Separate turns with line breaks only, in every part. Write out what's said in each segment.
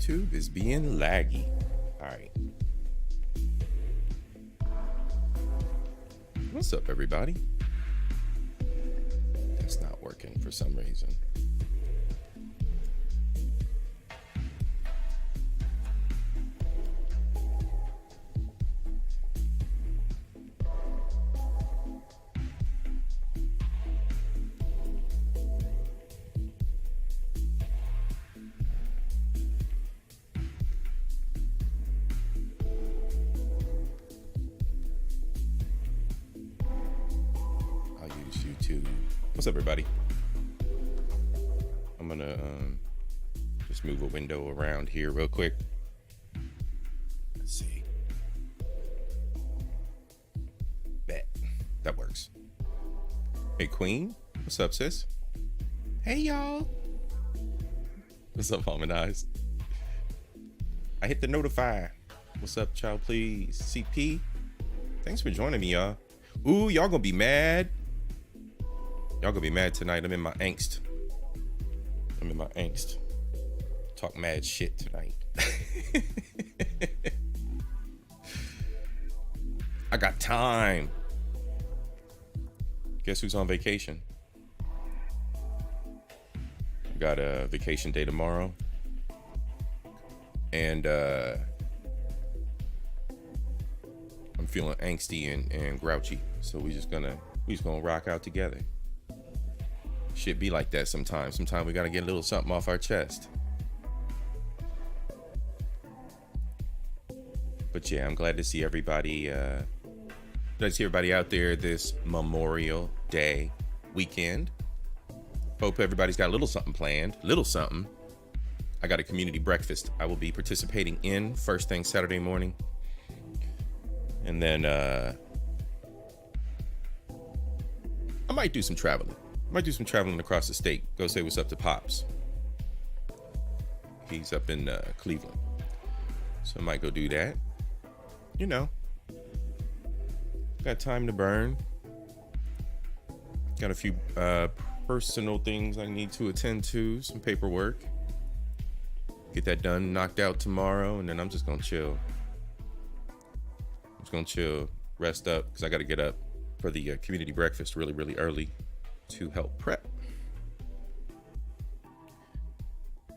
YouTube is being laggy. All right. What's up, everybody? That's not working for some reason. What's up, everybody? I'm gonna just move a window around here real quick. Let's see. Bet that works. Hey, Queen. What's up, sis? Hey, y'all. What's up, Harmonized? I hit the notify. What's up, child? Please, C.I.P. Thanks for joining me, y'all. Ooh, y'all gonna be mad. Y'all gonna be mad tonight. I'm in my angst. Talk mad shit tonight. I got time. Guess who's on vacation? I got a vacation day tomorrow. And I'm feeling angsty and grouchy. So we just gonna rock out together. Shit be like that sometimes. Sometimes we gotta get a little something off our chest. But yeah, I'm glad to see everybody. Glad to see everybody out there this Memorial Day weekend. Hope everybody's got a little something planned. Little something. I got a community breakfast I will be participating in first thing Saturday morning. And then I might do some traveling. Across the state. Go say what's up to Pops. He's up in Cleveland. So I might go do that. You know. Got time to burn. Got a few personal things I need to attend to. Some paperwork. Get that done, knocked out tomorrow. And then I'm just going to chill. Rest up. Because I got to get up for the community breakfast really, really early. To help prep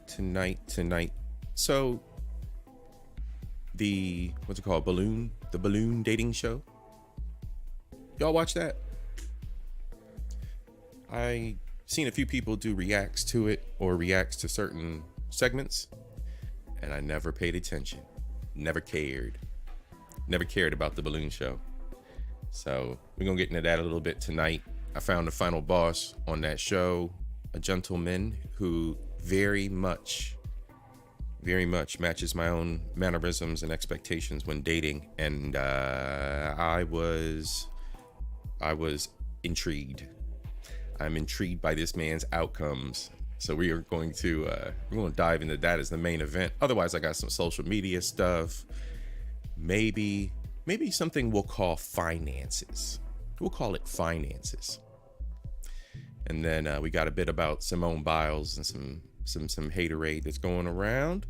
tonight. So the what's it called? The balloon dating show. Y'all watch that? I seen a few people do reacts to it or reacts to certain segments, and I never paid attention. Never cared about the balloon show. So we're gonna get into that a little bit tonight. I found the final boss on that show, a gentleman who very much matches my own mannerisms and expectations when dating, and I was intrigued. I'm intrigued by this man's outcomes. So we are going to dive into that as the main event. Otherwise, I got some social media stuff. Maybe something we'll call finances. We'll call it finances. And then we got a bit about Simone Biles and some haterade that's going around.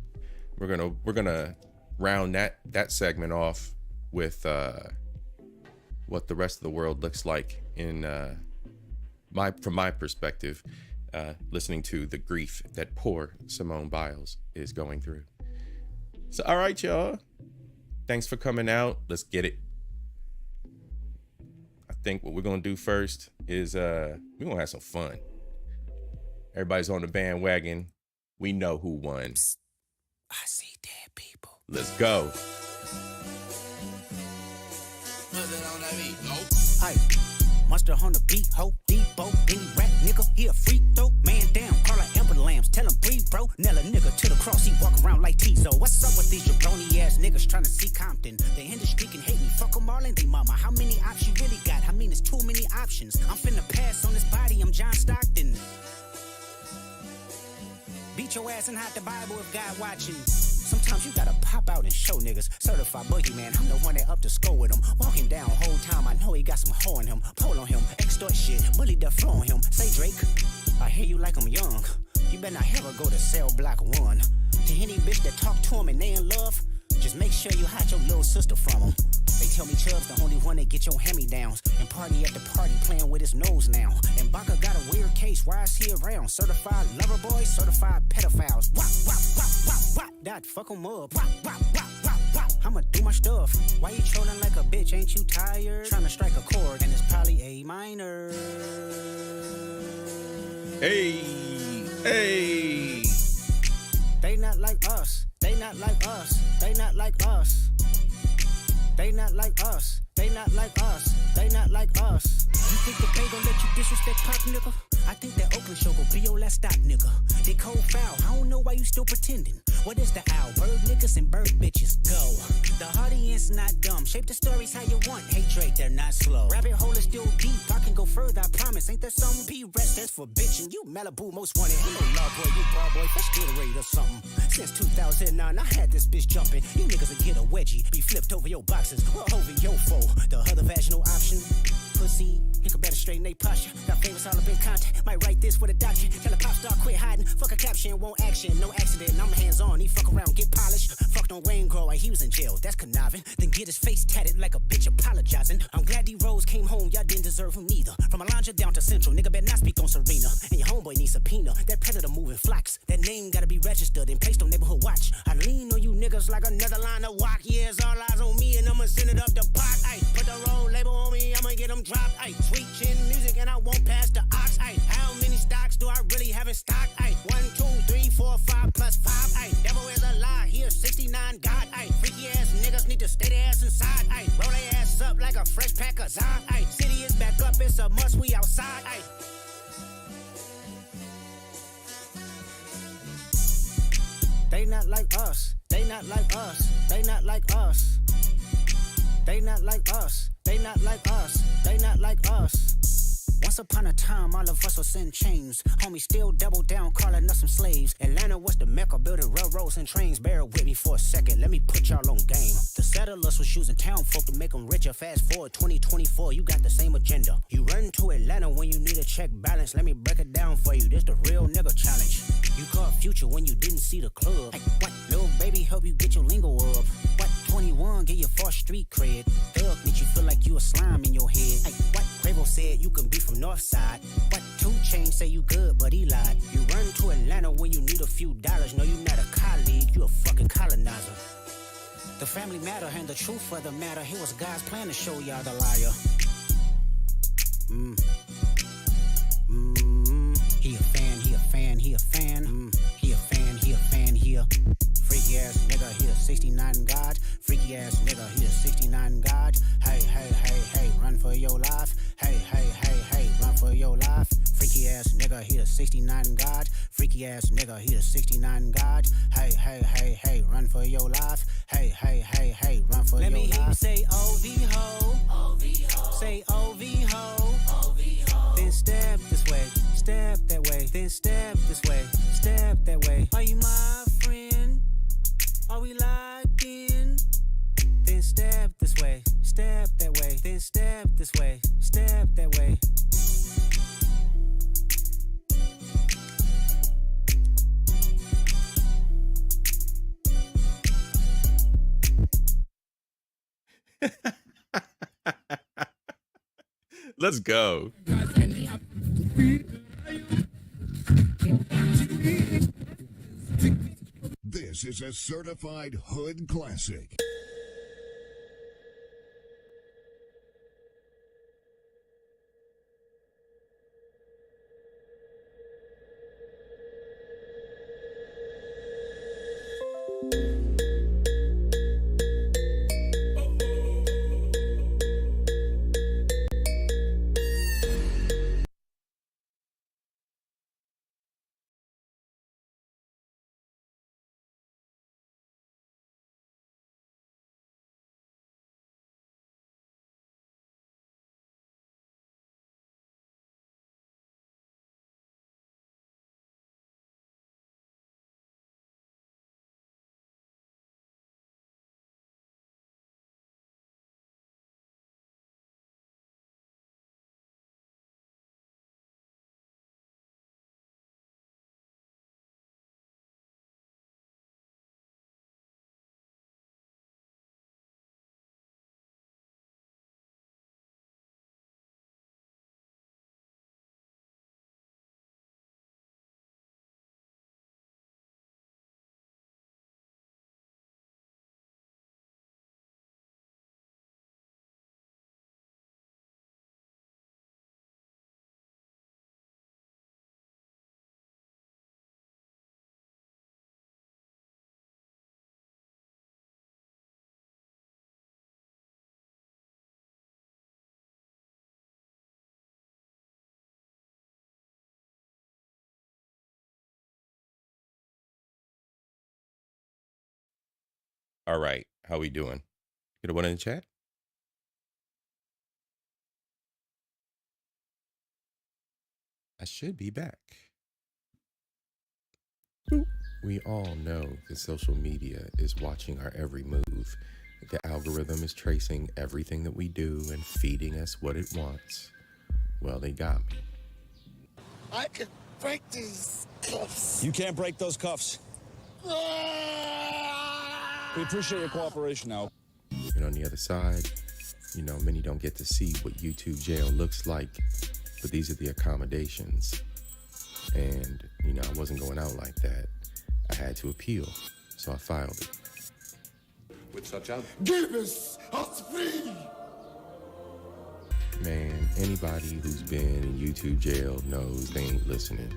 We're gonna round that segment off with what the rest of the world looks like in from my perspective, listening to the grief that poor Simone Biles is going through. So all right, y'all. Thanks for coming out. Let's get it. I think what we're gonna do first is we're gonna have some fun. Everybody's on the bandwagon. We know who won. Psst. I see dead people. Let's go.
Hey, monster on the beat, ho, Debo, any rap nigga, he a freak though. Man down, call her Amber Lambs, tell him breathe, bro. Nail a nigga to the cross, he walk around like Tizo. What's up with these jabroni ass niggas trying to see Compton? The industry can hate me, fuck them all and they mama. How many options you really got? I mean, it's too many options. I'm finna pass on this body, I'm John Stockton. Beat your ass and hide the Bible if God watching. Sometimes you gotta pop out and show niggas. Certified boogeyman, I'm the one that up to score with him. Walk him down whole time, I know he got some hoe in him. Pole on him, extort shit, bully the flow on him. Say Drake, I hear you like I'm young. You better not ever go to cell block 1. To any bitch bitch that talk to him and they in love, just make sure you hide your little sister from him. They tell me Chubb's the only one that get your hand-me-downs and party at the party playing with his nose now. And Baca got a weird case, why is he around? Certified lover boys, certified pedophiles. Wop, wop, wop, wop, wop, that fuck him up. Wop, wop, wop, wop, wop, I'ma do my stuff. Why you trolling like a bitch, ain't you tired? Trying to strike a chord and it's probably A minor.
Hey, hey.
They not like us, they not like us, they not like us. They not like us, they not like us, they not like us. You think that they gon' let you disrespect Pop, nigga? I think that Oakland show gon' be your last stop, nigga. They cold foul, I don't know why you still pretending. What is the owl? Bird niggas and bird bitches, go. The audience not dumb, shape the stories how you want. Hey Drake, they're not slow. Rabbit hole is still deep, I can go further, I promise. Ain't there some P-rest that's for bitchin'? You Malibu most wanted, ain't no law boy, you ball boy, fresh Gatorade or something. Since 2009, I had this bitch jumping. You niggas will get a wedgie, be flipped over your boxes, or over your foe. The other vaginal option, pussy, nigga better straighten they posture. Got favorites all up in contact, might write this with a doctor. Tell a pop star quit hiding, fuck a caption, won't action. No accident, I'm hands on, he fuck around, get polished. Fucked on Rain Grow, he was in jail, that's conniving. Then get his face tatted like a bitch apologizing. I'm glad D-Rose came home, y'all didn't deserve him neither. From Alondra down to Central, nigga better not speak on Serena. And your homeboy needs subpoena, that predator moving flocks. That name gotta be registered and placed on neighborhood watch. I lean on you niggas like another line of walk. Yeah, it's all eyes on me and I'ma send it up the pot. Ay, put the wrong label on me, I'ma get them dropped. Ay, sweet chin music and I won't pass the ox. Ay, how many stocks do I really have in stock? Ay, 1, 2, 3, 4, 5 plus 5. Ay, devil is a lie, here 69 God. Ay, freaky ass niggas need to stay their ass inside. Ay, roll their ass up like a fresh pack of Zod. Ay, city is back up, it's a must, we outside. Ay. They not like us, they not like us, they not like us. They not like us, they not like us, they not like us. Once upon a time, all of us was in chains. Homie still double down, calling us some slaves. Atlanta was the mecca, building railroads and trains. Bear with me for a second, let me put y'all on game. The settlers was using town folk to make them richer. Fast forward 2024, you got the same agenda. You run to Atlanta when you need a check balance. Let me break it down for you, this the real nigga challenge. You caught Future when you didn't see the club. Hey, what? Lil' baby help you get your lingo up. What? 21 get your false street cred. Thug make you feel like you a slime in your head. Hey, what? Quavo said you can be from Northside. What? 2 Chainz say you good, but he lied. You run to Atlanta when you need a few dollars. No, you not a colleague, you a fucking colonizer. The family matter and the truth of the matter. Here was God's plan to show y'all the liar. He a fan, he a fan, he a fan. He a fan, he a fan, he a freaky ass nigga, he a 69 God. Freaky ass nigga, he a 69 God. Hey, hey, hey, hey, run for your life. Hey, hey, hey, hey, run for your life. Freaky ass nigga, he a 69 God. Freaky ass nigga, he a 69 God. Hey, hey, hey, hey, run for your life. Hey, hey, hey, hey, run for your life. Let me hear you say OV ho. OV ho. Say OV ho. OV ho. Then step this way, step that way. Then step this way, step that way. Are you my friend? Are we locked in? Then step this way, step that way. Then step this way, step that way.
Let's go.
This is a certified hood classic.
All right, how we doing? Get a one in the chat? I should be back. Boop. We all know that social media is watching our every move. The algorithm is tracing everything that we do and feeding us what it wants. Well, they got me.
I can break these cuffs.
You can't break those cuffs. We appreciate your cooperation now.
And on the other side, many don't get to see what YouTube jail looks like, but these are the accommodations. And, I wasn't going out like that. I had to appeal, so I filed it.
With such out.
Give us free.
Man, anybody who's been in YouTube jail knows they ain't listening.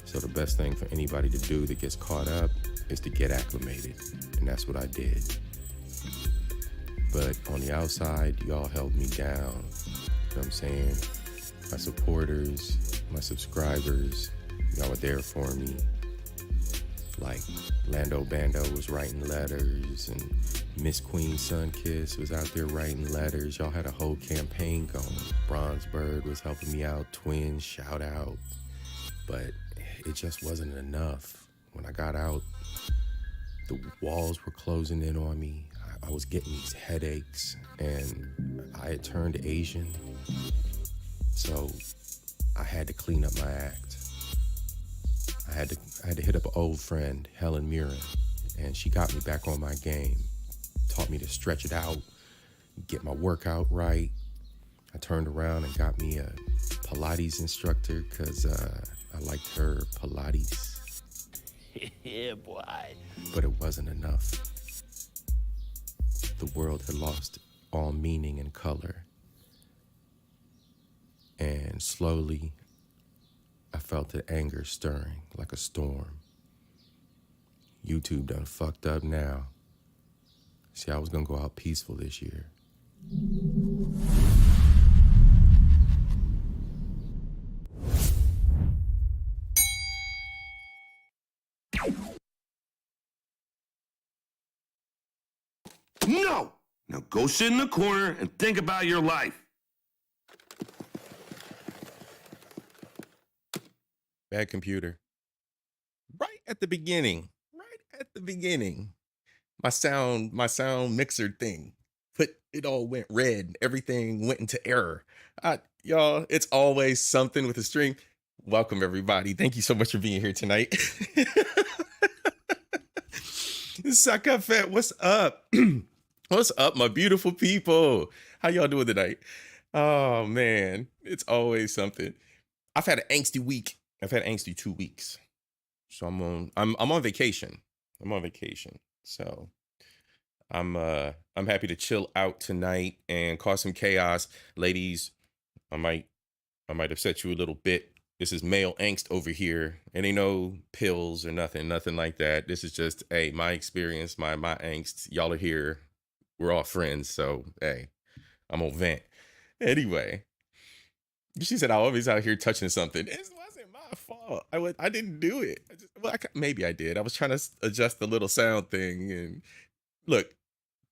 So the best thing for anybody to do that gets caught up is to get acclimated. And that's what I did. But on the outside, y'all held me down. You know what I'm saying? My supporters, my subscribers, y'all were there for me. Like Lando Bando was writing letters and Miss Queen Sunkiss was out there writing letters. Y'all had a whole campaign going. Bronze Bird was helping me out. Twins, shout out. But it just wasn't enough. When I got out, the walls were closing in on me. I was getting these headaches and I had turned Asian. So I had to clean up my act. I had to hit up an old friend, Helen Mirren, and she got me back on my game. Taught me to stretch it out, get my workout right. I turned around and got me a Pilates instructor because I liked her Pilates.
Yeah, boy.
But it wasn't enough. The world had lost all meaning and color. And slowly, I felt the anger stirring like a storm. YouTube done fucked up now. See, I was gonna go out peaceful this year.
No! Now go sit in the corner and think about your life.
Bad computer. Right at the beginning. My sound mixer thing. But it all went red. Everything went into error. Y'all, it's always something with a string. Welcome, everybody. Thank you so much for being here tonight. C.I.P, what's up? What's up, my beautiful people? How y'all doing tonight? Oh, man. It's always something. I've had an angsty week. I've had angsty 2 weeks. So I'm on vacation. So I'm happy to chill out tonight and cause some chaos. Ladies, I might upset you a little bit. This is male angst over here. And ain't no pills or nothing like that. This is just, hey, my experience, my angst. Y'all are here. We're all friends. So, hey, I'm gonna vent. Anyway, she said I always out here touching something. It wasn't my fault. I didn't do it. Maybe I did. I was trying to adjust the little sound thing. And look,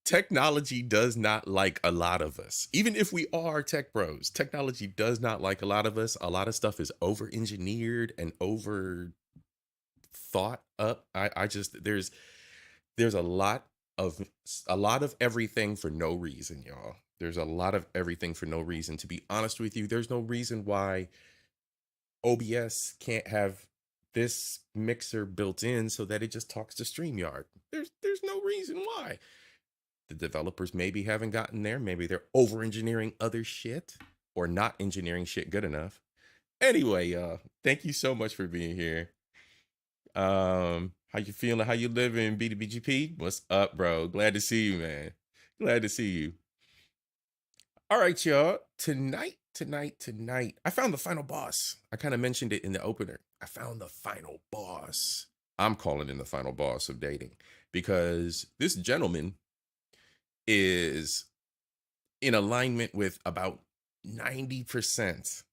technology does not like a lot of us. Even if we are tech bros, technology does not like a lot of us. A lot of stuff is over engineered and over thought up. I just there's a lot of everything for no reason, y'all. There's a lot of everything for no reason. To be honest with you, there's no reason why OBS can't have this mixer built in so that it just talks to StreamYard. There's no reason why. The developers maybe haven't gotten there. Maybe they're over engineering other shit or not engineering shit good enough. Anyway, thank you so much for being here. How you feeling? How you living, BDBGP? What's up, bro? Glad to see you, man. Glad to see you. All right, y'all. Tonight, I found the final boss. I kind of mentioned it in the opener. I found the final boss. I'm calling him the final boss of dating because this gentleman is in alignment with about 90%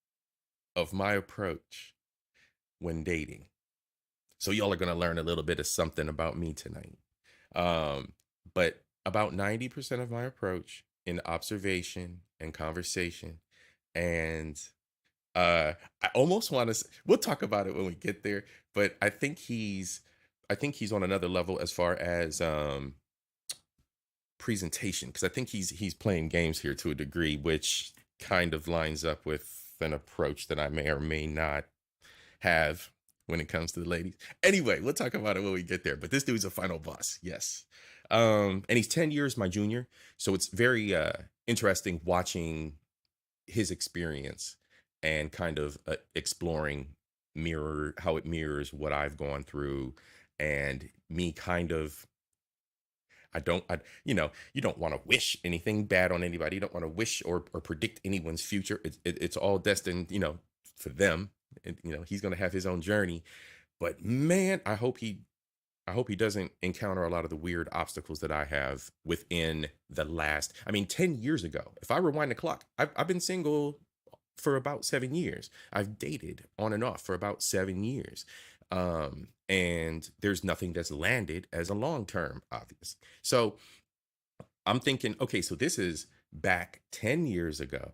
of my approach when dating. So y'all are going to learn a little bit of something about me tonight. But about 90% of my approach in observation and conversation, and I almost want to, we'll talk about it when we get there, but I think he's on another level as far as presentation, because I think he's playing games here to a degree, which kind of lines up with an approach that I may or may not have when it comes to the ladies. Anyway, we'll talk about it when we get there. But this dude's a final boss, yes. And he's 10 years my junior, so it's very interesting watching his experience and kind of exploring mirror how it mirrors what I've gone through, and me kind of, you don't want to wish anything bad on anybody. You don't want to wish or predict anyone's future. It's all destined, for them. And, he's going to have his own journey. But man, I hope he doesn't encounter a lot of the weird obstacles that I have within the last, 10 years ago. If I rewind the clock, I've been single for about 7 years. I've dated on and off for about 7 years. And there's nothing that's landed as a long term, obvious. So I'm thinking, okay, so this is back 10 years ago,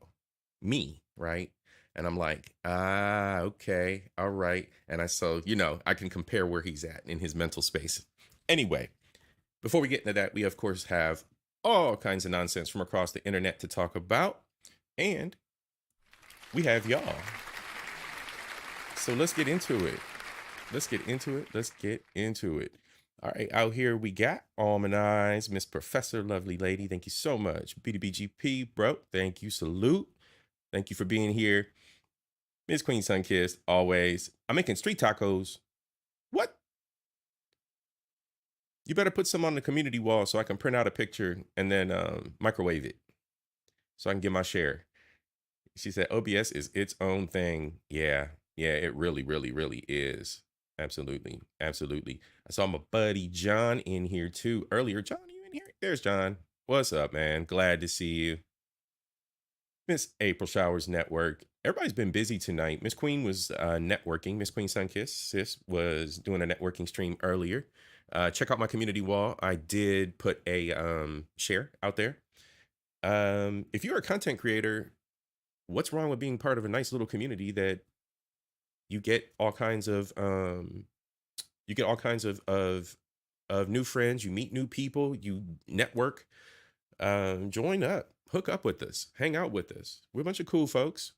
me, right? And I'm like, okay, all right. And I can compare where he's at in his mental space. Anyway, before we get into that, we of course have all kinds of nonsense from across the internet to talk about. And we have y'all. So let's get into it. Let's get into it. All right, out here we got Almond Miss Professor, lovely lady. Thank you so much. BDBGP, bro. Thank you. Salute. Thank you for being here. Miss Queen Sunkissed, always. I'm making street tacos. What? You better put some on the community wall so I can print out a picture and then microwave it so I can get my share. She said OBS is its own thing. Yeah, it really, really, really is. Absolutely. I saw my buddy John in here too earlier. John, are you in here? There's John. What's up, man? Glad to see you. Miss April Showers Network. Everybody's been busy tonight. Miss Queen was networking. Miss Queen Sunkissed, sis, was doing a networking stream earlier. Check out my community wall. I did put a share out there. If you're a content creator, what's wrong with being part of a nice little community that you get all kinds of new friends, you meet new people, you network, join up, hook up with us, hang out with us. We're a bunch of cool folks.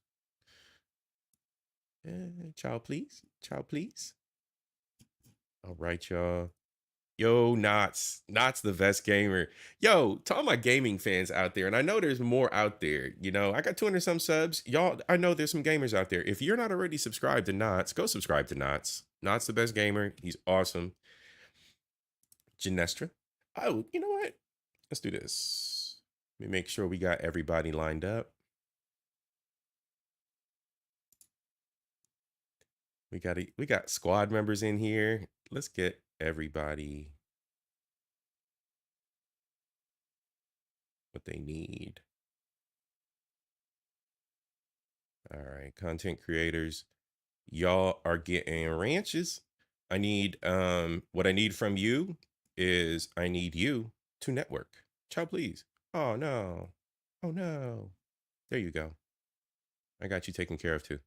Child, please. All right, y'all. Yo, Knots the best gamer. Yo, to all my gaming fans out there, and I know there's more out there. I got 200 some subs. Y'all, I know there's some gamers out there. If you're not already subscribed to Knots, go subscribe to Knots. Knots the best gamer. He's awesome. Genestra. Oh, you know what? Let's do this. Let me make sure we got everybody lined up. We got squad members in here. Let's get everybody what they need. All right, content creators, y'all are getting ranches. I need what I need from you is I need you to network. Child, please. Oh no. There you go. I got you taken care of too.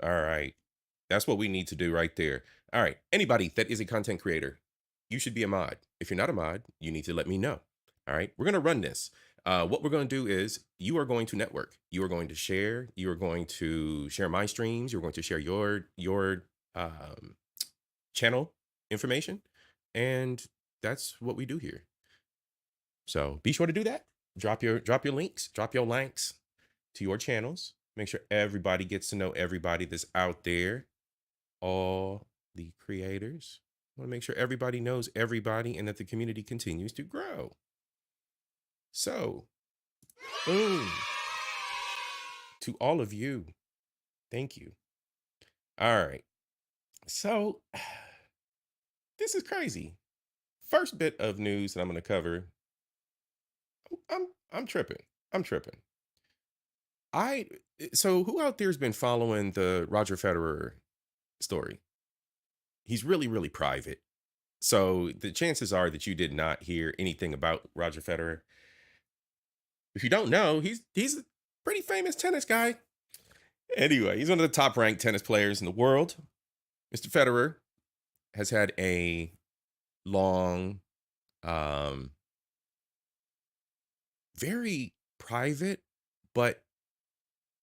All right. That's what we need to do right there. All right. Anybody that is a content creator, you should be a mod. If you're not a mod, you need to let me know. All right. We're going to run this. What we're going to do is you are going to network. You are going to share. You are going to share my streams. You're going to share your channel information. And that's what we do here. So be sure to do that. Drop your links, to your channels. Make sure everybody gets to know everybody that's out there. All the creators. I want to make sure everybody knows everybody and that the community continues to grow. So, boom. To all of you, thank you. All right. So, this is crazy. First bit of news that I'm going to cover. I'm tripping. So who out there has been following the Roger Federer story? He's really, really private. So the chances are that you did not hear anything about Roger Federer. If you don't know, he's a pretty famous tennis guy. Anyway, he's one of the top ranked tennis players in the world. Mr. Federer has had a long, very private, but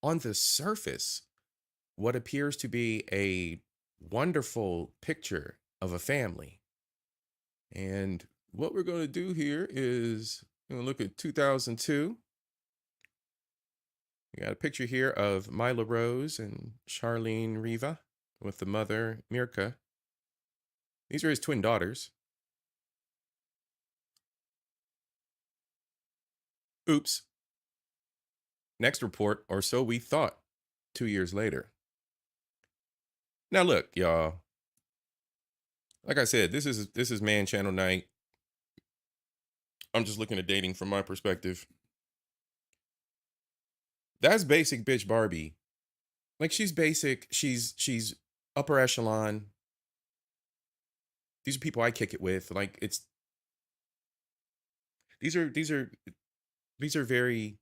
on the surface, what appears to be a wonderful picture of a family. And what we're going to do here is we're going to look at 2002. We got a picture here of Mila Rose and Charlene Riva with the mother, Mirka. These are his twin daughters. Oops. Next report, or so we thought, 2 years later. Now look, y'all. Like I said, this is Man Channel Night. I'm just looking at dating from my perspective. That's basic bitch Barbie. Like, she's basic. She's upper echelon. These are people I kick it with. Like, these are very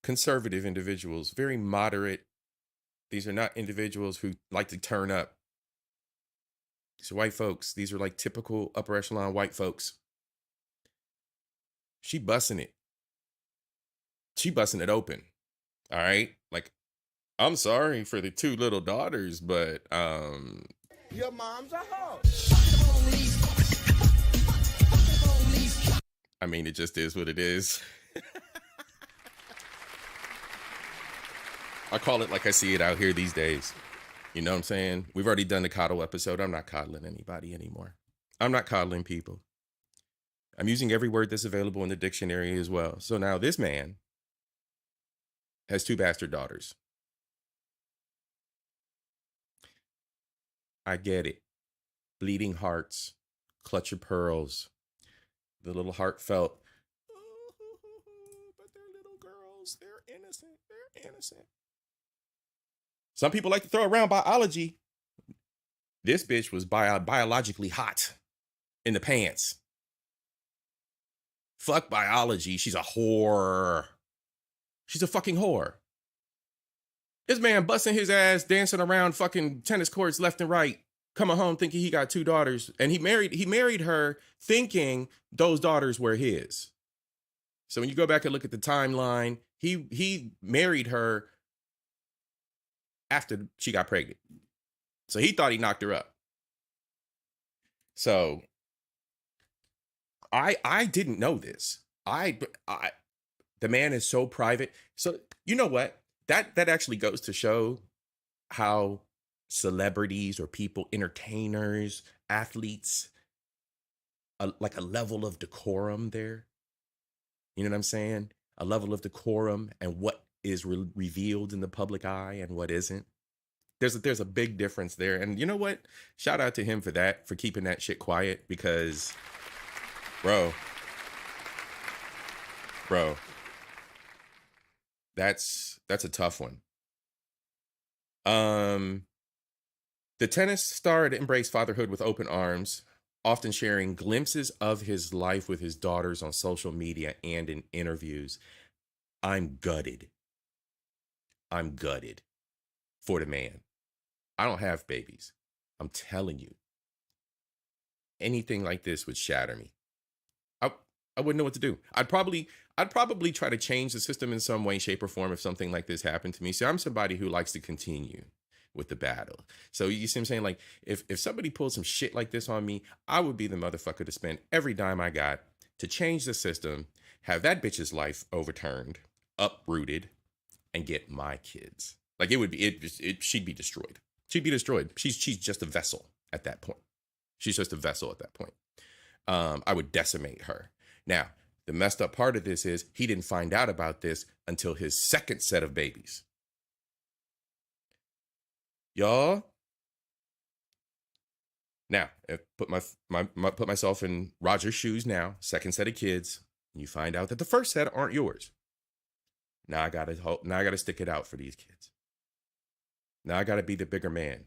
conservative individuals, very moderate. These are not individuals who like to turn up. These are white folks. These are like typical upper echelon white folks. She busting it. She busting it open. All right? Like, I'm sorry for the two little daughters, but
Your mom's a hoe.
I mean, it just is what it is. I call it like I see it out here these days. You know what I'm saying? We've already done the coddle episode. I'm not coddling anybody anymore. I'm not coddling people. I'm using every word that's available in the dictionary as well. So now this man has two bastard daughters. I get it. Bleeding hearts, clutch of pearls, the little heartfelt, but they're little girls. They're innocent. They're innocent. Some people like to throw around biology. This bitch was biologically hot in the pants. Fuck biology. She's a whore. She's a fucking whore. This man busting his ass, dancing around fucking tennis courts left and right, coming home thinking he got two daughters. And he married her thinking those daughters were his. So when you go back and look at the timeline, he married her after she got pregnant. So he thought he knocked her up. So I didn't know this. The man is so private. So you know what? That actually goes to show how celebrities or people, entertainers, athletes, like a level of decorum there. You know what I'm saying? A level of decorum and what is revealed in the public eye and what isn't. There's a big difference there. And you know what? Shout out to him for that, for keeping that shit quiet, because bro, that's a tough one. The tennis star had embraced fatherhood with open arms, often sharing glimpses of his life with his daughters on social media and in interviews. I'm gutted for the man. I don't have babies. I'm telling you, anything like this would shatter me. I wouldn't know what to do. I'd probably try to change the system in some way, shape, or form if something like this happened to me. See, I'm somebody who likes to continue with the battle. So you see what I'm saying? Like, if somebody pulled some shit like this on me, I would be the motherfucker to spend every dime I got to change the system, have that bitch's life overturned, uprooted, and get my kids. Like, she'd be destroyed. She'd be destroyed. She's just a vessel at that point. She's just a vessel at that point. I would decimate her. Now, the messed up part of this is he didn't find out about this until his second set of babies. Y'all. Now, put myself in Roger's shoes now, second set of kids, and you find out that the first set aren't yours. Now I gotta stick it out for these kids. Now I gotta be the bigger man.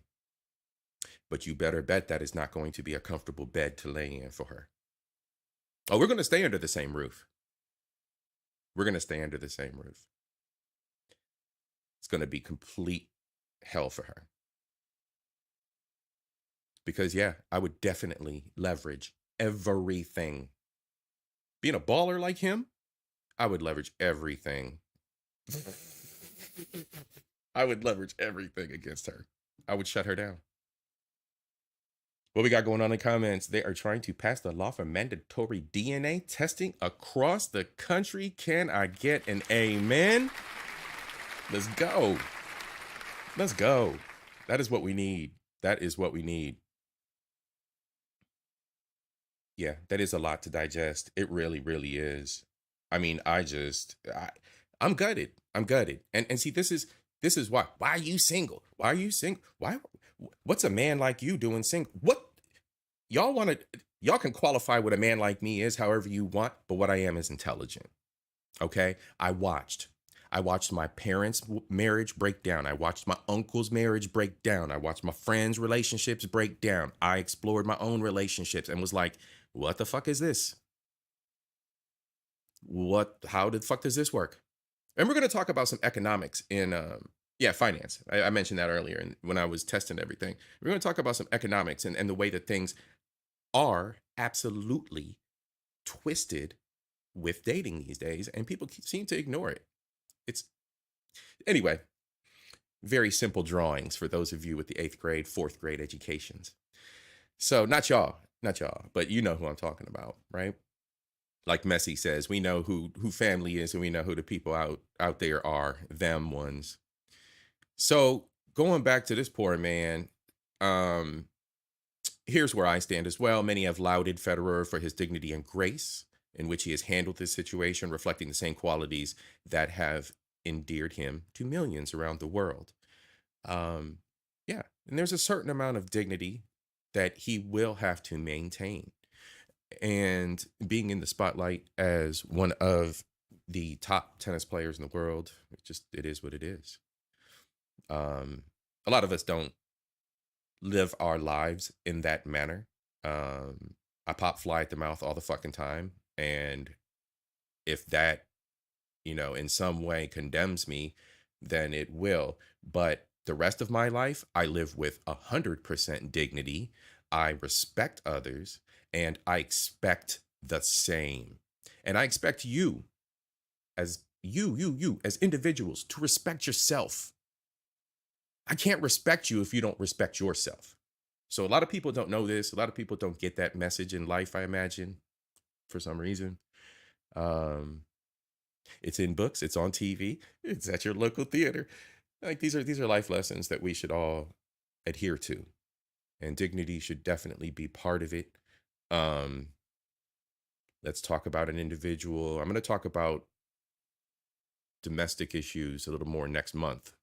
but you better bet that is not going to be a comfortable bed to lay in for her. Oh, we're going to stay under the same roof. We're going to stay under the same roof. It's going to be complete hell for her. Because, yeah, I would definitely leverage everything. Being a baller like him, I would leverage everything. I would leverage everything against her. I would shut her down. What we got going on in the comments? They are trying to pass the law for mandatory DNA testing across the country. Can I get an amen? Let's go. Let's go. That is what we need. That is what we need. Yeah, that is a lot to digest. It really, really is. I mean, I'm gutted. I'm gutted. And see, this is why. Why are you single? Why are you single? What's a man like you doing single? What y'all can qualify what a man like me is however you want, but what I am is intelligent. Okay? I watched my parents' marriage break down. I watched my uncle's marriage break down. I watched my friends' relationships break down. I explored my own relationships and was like, what the fuck is this? How the fuck does this work? And we're going to talk about some economics in, finance. I mentioned that earlier and when I was testing everything. We're going to talk about some economics and the way that things are absolutely twisted with dating these days. And people seem to ignore it. Anyway, very simple drawings for those of you with the 8th grade, 4th grade educations. So not y'all, but you know who I'm talking about, right? Like Messi says, we know who family is and we know who the people out there are, them ones. So going back to this poor man, here's where I stand as well. Many have lauded Federer for his dignity and grace in which he has handled this situation, reflecting the same qualities that have endeared him to millions around the world. And there's a certain amount of dignity that he will have to maintain. And being in the spotlight as one of the top tennis players in the world, it is what it is. A lot of us don't live our lives in that manner. I pop fly at the mouth all the fucking time. And if that, in some way condemns me, then it will. But the rest of my life, I live with 100% dignity. I respect others and I expect the same. And I expect you as as individuals to respect yourself. I can't respect you if you don't respect yourself. So a lot of people don't know this. A lot of people don't get that message in life, I imagine, for some reason. It's in books, it's on TV, it's at your local theater. Like these are life lessons that we should all adhere to. And dignity should definitely be part of it. Let's talk about an individual. I'm going to talk about domestic issues a little more next month.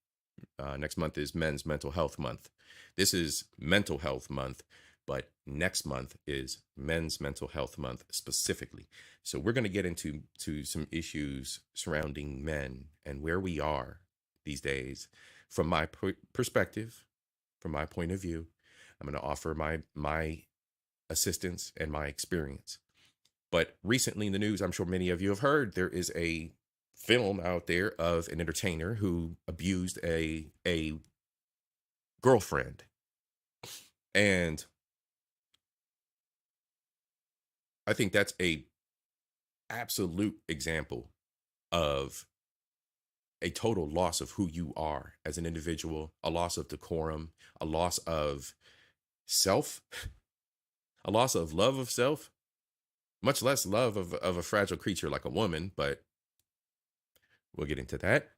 Next month is Men's Mental Health Month. This is Mental Health Month, but next month is Men's Mental Health Month specifically. So we're going to get into some issues surrounding men and where we are these days from my perspective, from my point of view. I'm going to offer my assistance and my experience. But recently in the news, I'm sure many of you have heard, there is a film out there of an entertainer who abused a girlfriend. And I think that's a absolute example of a total loss of who you are as an individual, a loss of decorum, a loss of self, a loss of love of self, much less love of a fragile creature like a woman, but we'll get into that.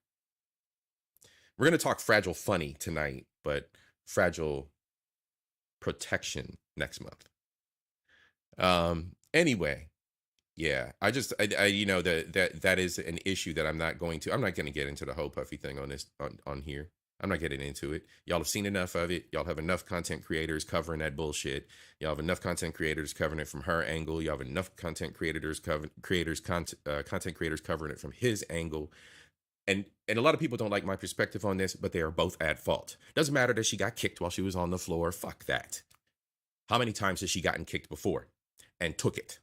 We're going to talk fragile funny tonight, but fragile protection next month. Anyway, yeah, I that is an issue that I'm not going to get into the whole puffy thing on this on here. I'm not getting into it. Y'all have seen enough of it. Y'all have enough content creators covering that bullshit. Y'all have enough content creators covering it from her angle. Y'all have enough content creators content creators covering it from his angle. And a lot of people don't like my perspective on this, but they are both at fault. Doesn't matter that she got kicked while she was on the floor. Fuck that. How many times has she gotten kicked before and took it?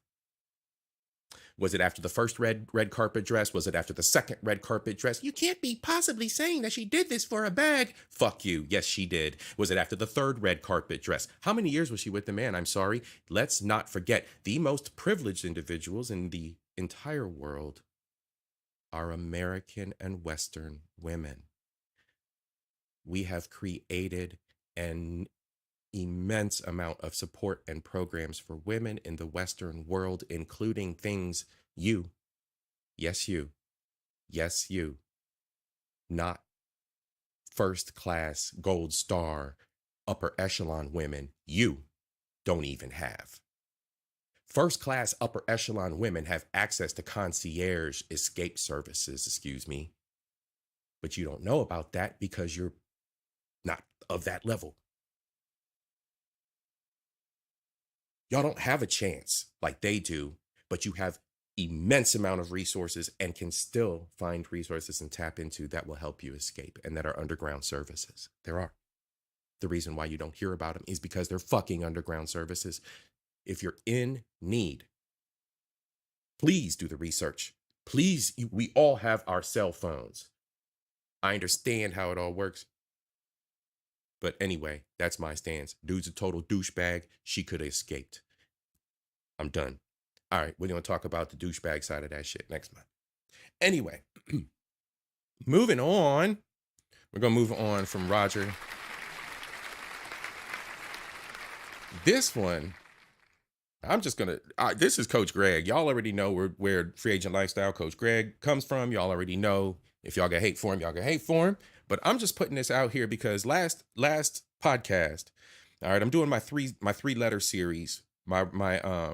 Was it after the first red carpet dress? Was it after the second red carpet dress? You can't be possibly saying that she did this for a bag. Fuck you. Yes, she did. Was it after the third red carpet dress? How many years was she with the man? I'm sorry. Let's not forget, the most privileged individuals in the entire world are American and Western women. We have created an immense amount of support and programs for women in the Western world, including things you, yes, you, not first class, gold star, upper echelon women, you don't even have. First class, upper echelon women have access to concierge escape services, but you don't know about that because you're not of that level. Y'all don't have a chance like they do, but you have immense amount of resources and can still find resources and tap into that will help you escape, and that are underground services. There are. The reason why you don't hear about them is because they're fucking underground services. If you're in need, please do the research. Please, we all have our cell phones. I understand how it all works. But anyway, that's my stance. Dude's a total douchebag. She could have escaped. I'm done. All right, we're going to talk about the douchebag side of that shit next month. Anyway, moving on. We're going to move on from Roger. This one, I'm just going to, this is Coach Greg. Y'all already know where Free Agent Lifestyle Coach Greg comes from. Y'all already know. If y'all got hate for him, y'all got hate for him. But I'm just putting this out here because last podcast, all right, I'm doing my three letter series, my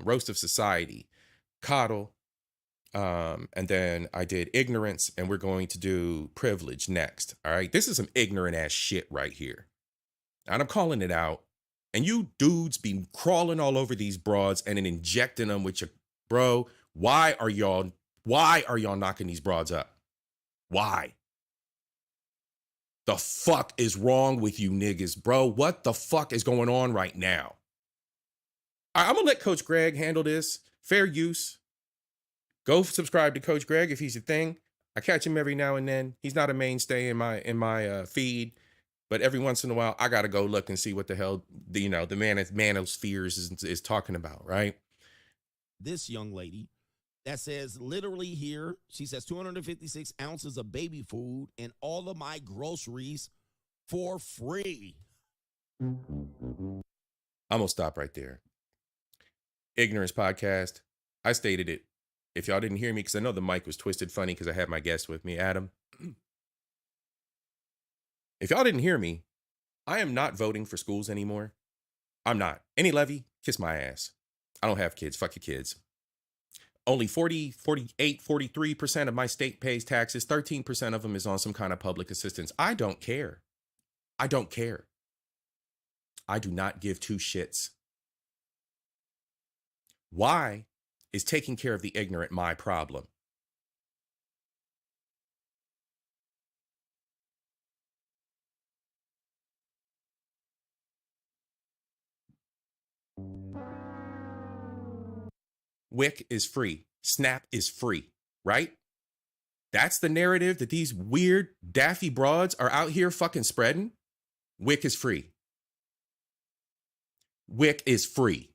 roast of society, coddle, and then I did ignorance, and we're going to do privilege next. All right, this is some ignorant ass shit right here, and I'm calling it out. And you dudes be crawling all over these broads and then injecting them with your bro. Why are y'all knocking these broads up? Why? The fuck is wrong with you niggas, bro? What the fuck is going on right now? I'm gonna let Coach Greg handle this. Fair use. Go subscribe to Coach Greg if he's a thing. I catch him every now and then. He's not a mainstay in my feed, but every once in a while I gotta go look and see what the hell the manospheres is talking about, right?
This young lady that says literally here, she says 256 ounces of baby food and all of my groceries for free.
I'm gonna stop right there. Ignorance podcast. I stated it. If y'all didn't hear me, because I know the mic was twisted funny because I had my guest with me, Adam. If y'all didn't hear me, I am not voting for schools anymore. I'm not. Any levy, kiss my ass. I don't have kids. Fuck your kids. Only 40, 48, 43% of my state pays taxes. 13% of them is on some kind of public assistance. I don't care. I don't care. I do not give two shits. Why is taking care of the ignorant my problem? WIC is free. SNAP is free, right? That's the narrative that these weird daffy broads are out here fucking spreading. WIC is free. WIC is free.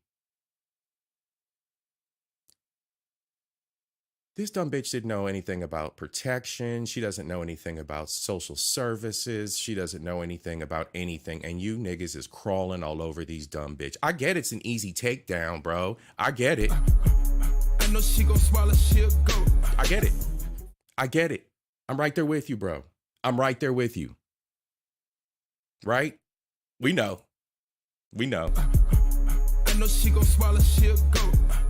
This dumb bitch didn't know anything about protection. She doesn't know anything about social services. She doesn't know anything about anything. And you niggas is crawling all over these dumb bitch. I get it's an easy takedown, bro. I get it.
I know she gon' swallow, she'll go.
I get it. I get it. I'm right there with you, bro. I'm right there with you. Right? We know. We know.
I know she gon' swallow, she'll go.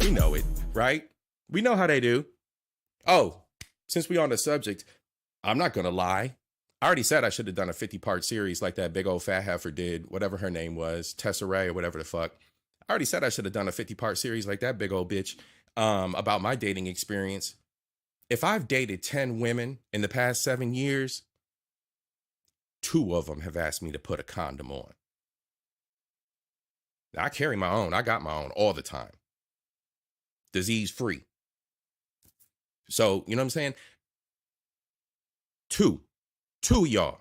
We know it, right? We know how they do. Oh, since we on the subject, I'm not going to lie. I already said I should have done a 50-part series like that big old fat heifer did, whatever her name was, Tessa Ray or whatever the fuck. I already said I should have done a 50-part series like that big old bitch about my dating experience. if I've dated 10 women in the past 7 years, 2 of them have asked me to put a condom on. Now, I carry my own. I got my own all the time. Disease free. So, you know what I'm saying? 2 y'all.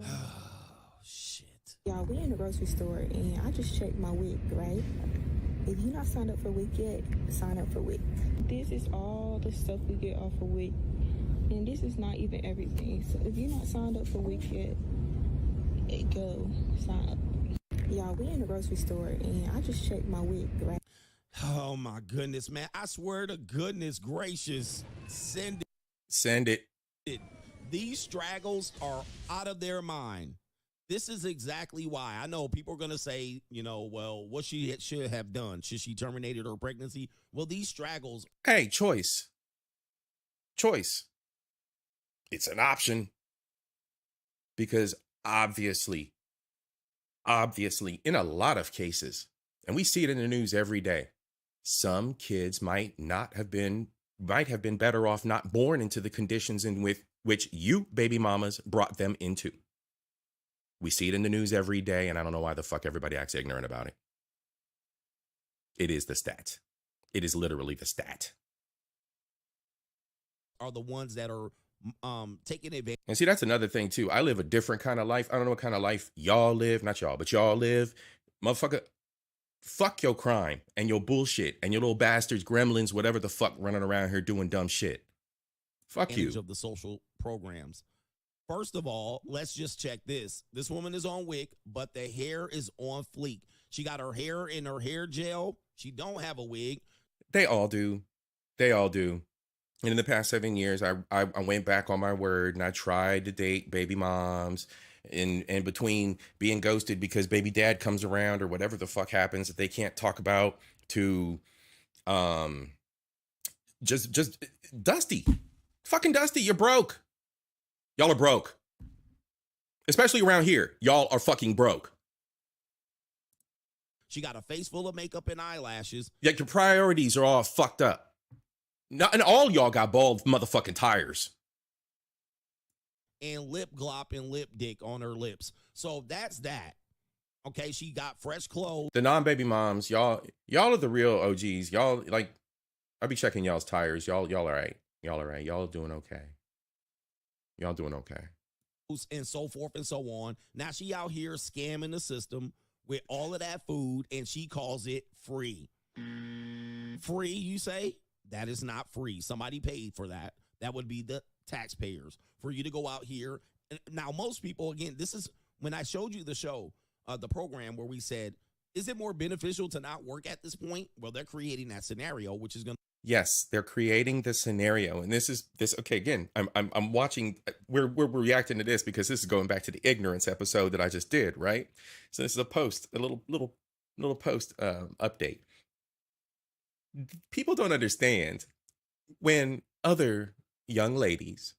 Oh, shit.
Y'all, we in the grocery store and I just checked my wig, right? If you're not signed up for wig yet, sign up for wig. This is all the stuff we get off of wig. And this is not even everything. So if you're not signed up for wig yet, go sign up. Y'all, we in the grocery store and I just checked my wig, right?
Oh my goodness, man. I swear to goodness gracious. Send
it.
These straggles are out of their mind. This is exactly why. I know people are going to say, you know, well, what she should have done. Should she terminated her pregnancy? Well, these straggles.
Hey, choice. It's an option. Because obviously, in a lot of cases, and we see it in the news every day, some kids might have been better off not born into the conditions in which you, baby mamas, brought them into. We see it in the news every day, and I don't know why the fuck everybody acts ignorant about it. It is the stat. It is literally the stat.
Are the ones that are taking advantage.
And see, that's another thing too. I live a different kind of life. I don't know what kind of life y'all live. Not y'all, but y'all live. Motherfucker, fuck your crime and your bullshit and your little bastards, gremlins, whatever the fuck running around here doing dumb shit. Fuck you.
Of the social programs. First of all, let's just check this. This woman is on wig, but the hair is on fleek. She got her hair in her hair gel. She don't have a wig.
They all do. And in the past 7 years, I went back on my word and I tried to date baby moms. And between being ghosted because baby dad comes around or whatever the fuck happens that they can't talk about, to just Dusty. Fucking Dusty, you're broke. Y'all are broke. Especially around here. Y'all are fucking broke.
She got a face full of makeup and eyelashes.
Yet your priorities are all fucked up. And all y'all got bald motherfucking tires.
And lip glop and lip dick on her lips. So that's that. Okay, she got fresh clothes.
The non-baby moms, y'all are the real OGs. Y'all, like, I'll be checking y'all's tires. Y'all all right. Y'all all right. Y'all doing okay. Y'all doing okay.
And so forth and so on. Now she out here scamming the system with all of that food, and she calls it free. Free, you say? That is not free. Somebody paid for that. That would be the taxpayers for you to go out here. Now, most people, again, this is when I showed you the show, the program where we said, is it more beneficial to not work at this point? Well, they're creating that scenario, which is going to.
Yes, they're creating the scenario. And this. Okay, again, I'm watching. We're reacting to this because this is going back to the ignorance episode that I just did, right? So this is a little post update. People don't understand when other young ladies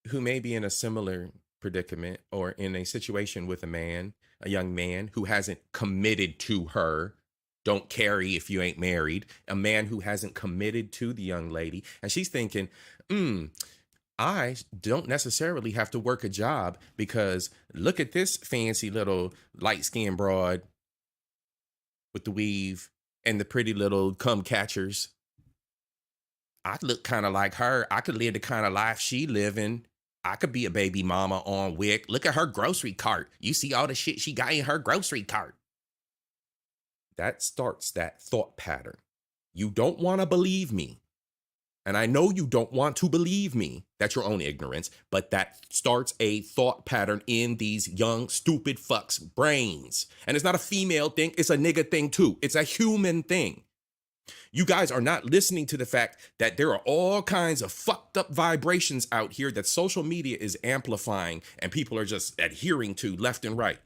who may be in a similar predicament or in a situation with a young man who hasn't committed to her. Don't carry if you ain't married. A man who hasn't committed to the young lady. And she's thinking, I don't necessarily have to work a job because look at this fancy little light-skinned broad with the weave and the pretty little cum catchers. I look kind of like her. I could live the kind of life she living. I could be a baby mama on WIC. Look at her grocery cart. You see all the shit she got in her grocery cart. That starts that thought pattern. You don't want to believe me. And I know you don't want to believe me. That's your own ignorance. But that starts a thought pattern in these young, stupid fucks' brains. And it's not a female thing. It's a nigga thing too. It's a human thing. You guys are not listening to the fact that there are all kinds of fucked up vibrations out here that social media is amplifying and people are just adhering to left and right.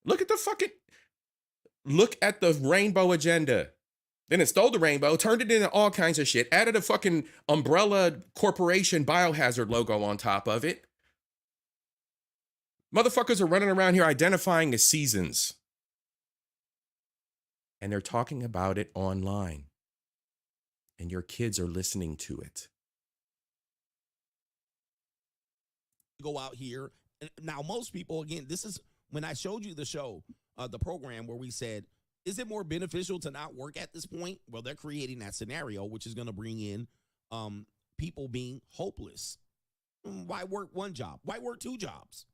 Look at the rainbow agenda. Then it stole the rainbow, turned it into all kinds of shit, added a fucking umbrella corporation biohazard logo on top of it. Motherfuckers are running around here identifying as seasons. And they're talking about it online. And your kids are listening to it.
Go out here. Now, most people, again, this is when I showed you the show, the program where we said, is it more beneficial to not work at this point? Well, they're creating that scenario, which is going to bring in people being hopeless. Why work one job? Why work two jobs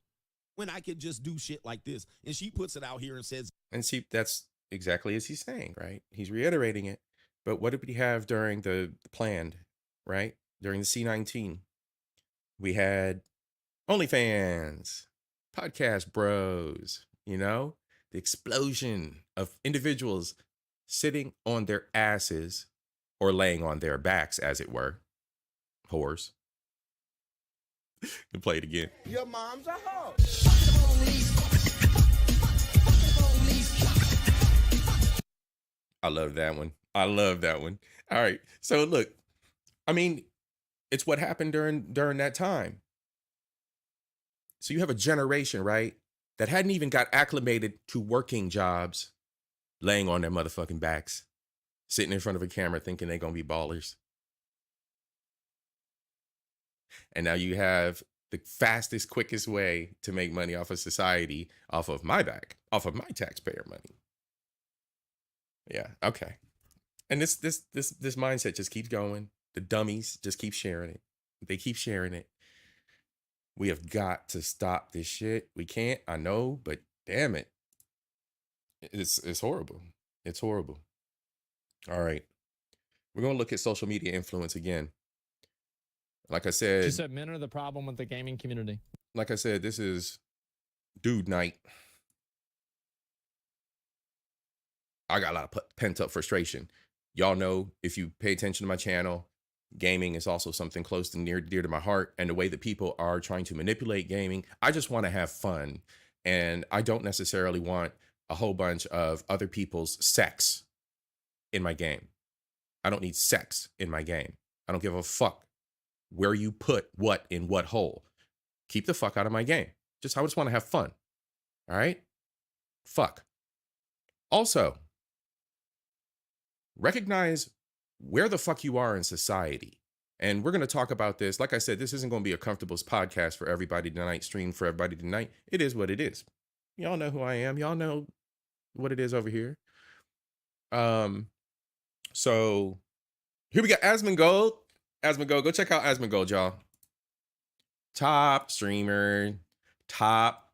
when I could just do shit like this? And she puts it out here and says,
and see, that's exactly as he's saying, right? He's reiterating it. But what did we have during the planned, right? During the C19, we had OnlyFans, podcast bros, you know, the explosion of individuals sitting on their asses or laying on their backs, as it were. Whores. Can play it again.
Your mom's a hoe.
I love that one. I love that one. All right. So look, I mean, it's what happened during that time. So you have a generation, right, that hadn't even got acclimated to working jobs, laying on their motherfucking backs, sitting in front of a camera thinking they're going to be ballers. And now you have the fastest, quickest way to make money off of society, off of my back, off of my taxpayer money. Yeah, okay. And this mindset just keeps going. The dummies just keep sharing it. They keep sharing it. We have got to stop this shit. We can't, I know, but damn it. It's horrible. It's horrible. All right. We're going to look at social media influence again. Like I said,
She said men are the problem with the gaming community.
Like I said, this is dude night. I got a lot of pent up frustration. Y'all know, if you pay attention to my channel, gaming is also something close to near dear to my heart. And the way that people are trying to manipulate gaming, I just want to have fun. And I don't necessarily want a whole bunch of other people's sex in my game. I don't need sex in my game. I don't give a fuck where you put what in what hole. Keep the fuck out of my game. I just want to have fun. All right? Fuck. Also, recognize where the fuck you are in society. And we're going to talk about this. Like I said, this isn't going to be a comfortable podcast for everybody tonight, stream for everybody tonight. It is what it is. Y'all know who I am. Y'all know what it is over here. So here we got Asmongold. Asmongold, go check out Asmongold, y'all. Top streamer, top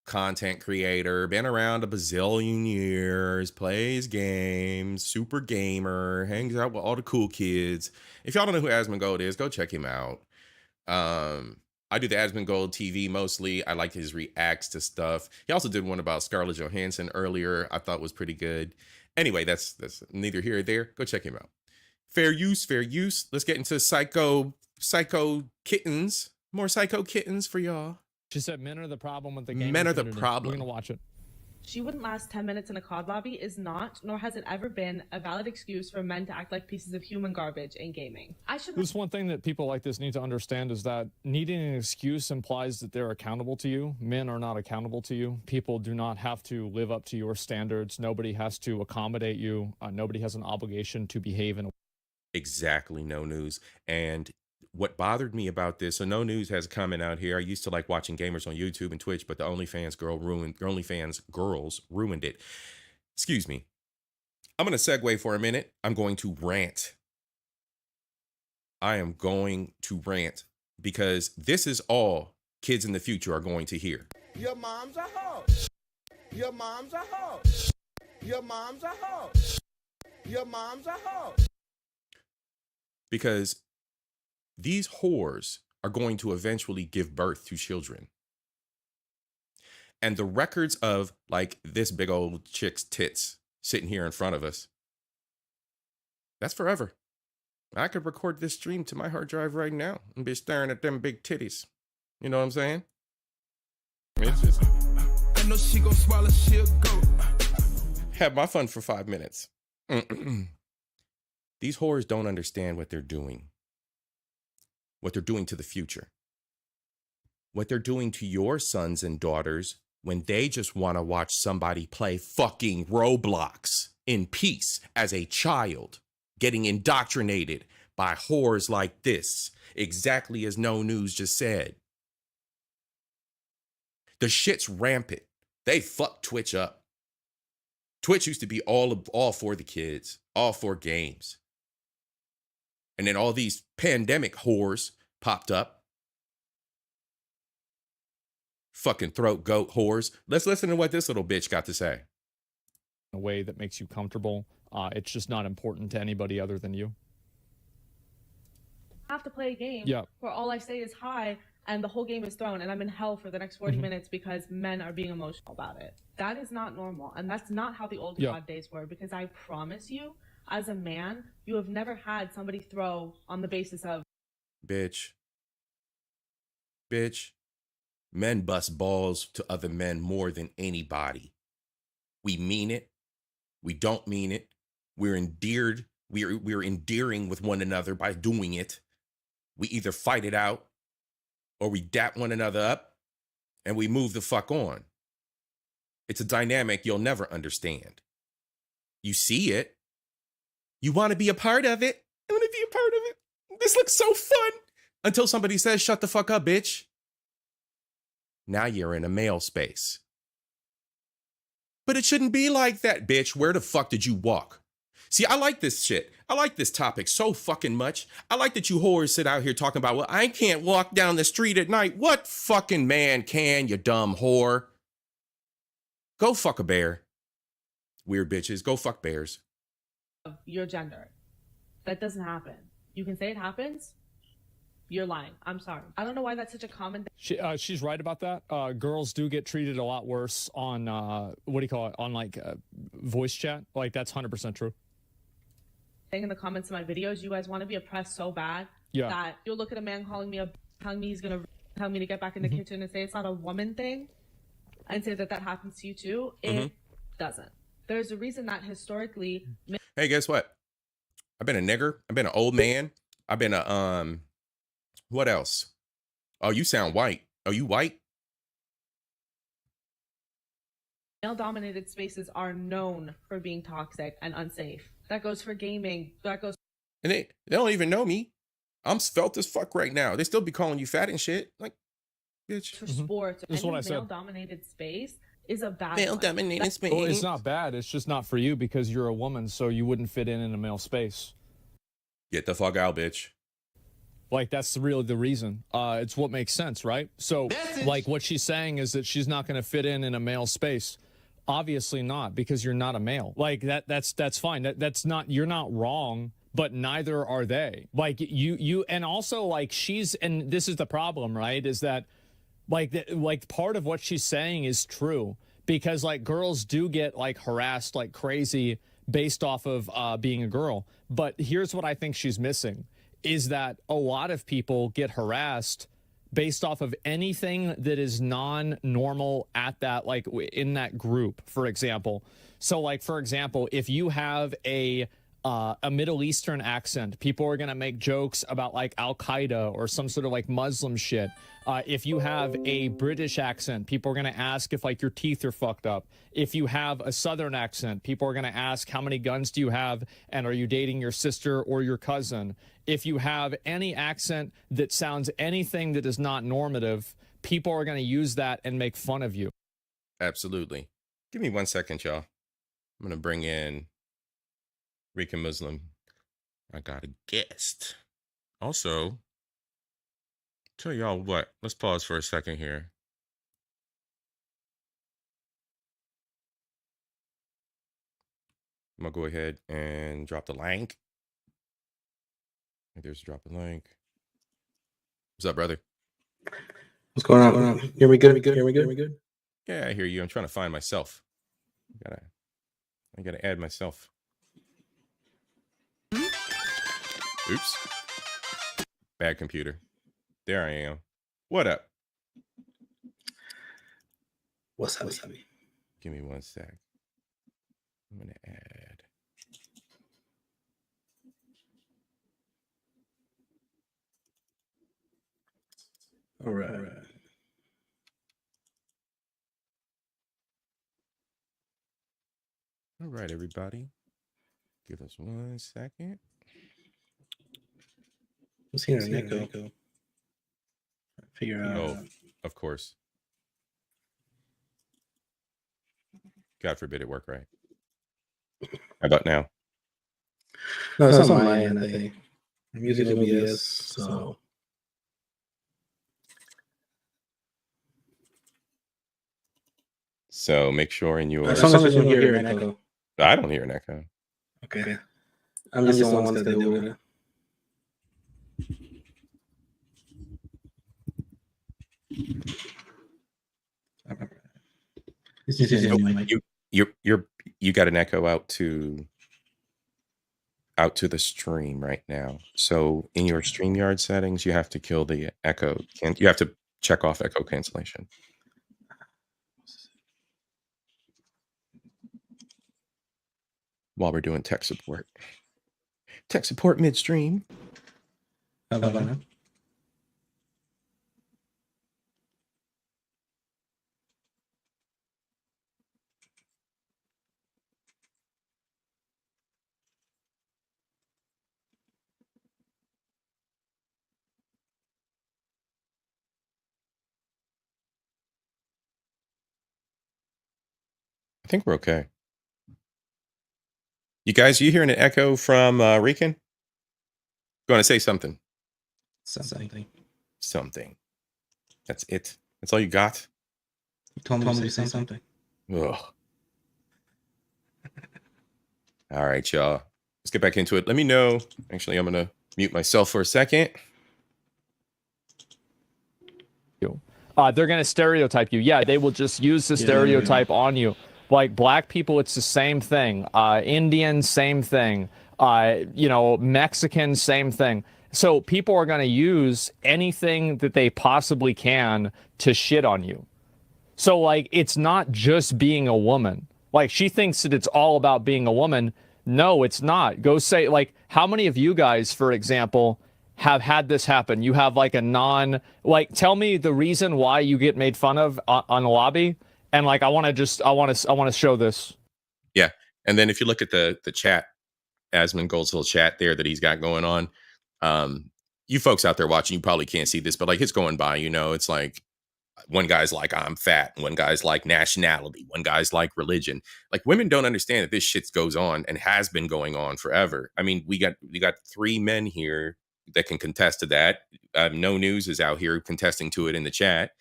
content creator, been around a bazillion years, plays games, super gamer, hangs out with all the cool kids. If y'all don't know who Asmongold is, go check him out. I do the Asmongold TV mostly. I like his reacts to stuff. He also did one about Scarlett Johansson earlier. I thought was pretty good. Anyway, that's neither here or there. Go check him out. Fair use, fair use. Let's get into psycho kittens. More psycho kittens for y'all.
She said men are the problem with the gaming
Men are the
community.
problem.
We're going to watch it.
She wouldn't last 10 minutes in a COD lobby is not, nor has it ever been, a valid excuse for men to act like pieces of human garbage in gaming.
This one thing that people like this need to understand is that needing an excuse implies that they're accountable to you. Men are not accountable to you. People do not have to live up to your standards. Nobody has to accommodate you. Nobody has an obligation to behave in a
Exactly, No News. And what bothered me about this, so No News has a comment out here. I used to like watching gamers on YouTube and Twitch, but the OnlyFans girls ruined it. Excuse me. I'm going to segue for a minute. I'm going to rant. I am going to rant because this is all kids in the future are going to hear.
Your mom's a hoe. Your mom's a hoe. Your mom's a hoe. Your mom's a hoe.
Because these whores are going to eventually give birth to children. And the records of like this big old chick's tits sitting here in front of us, that's forever. I could record this stream to my hard drive right now and be staring at them big titties. You know what I'm saying? It's just...
I know she gon' swallow, she'll go.
Have my fun for 5 minutes. These whores don't understand what they're doing. What they're doing to the future. What they're doing to your sons and daughters when they just want to watch somebody play fucking Roblox in peace as a child, getting indoctrinated by whores like this, exactly as No News just said. The shit's rampant. They fucked Twitch up. Twitch used to be all for the kids, all for games. And then all these pandemic whores popped up. Fucking throat goat whores. Let's listen to what this little bitch got to say.
In a way that makes you comfortable. It's just not important to anybody other than you.
I have to play a game
Yeah.
where all I say is hi and the whole game is thrown and I'm in hell for the next 40 minutes because men are being emotional about it. That is not normal. And that's not how the old COD days were, because I promise you, as a man, you have never had somebody throw on the basis of
Bitch. Men bust balls to other men more than anybody. We mean it. We don't mean it. We're endeared. We're endearing with one another by doing it. We either fight it out or we dap one another up and we move the fuck on. It's a dynamic you'll never understand. You see it. You want to be a part of it. I want to be a part of it. This looks so fun. Until somebody says, shut the fuck up, bitch. Now you're in a male space. But it shouldn't be like that, bitch. Where the fuck did you walk? See, I like this shit. I like this topic so fucking much. I like that you whores sit out here talking about, well, I can't walk down the street at night. What fucking man can, you dumb whore? Go fuck a bear. Weird bitches. Go fuck bears.
your gender. That doesn't happen. You can say it happens. You're lying. I'm sorry. I don't know why that's such a common thing.
She's right about that. Girls do get treated a lot worse on, what do you call it? On like voice chat. Like that's 100% true.
In the comments of my videos, you guys want to be oppressed so bad that you'll look at a man calling me telling me he's going to tell me to get back in the kitchen and say it's not a woman thing and say that that happens to you too. It doesn't. There's a reason that historically.
Hey, guess what? I've been a nigger. I've been an old man. I've been a, what else? Oh, you sound white. Oh, you white?
Male-dominated spaces are known for being toxic and unsafe. That goes for gaming. That goes.
And they don't even know me. I'm svelte as fuck right now. They still be calling you fat and shit. Like, bitch.
For sports.
That's what I said.
Male-dominated space is a bad
male-dominated space.
Well, it's not bad. It's just not for you because you're a woman, so you wouldn't fit in a male space.
Get the fuck out, bitch.
Like, that's really the reason. It's what makes sense, right? So, like, what she's saying is that she's not going to fit in a male space. Obviously not, because you're not a male. Like, that's fine. That's not, you're not wrong, but neither are they. Like, you, and also, like, and this is the problem, right? Is that, like, part of what she's saying is true. Because, like, girls do get, like, harassed like crazy based off of being a girl. But here's what I think she's missing. Is that a lot of people get harassed based off of anything that is non-normal at that, like in that group, for example. So like, for example, if you have a Middle Eastern accent, people are going to make jokes about like Al-Qaeda or some sort of like Muslim shit. If you have a British accent, people are going to ask if like your teeth are fucked up. If you have a Southern accent, people are going to ask how many guns do you have and are you dating your sister or your cousin? If you have any accent that sounds anything that is not normative, people are going to use that and make fun of you.
Absolutely. Give me 1 second, y'all. I'm going to bring in Rican Muslim. I got a guest. Also, tell y'all what. Let's pause for a second here. I'm going to go ahead and drop the link. There's drop a link. What's up, brother?
What's going on? Hear me good? Hear me good?
Yeah, I hear you. I'm trying to find myself. I gotta add myself. Oops. Bad computer. There I am. What up?
What's up?
Give me 1 sec. I'm gonna add.
All right.
All right, everybody. Give us 1 second.
Who's here, Nico? Figure out.
Oh, of course. God forbid it work right. How about now?
No, it's on my end, I think. I'm using OBS, so.
So make sure in your.
As long as you don't hear an echo.
I don't hear an echo.
Okay. I'm just the one that deal with it.
You got an echo out to the stream right now. So in your StreamYard settings, you have to kill the echo. You have to check off echo cancellation. While we're doing tech support. Tech support midstream.
How about now?
I think we're okay. You guys, you hearing an echo from Rican? Going to say something. Something. That's it. That's all you got?
You told me to say something.
Ugh. All right, y'all. Let's get back into it. Let me know. Actually, I'm going to mute myself for a second.
They're going to stereotype you. Yeah, they will just use the stereotype on you. Like black people, it's the same thing. Indians, same thing. Mexicans, same thing. So people are going to use anything that they possibly can to shit on you. So, like, it's not just being a woman. Like, she thinks that it's all about being a woman. No, it's not. Go say, like, how many of you guys, for example, have had this happen? You have, like, tell me the reason why you get made fun of on the lobby. And, like, I want to show this.
Yeah. And then if you look at the chat, Asmund Gold's little chat there that he's got going on, you folks out there watching, you probably can't see this, but, like, it's going by, it's like, one guy's like, I'm fat. One guy's like nationality. One guy's like religion. Like, women don't understand that this shit goes on and has been going on forever. I mean, we got 3 men here that can contest to that. No News is out here contesting to it in the chat.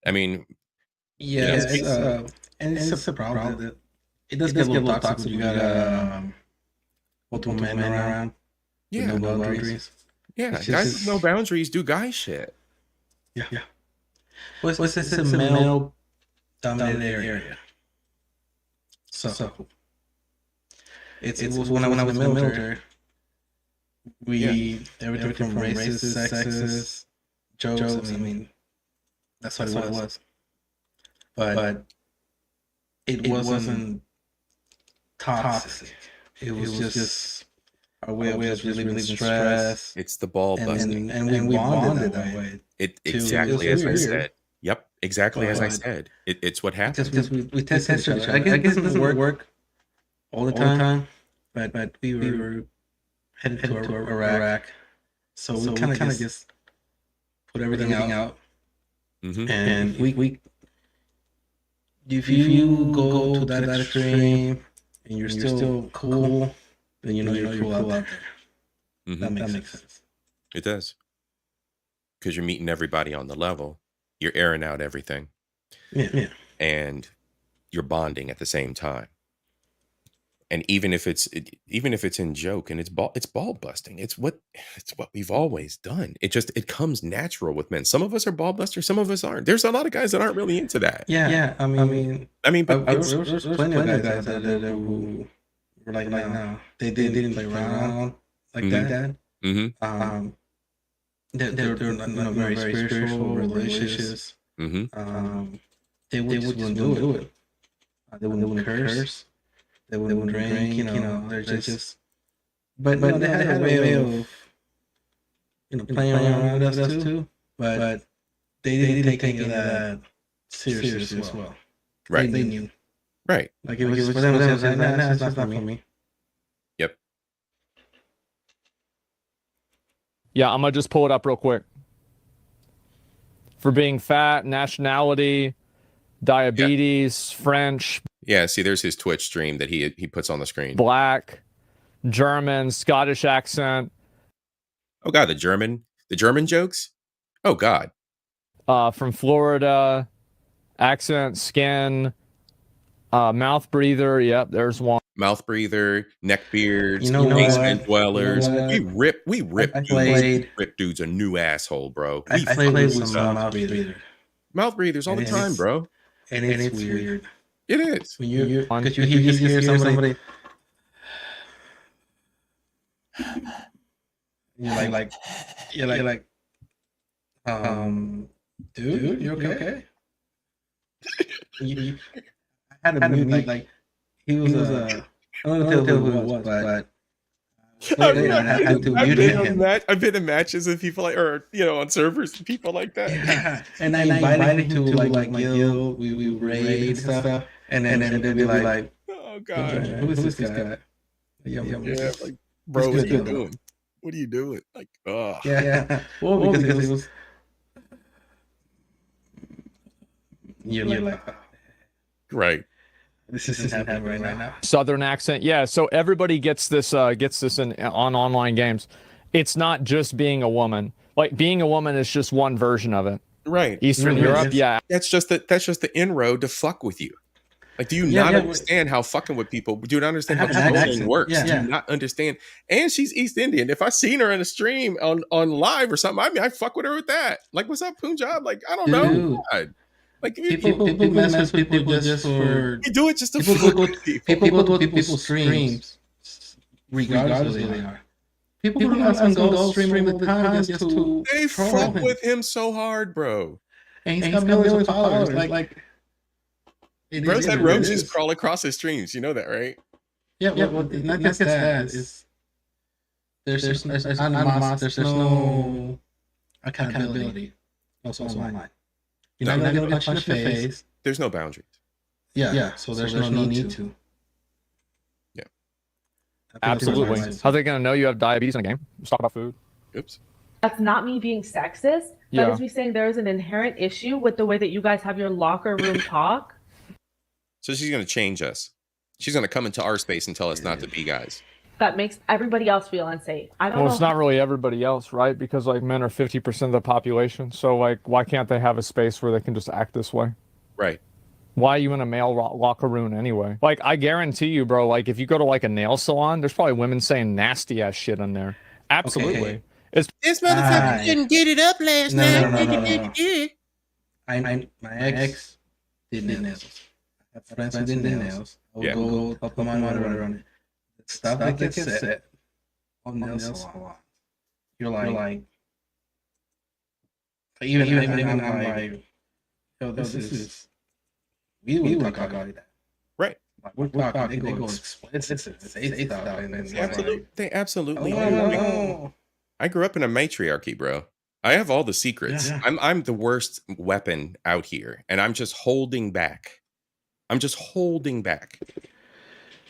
I mean,
yeah, it's a problem. That it does get a little toxic. You got multiple men around.
Yeah,
with no boundaries.
Yeah, guys with no boundaries do guy shit.
Yeah. What's this? It's a male-dominated area. So it was when I was in the military. Everything from racist, sexist, jokes. I mean, that's what it was. But it wasn't toxic. It was just our way of just relieving stress.
It's the ball busting,
and we bonded that way.
Exactly as I said. Yep, exactly as I said. It's what happened.
Because we tested each other. I guess it doesn't work all the time, but we were headed to Iraq, so we kind of just put everything out.
Mm-hmm.
And we if you go to that extreme and you're still cool, then you're cool out there.
Mm-hmm.
That makes sense.
It does. Because you're meeting everybody on the level. You're airing out everything.
Yeah.
And you're bonding at the same time. And even if it's in joke and it's ball busting, it's what we've always done. It comes natural with men. Some of us are ball busters, some of us aren't. There's a lot of guys that aren't really into that.
Yeah. I mean,
but
there's plenty of guys out there who were like now. They didn't play around like that.
Mm-hmm.
They're very spiritual, religious.
Mm-hmm.
They wouldn't do it. They wouldn't curse. They wouldn't drink. They're just. But they had a way of, playing around with us too. But they didn't take any of that serious as well.
Right.
They knew.
Right.
Like it was for them. That's not for me.
Yep.
Yeah, I'm gonna just pull it up real quick. For being fat, nationality, diabetes, French.
Yeah, see, there's his Twitch stream that he puts on the screen.
Black, German, Scottish accent.
Oh God, the German jokes. Oh God.
From Florida, accent, skin, mouth breather. Yep, there's one.
Mouth breather, neck beards,
basement
dwellers.
You know
We rip dudes a new asshole, bro.
I played with some mouth breather.
Mouth breathers all the time, bro.
And it's weird.
It is.
When you just hear somebody. You're like, dude, you okay? I had to mute, like, he was I don't know who it was, but
I've been in matches with people like, or on servers with people like that.
Yeah. And I invited him to like my guild. We raid and stuff, and then they'd be like,
"Oh God,
who is this guy?"
Yeah, like, bro, what are you doing? What are you doing? Like, oh,
yeah. Well, because it was. You're like,
right.
This isn't happening right now.
Southern accent, yeah. So everybody gets this on online games. It's not just being a woman. Like being a woman is just one version of it.
Right.
Eastern Europe, yeah.
That's just the inroad to fuck with you. Like, do you not understand how fucking with people? Do you not understand how trolling works? Do you not understand? And she's East Indian. If I seen her in a stream on live or something, I mean, I fuck with her with that. Like, what's up, Punjab? Like, I don't know. God. Like
people mess with people just for.
You do it just to
people go to people's streams, regardless of who they are. People who go stream all the time just to.
They fuck with him so hard, bro.
And he's got millions of followers. Like
bro's had roaches crawl across his streams. You know that, right?
Yeah. Well, not just that. There's no accountability. Also online. You're not gonna get punched in the face.
There's no boundaries.
Yeah. So there's no need to.
Yeah.
Absolutely. How are they gonna know you have diabetes in a game? Let's talk about food.
Oops.
That's not me being sexist. That is me saying there is an inherent issue with the way that you guys have your locker room talk.
So she's gonna change us. She's gonna come into our space and tell us not to be guys.
That makes everybody else feel unsafe. I don't know.
Well, it's not really everybody else, right? Because like men are 50% of the population. So like, why can't they have a space where they can just act this way?
Right.
Why are you in a male locker room anyway? Like, I guarantee you, bro, like if you go to like a nail salon, there's probably women saying nasty ass shit in there. Absolutely.
Okay.
This motherfucker couldn't get it up last night.
No. My ex did nails. I have friends who did nails. I would go help them on it. Stuff that gets set on nail salon. You're like even I'm like, yo, this is we would talk about that.
Right.
Like, we're talking, they go explicit and say stuff, and
they absolutely do.
No.
I grew up in a matriarchy, bro. I have all the secrets.
Yeah.
I'm the worst weapon out here, and I'm just holding back. I'm just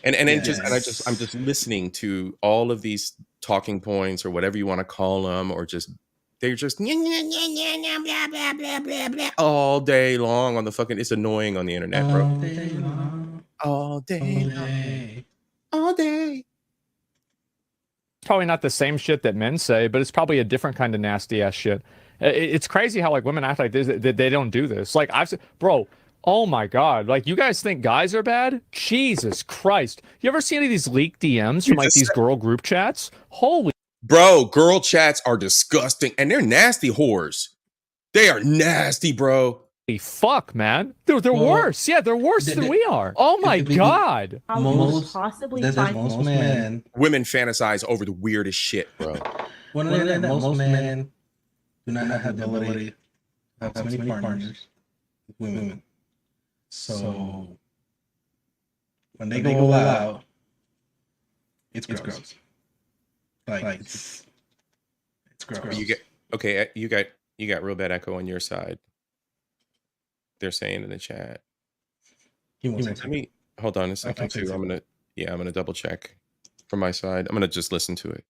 I'm just listening to all of these talking points or whatever you want to call them, or they're just all day long on the fucking. It's annoying on the internet, bro. All day.
Probably not the same shit that men say, but it's probably a different kind of nasty ass shit. It's crazy how like women act like this, that they don't do this. Like bro. Oh my God. Like, you guys think guys are bad? Jesus Christ. You ever see any of these leaked DMs from like these girl group chats? Holy.
Bro, girl chats are disgusting and they're nasty whores. They are nasty, bro.
Holy fuck, man. They're worse. Yeah, they're worse than we are. Oh my God.
How most
men.
Women fantasize over the weirdest shit, bro.
Most men do not have the ability to have so many partners with women. So when they go out, it's gross. Like it's gross.
You got real bad echo on your side. They're saying in the chat. Hold on a second too. I'm gonna double check from my side. I'm gonna just listen to it.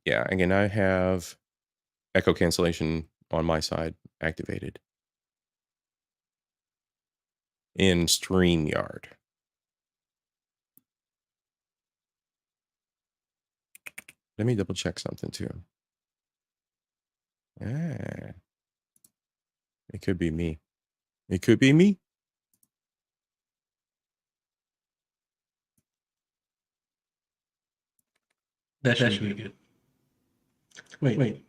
Yeah, again, I have echo cancellation on my side activated in StreamYard. Let me double check something too. Ah, it could be me. It could be me.
That should be good. Wait.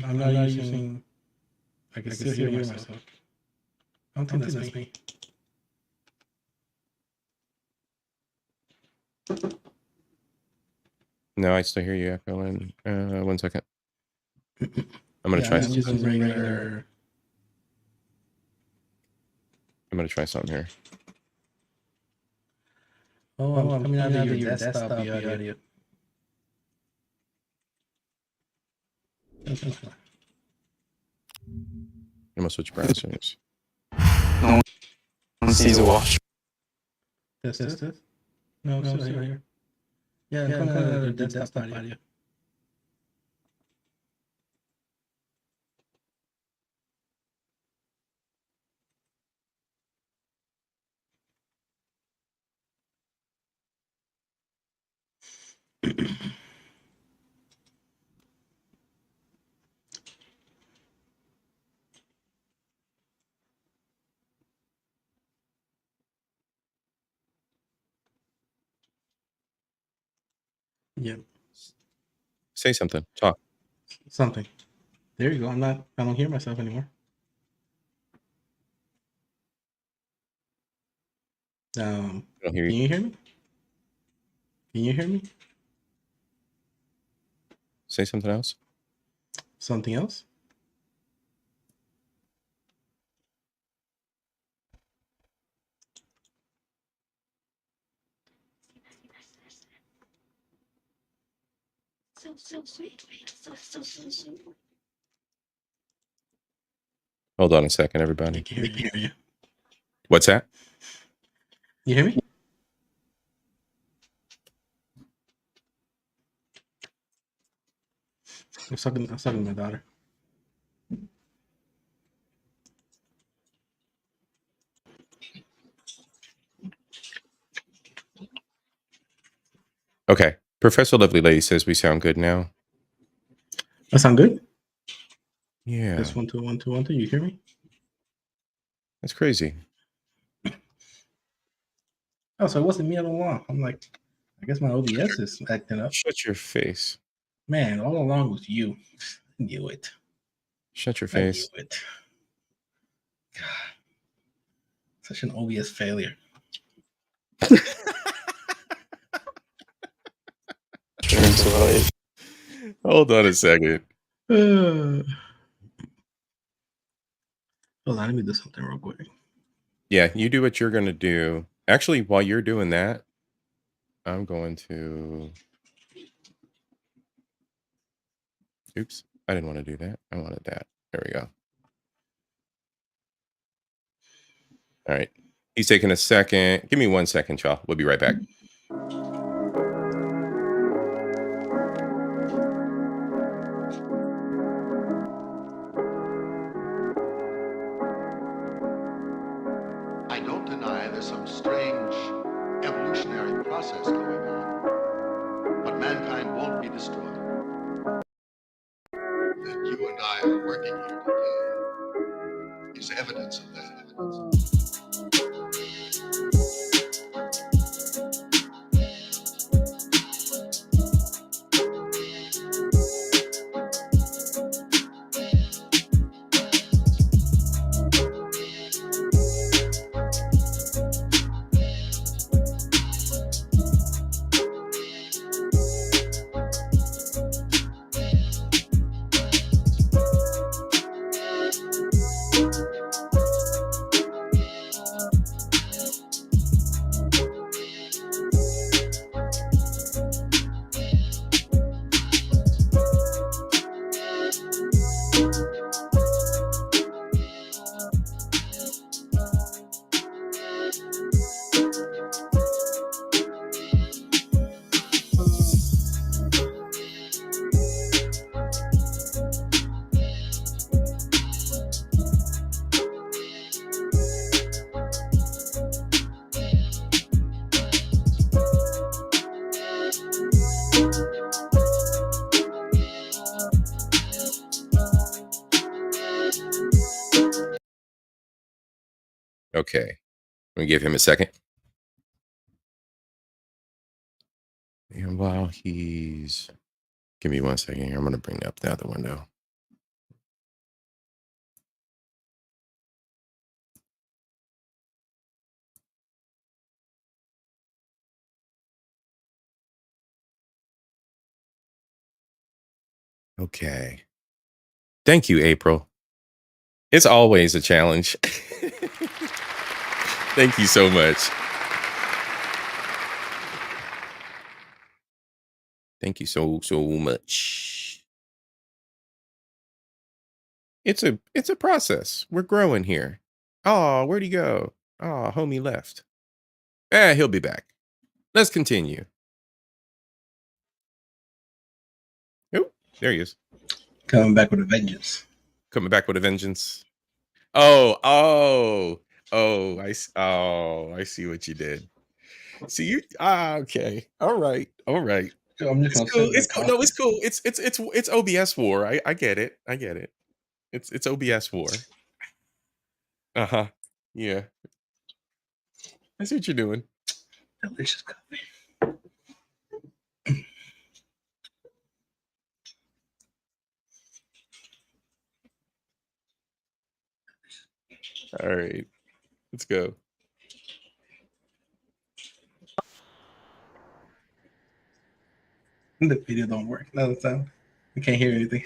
I'm not using. I can still hear myself. I don't think that's me.
No, I still hear you echoing. 1 second. I'm gonna try.
I'm using regular.
I'm gonna try something here.
Oh, I'm coming out of your desktop audio.
I'm gonna switch browsers.
No one sees a watch. This? No, I'm still here. Yeah, I'm coming out of your desktop audio. Yep.
Say something. Talk.
Something. There you go. I don't hear myself anymore.
I don't hear
Can
you.
you hear me? Can you hear me?
Say something else.
Something else?
Hold on a second, everybody.
I can hear you.
What's that?
You hear me? I'm talking to my daughter.
Okay. Professor Lovely Lady says we sound good now.
That sound good?
Yeah.
That's 1 2 1 2 1 2. You hear me?
That's crazy.
Oh, so it wasn't me all along. I'm like, I guess my OBS is acting up.
Shut your face.
Man, all along was you. I knew it.
Shut your face.
I knew it. God. Such an OBS failure.
Hold on a second.
Hold on, let me do something real quick.
Yeah, you do what you're going to do. Actually, while you're doing that, I'm going to... Oops, I didn't want to do that. I wanted that. There we go. All right. He's taking a second. Give me 1 second, y'all. We'll be right back.
I don't deny there's some strange evolutionary process going on, but mankind won't be destroyed. That you and I are working here today is evidence of that.
Okay. Let me give him a second. And while he's... Give me 1 second here. I'm going to bring up the other window. Okay. Thank you, April. It's always a challenge. Thank you so much. Thank you so much. It's a process. We're growing here. Oh, where'd he go? Oh, homie left. He'll be back. Let's continue. Oh, there he is.
Coming back with a vengeance.
Coming back with a vengeance. Oh, I see what you did. See you. Okay. All right. It's cool. It's cool. No, it's cool. It's OBS war. I get it. It's OBS war. Uh-huh. Yeah. I see what you're doing.
Delicious coffee.
All right. Let's go.
The video don't work. No, it's not. I can't hear anything.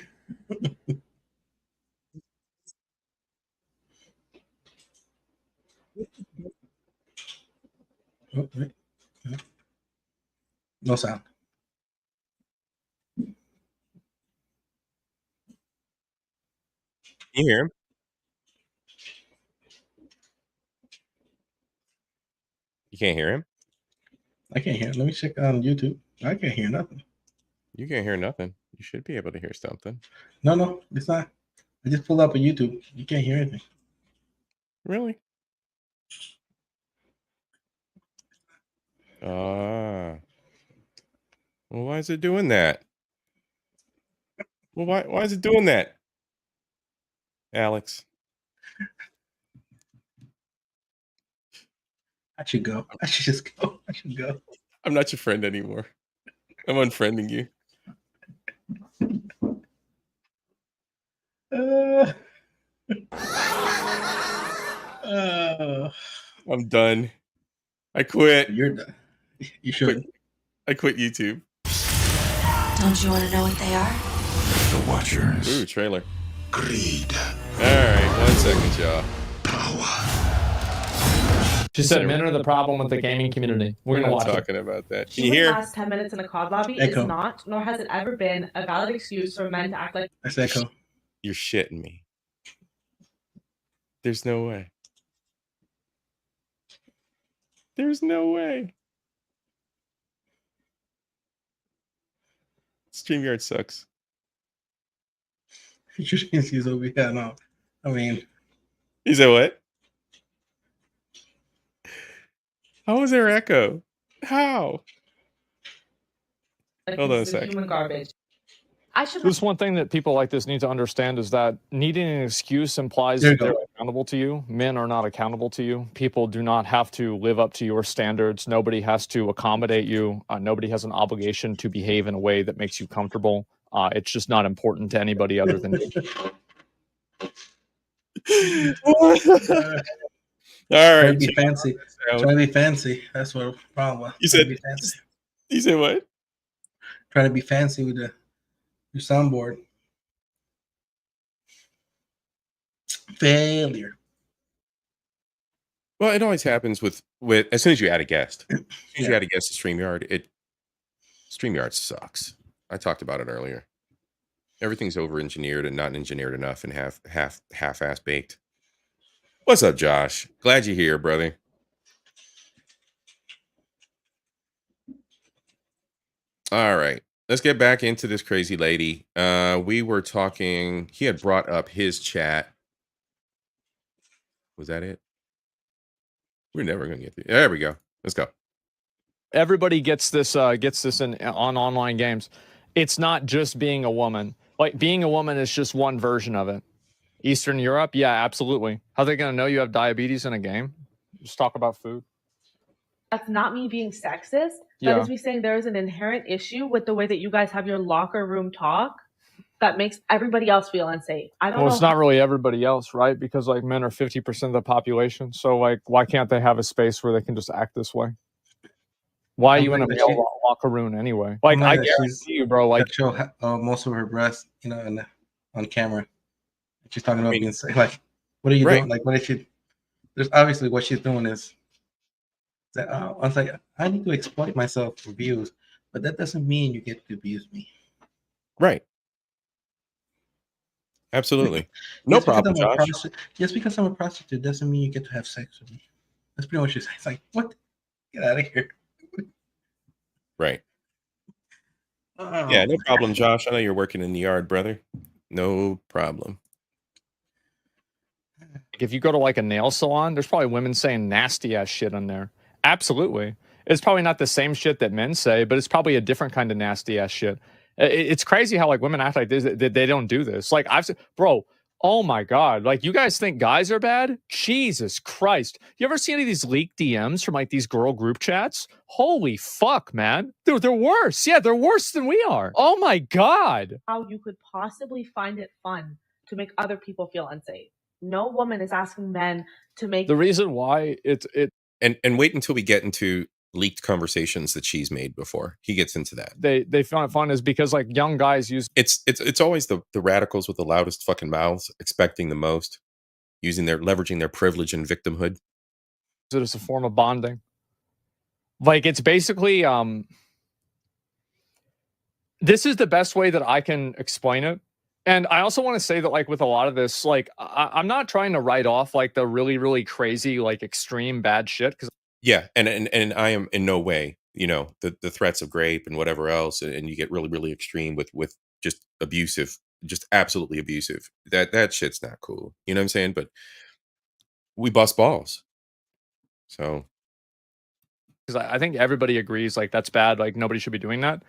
Oh, wait. No sound.
Can you hear him? You can't hear him?
I can't hear. Let me check on YouTube. I can't hear nothing.
You can't hear nothing. You should be able to hear something.
No, it's not. I just pulled up a YouTube. You can't hear anything.
Really? Well, why is it doing that? Well, why is it doing that? Alex.
I should go. I should just go. I should go.
I'm not your friend anymore. I'm unfriending you. I'm done. I quit.
You're done. You should.
I quit YouTube.
Don't you want to know what they are?
The Watchers.
Ooh, trailer.
Greed.
All right, 1 second, y'all.
She said men are the problem with the gaming community. We're gonna watch
talking about that. Can you hear?
The last 10 minutes in a COD lobby is not, nor has it ever been, a valid excuse for men to act like.
That's echo.
You're shitting me. There's no way. There's no way. StreamYard sucks.
He's over here. No, I mean,
he said what? How was there echo? How? Hold on a sec.
Human garbage. I should.
This one thing that people like this need to understand is that needing an excuse implies that they're accountable to you. Men are not accountable to you. People do not have to live up to your standards. Nobody has to accommodate you. Nobody has an obligation to behave in a way that makes you comfortable. It's just not important to anybody other than you.
All right.
Trying to be fancy. Trying to be fancy. That's what the problem was.
You said fancy. You said what?
Trying to be fancy with your soundboard. Failure.
Well, it always happens with as soon as you add a guest. As soon as you add a guest to StreamYard, StreamYard sucks. I talked about it earlier. Everything's over-engineered and not engineered enough and half-ass baked. What's up, Josh? Glad you're here, brother. All right. Let's get back into this crazy lady. We were talking, he had brought up his chat. Was that it? We're never gonna get there. There we go. Let's go.
Everybody gets this on online games. It's not just being a woman. Like being a woman is just one version of it. Eastern Europe, yeah, absolutely. How are they gonna know you have diabetes in a game? Just talk about food.
That's not me being sexist.
Yeah.
That is me saying there is an inherent issue with the way that you guys have your locker room talk that makes everybody else feel unsafe. I don't know.
Well, it's not really everybody else, right? Because like men are 50% of the population. So like, why can't they have a space where they can just act this way? Why are you in a male locker room anyway? Like, I guarantee you, bro. Like,
show most of her breasts, you know, on camera. She's talking about being like, what are you doing? Like, what is she? There's obviously what she's doing is that I was like, I need to exploit myself for views, but that doesn't mean you get to abuse me.
Right. Absolutely. No problem, Josh.
Just because I'm a prostitute doesn't mean you get to have sex with me. That's pretty much what she's saying. It's like, what? Get out of here.
Right. Yeah, no problem, Josh. I know you're working in the yard, brother. No problem.
if you go to like a nail salon, there's probably women saying nasty ass shit on there. Absolutely. It's probably not the same shit that men say, but it's probably a different kind of nasty ass shit. It's crazy how like women act like this, that they don't do this. Like I've said, bro, oh my God. Like you guys think guys are bad? Jesus Christ. You ever see any of these leaked DMs from like these girl group chats? Holy fuck, man. They're worse. Yeah, they're worse than we are. Oh my God.
How you could possibly find it fun to make other people feel unsafe. No woman is asking men to make
the reason why
and wait until we get into leaked conversations that she's made before he gets into that.
They find it fun is because like young guys use
it's always the radicals with the loudest fucking mouths expecting the most, leveraging their privilege and victimhood.
It is a form of bonding. Like it's basically this is the best way that I can explain it. And I also want to say that like with a lot of this, like I'm not trying to write off like the really, really crazy, like extreme bad shit. Cause
yeah. And I am in no way, you know, the threats of rape and whatever else. And you get really, really extreme with just abusive, just absolutely abusive. That shit's not cool. You know what I'm saying? But we bust balls. So.
Because I think everybody agrees like that's bad. Like nobody should be doing that.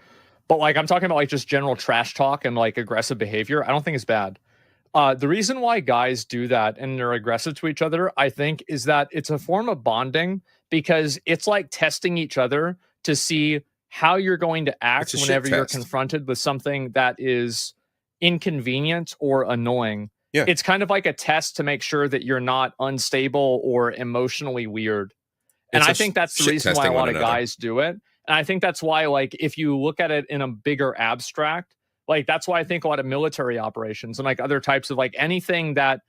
But like I'm talking about like just general trash talk and like aggressive behavior. I don't think it's bad. The reason why guys do that and they're aggressive to each other, I think, is that it's a form of bonding because it's like testing each other to see how you're going to act whenever you're confronted with something that is inconvenient or annoying.
Yeah.
It's kind of like a test to make sure that you're not unstable or emotionally weird. And I think that's the reason why a lot of guys do it. And I think that's why, like, if you look at it in a bigger abstract, like, that's why I think a lot of military operations and like other types of like anything that,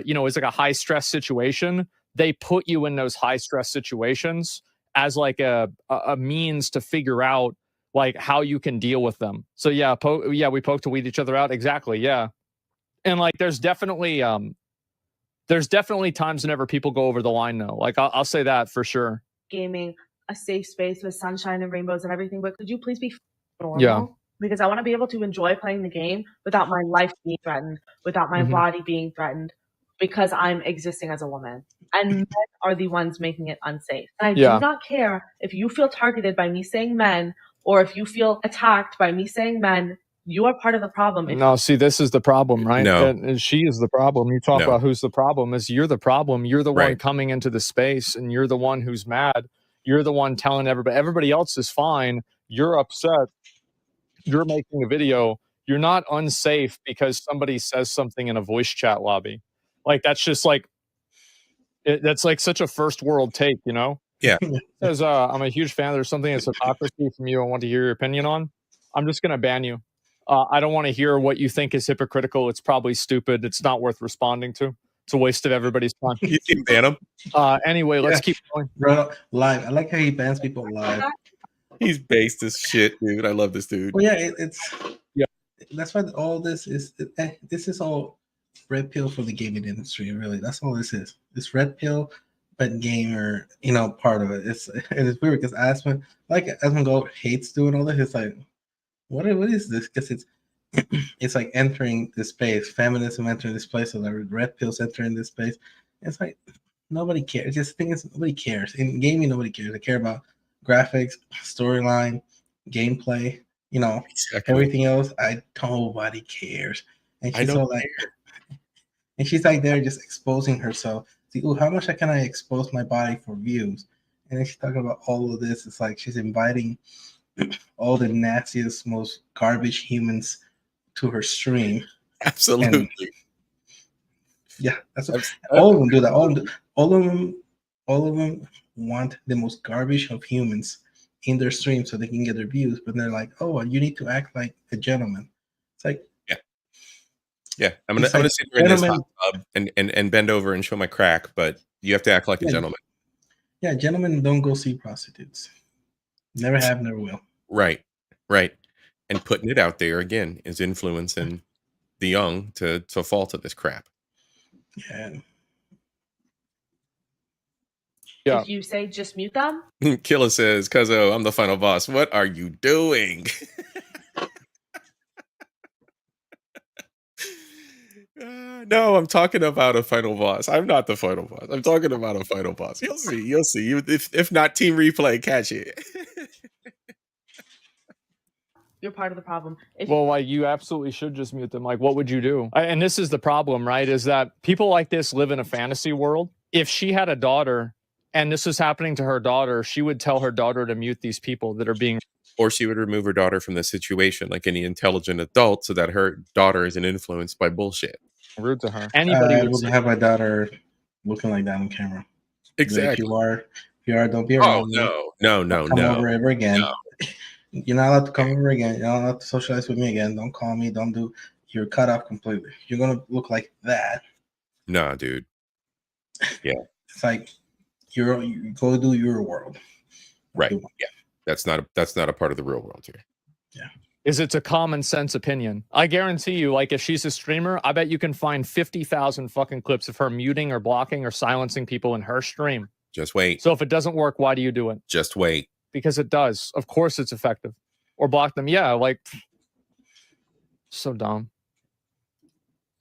you know, is like a high stress situation, they put you in those high stress situations as like a means to figure out like how you can deal with them. So yeah, we poke to weed each other out. Exactly. Yeah. And like, there's definitely times whenever people go over the line though. Like I'll say that for sure.
Gaming a safe space with sunshine and rainbows and everything, but could you please be normal?
Yeah.
Because I want to be able to enjoy playing the game without my life being threatened, without my body being threatened, because I'm existing as a woman. And men are the ones making it unsafe. And I do not care if you feel targeted by me saying men, or if you feel attacked by me saying men. You are part of the problem.
No, see, this is the problem, right?
No.
And she is the problem. You talk about who's the problem. Is you're the problem. You're the one coming into the space, and you're the one who's mad. You're the one telling everybody else is fine. You're upset. You're making a video. You're not unsafe because somebody says something in a voice chat lobby. Like that's just like that's like such a first world take, you know?
Yeah.
Says I'm a huge fan. There's something that's hypocrisy from you. I want to hear your opinion on. I'm just gonna ban you. I don't want to hear what you think is hypocritical. It's probably stupid. It's not worth responding to. It's a waste of everybody's time.
You can ban him.
Anyway, let's keep going.
Bro, live. I like how he bans people live.
He's based as shit, dude. I love this dude.
Well, yeah, that's why all this is. This is all red pill for the gaming industry. Really, that's all this is. This red pill, but gamer, you know, part of it. It's weird because Asmongold hates doing all this. It's like, what is this? Because it's like entering this space, feminism entering this place, or the red pills entering this space. It's like nobody cares. Just think it's nobody cares. In gaming, nobody cares. They care about graphics, storyline, gameplay, you know, everything else. Nobody cares. And she's all like, And she's like there just exposing herself. See, ooh, how much can I expose my body for views? And then she's talking about all of this. It's like she's inviting all the nastiest, most garbage humans to her stream.
Absolutely.
And yeah, that's what, all of them do that. All of them want the most garbage of humans in their stream so they can get their views. But they're like, oh, you need to act like a gentleman. It's like,
yeah, I'm gonna sit there in this hot tub and bend over and show my crack, but you have to act like a gentleman.
Yeah, gentlemen don't go see prostitutes. Never have, never will.
Right. And putting it out there again is influencing the young to fall to this crap.
Yeah.
If you say just mute them.
Killa says, "Cuzzo, I'm the final boss. What are you doing?" No, I'm talking about a final boss. I'm not the final boss. I'm talking about a final boss. You'll see. If not, Team Replay, catch it.
You're part of the problem.
Well, like, you absolutely should just mute them. Like, what would you do? And this is the problem, right? Is that people like this live in a fantasy world. If she had a daughter and this was happening to her daughter, she would tell her daughter to mute these people that are being...
Or she would remove her daughter from the situation like any intelligent adult so that her daughter isn't influenced by bullshit.
Rude to her.
Anybody would have my daughter looking like that on camera.
Exactly.
If you are, don't be around.
No.
Come over ever again. No. You're not allowed to come over again. You're not allowed to socialize with me again. Don't call me. Don't do. You're cut off completely. You're gonna look like that.
Nah, dude. Yeah.
It's like you go do your world.
Right. Yeah. That's not a part of the real world here.
Yeah.
Is it's a common sense opinion. I guarantee you, like, if she's a streamer, I bet you can find 50,000 fucking clips of her muting or blocking or silencing people in her stream.
Just wait.
So if it doesn't work, why do you do it?
Just wait.
Because it does. Of course it's effective. Or block them. Yeah, like, so dumb.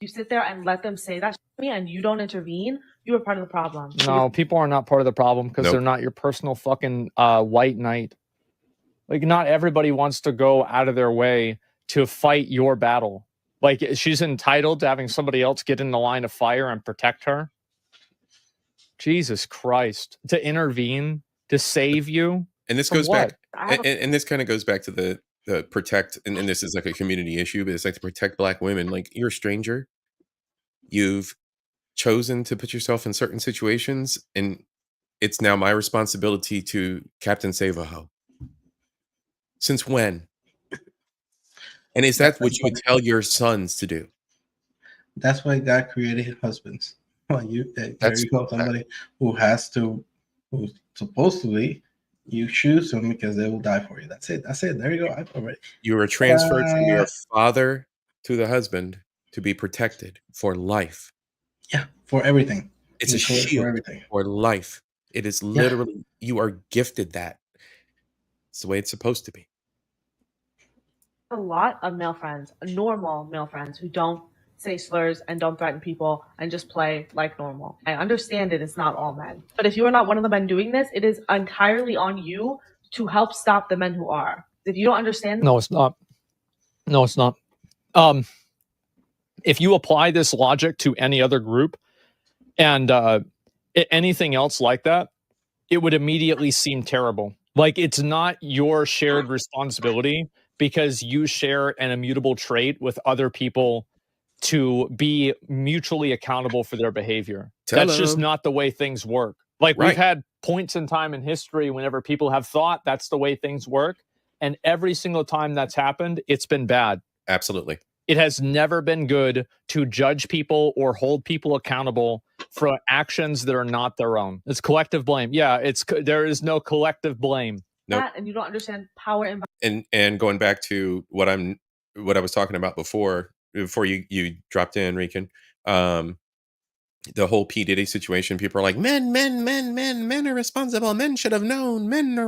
You sit there and let them say that to me and you don't intervene, you are part of the problem.
No, people are not part of the problem because they're not your personal fucking white knight. Like, not everybody wants to go out of their way to fight your battle. Like, she's entitled to having somebody else get in the line of fire and protect her. Jesus Christ. To intervene, to save you.
And this goes back, and this kind of goes back to the protect, and this is like a community issue, but it's like to protect Black women. Like, you're a stranger. You've chosen to put yourself in certain situations, and it's now my responsibility to Captain Save-A-Ho. Since when? And is that what you would tell your sons to do?
That's why God created husbands. Well, somebody who's supposed to be. You choose them because they will die for you. That's it. There you go.
You are transferred from your father to the husband to be protected for life.
Yeah, for everything.
It's a shield
for everything.
For life. It is literally, you are gifted that. It's the way it's supposed to be.
A lot of male friends, normal male friends, who don't say slurs and don't threaten people and just play like normal. I understand it's not all men. But if you are not one of the men doing this, it is entirely on you to help stop the men who are. If you don't understand...
No, it's not. No, it's not. If you apply this logic to any other group and anything else like that, it would immediately seem terrible. Like, it's not your shared responsibility because you share an immutable trait with other people to be mutually accountable for their behavior. That's just not the way things work. Like, we've had points in time in history whenever people have thought that's the way things work. And every single time that's happened, it's been bad.
Absolutely.
It has never been good to judge people or hold people accountable for actions that are not their own. It's collective blame. Yeah, there is no collective blame.
Nope.
And you don't understand power
and going back to what I was talking about before you dropped in, Rican, the whole P. Diddy situation. People are like, men are responsible. Men should have known. Men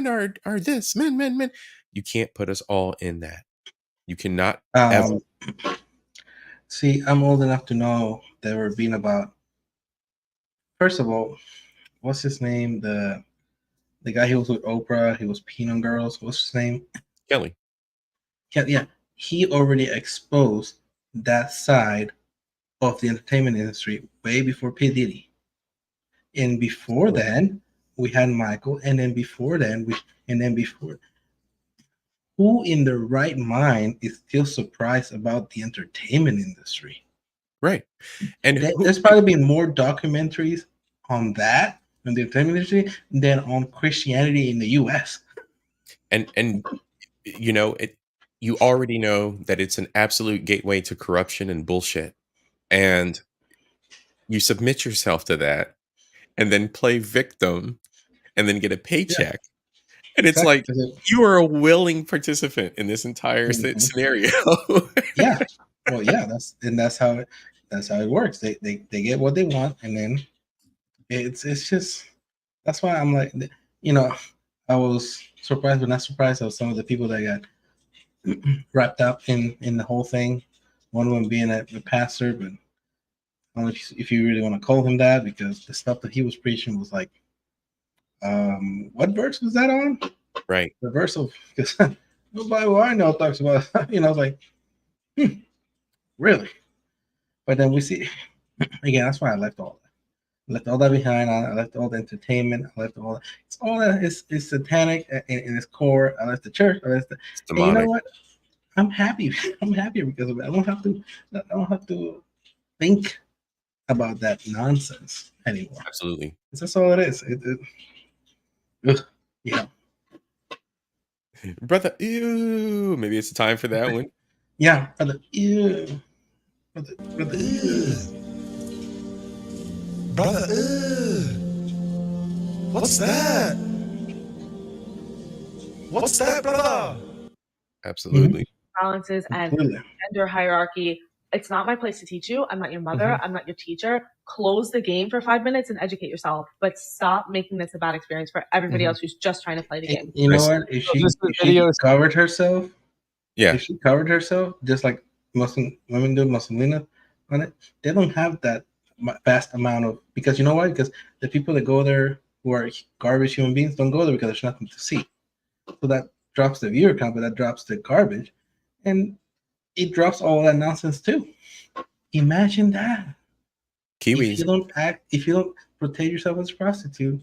are this. Men. You can't put us all in that. You cannot ever.
See, I'm old enough to know they were being about. First of all, what's his name? The guy who was with Oprah. He was peeing on girls. What's his name?
Kelly.
Yeah. He already exposed that side of the entertainment industry way before P. Diddy. And before then, we had Michael, and then before then, who in their right mind is still surprised about the entertainment industry?
Right. And
There's probably been more documentaries on that, on the entertainment industry, than on Christianity in the US.
And you know, you already know that it's an absolute gateway to corruption and bullshit. And you submit yourself to that and then play victim and then get a paycheck. And it's like you are a willing participant in this entire scenario.
Yeah. Well, yeah, that's how it works. They get what they want, and then it's just that's why I'm like, I was surprised but not surprised of some of the people that got wrapped up in the whole thing. One of them being a pastor, but I don't know if you really want to call him that, because the stuff that he was preaching was like, what verse was that on?
Right.
The verse of, because the Bible I know talks about, I was like, really? But then we see, again, that's why I left all that. I left all that behind. I left all the entertainment. I left all that. It's all that is satanic in its core. I left the church. I left and you know what? I'm happy. I'm happy because of it. I don't have to think about that nonsense anymore.
Absolutely.
That's all it is.
Brother, ew. Maybe it's time for that one.
Yeah, brother, ew. Brother, ew.
Brother, what's that? What's that, brother?
Absolutely.
Balances and gender hierarchy. It's not my place to teach you. I'm not your mother. I'm not your teacher. Close the game for 5 minutes and educate yourself. But stop making this a bad experience for everybody else who's just trying to play the game.
You know what? If she covered herself, if she covered herself, just like Muslim women do, Muslimina on it, they don't have that vast amount of, because you know why? Because the people that go there who are garbage human beings don't go there because there's nothing to see. So that drops the viewer count, but that drops the garbage, and it drops all that nonsense too. Imagine that.
Kiwis.
If you don't protect yourself as a prostitute.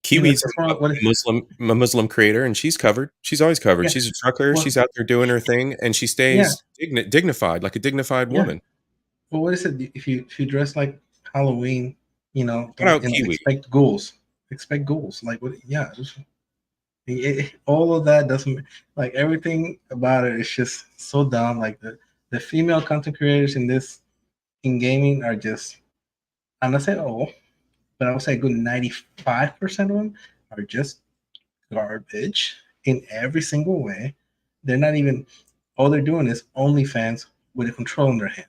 Kiwi's a Muslim creator, and she's covered. She's always covered.
Yeah.
She's a trucker. She's out there doing her thing, and she stays dignified, like a dignified woman.
Well, what is it? If you dress like Halloween, don't
Kiwi.
expect ghouls. Expect ghouls. Like what? Yeah. All of that doesn't, like, everything about it is just so dumb. Like the female content creators in gaming are just, I'm not saying all, but I would say a good 95% of them are just garbage in every single way. They're not even, all they're doing is OnlyFans with a control in their hand.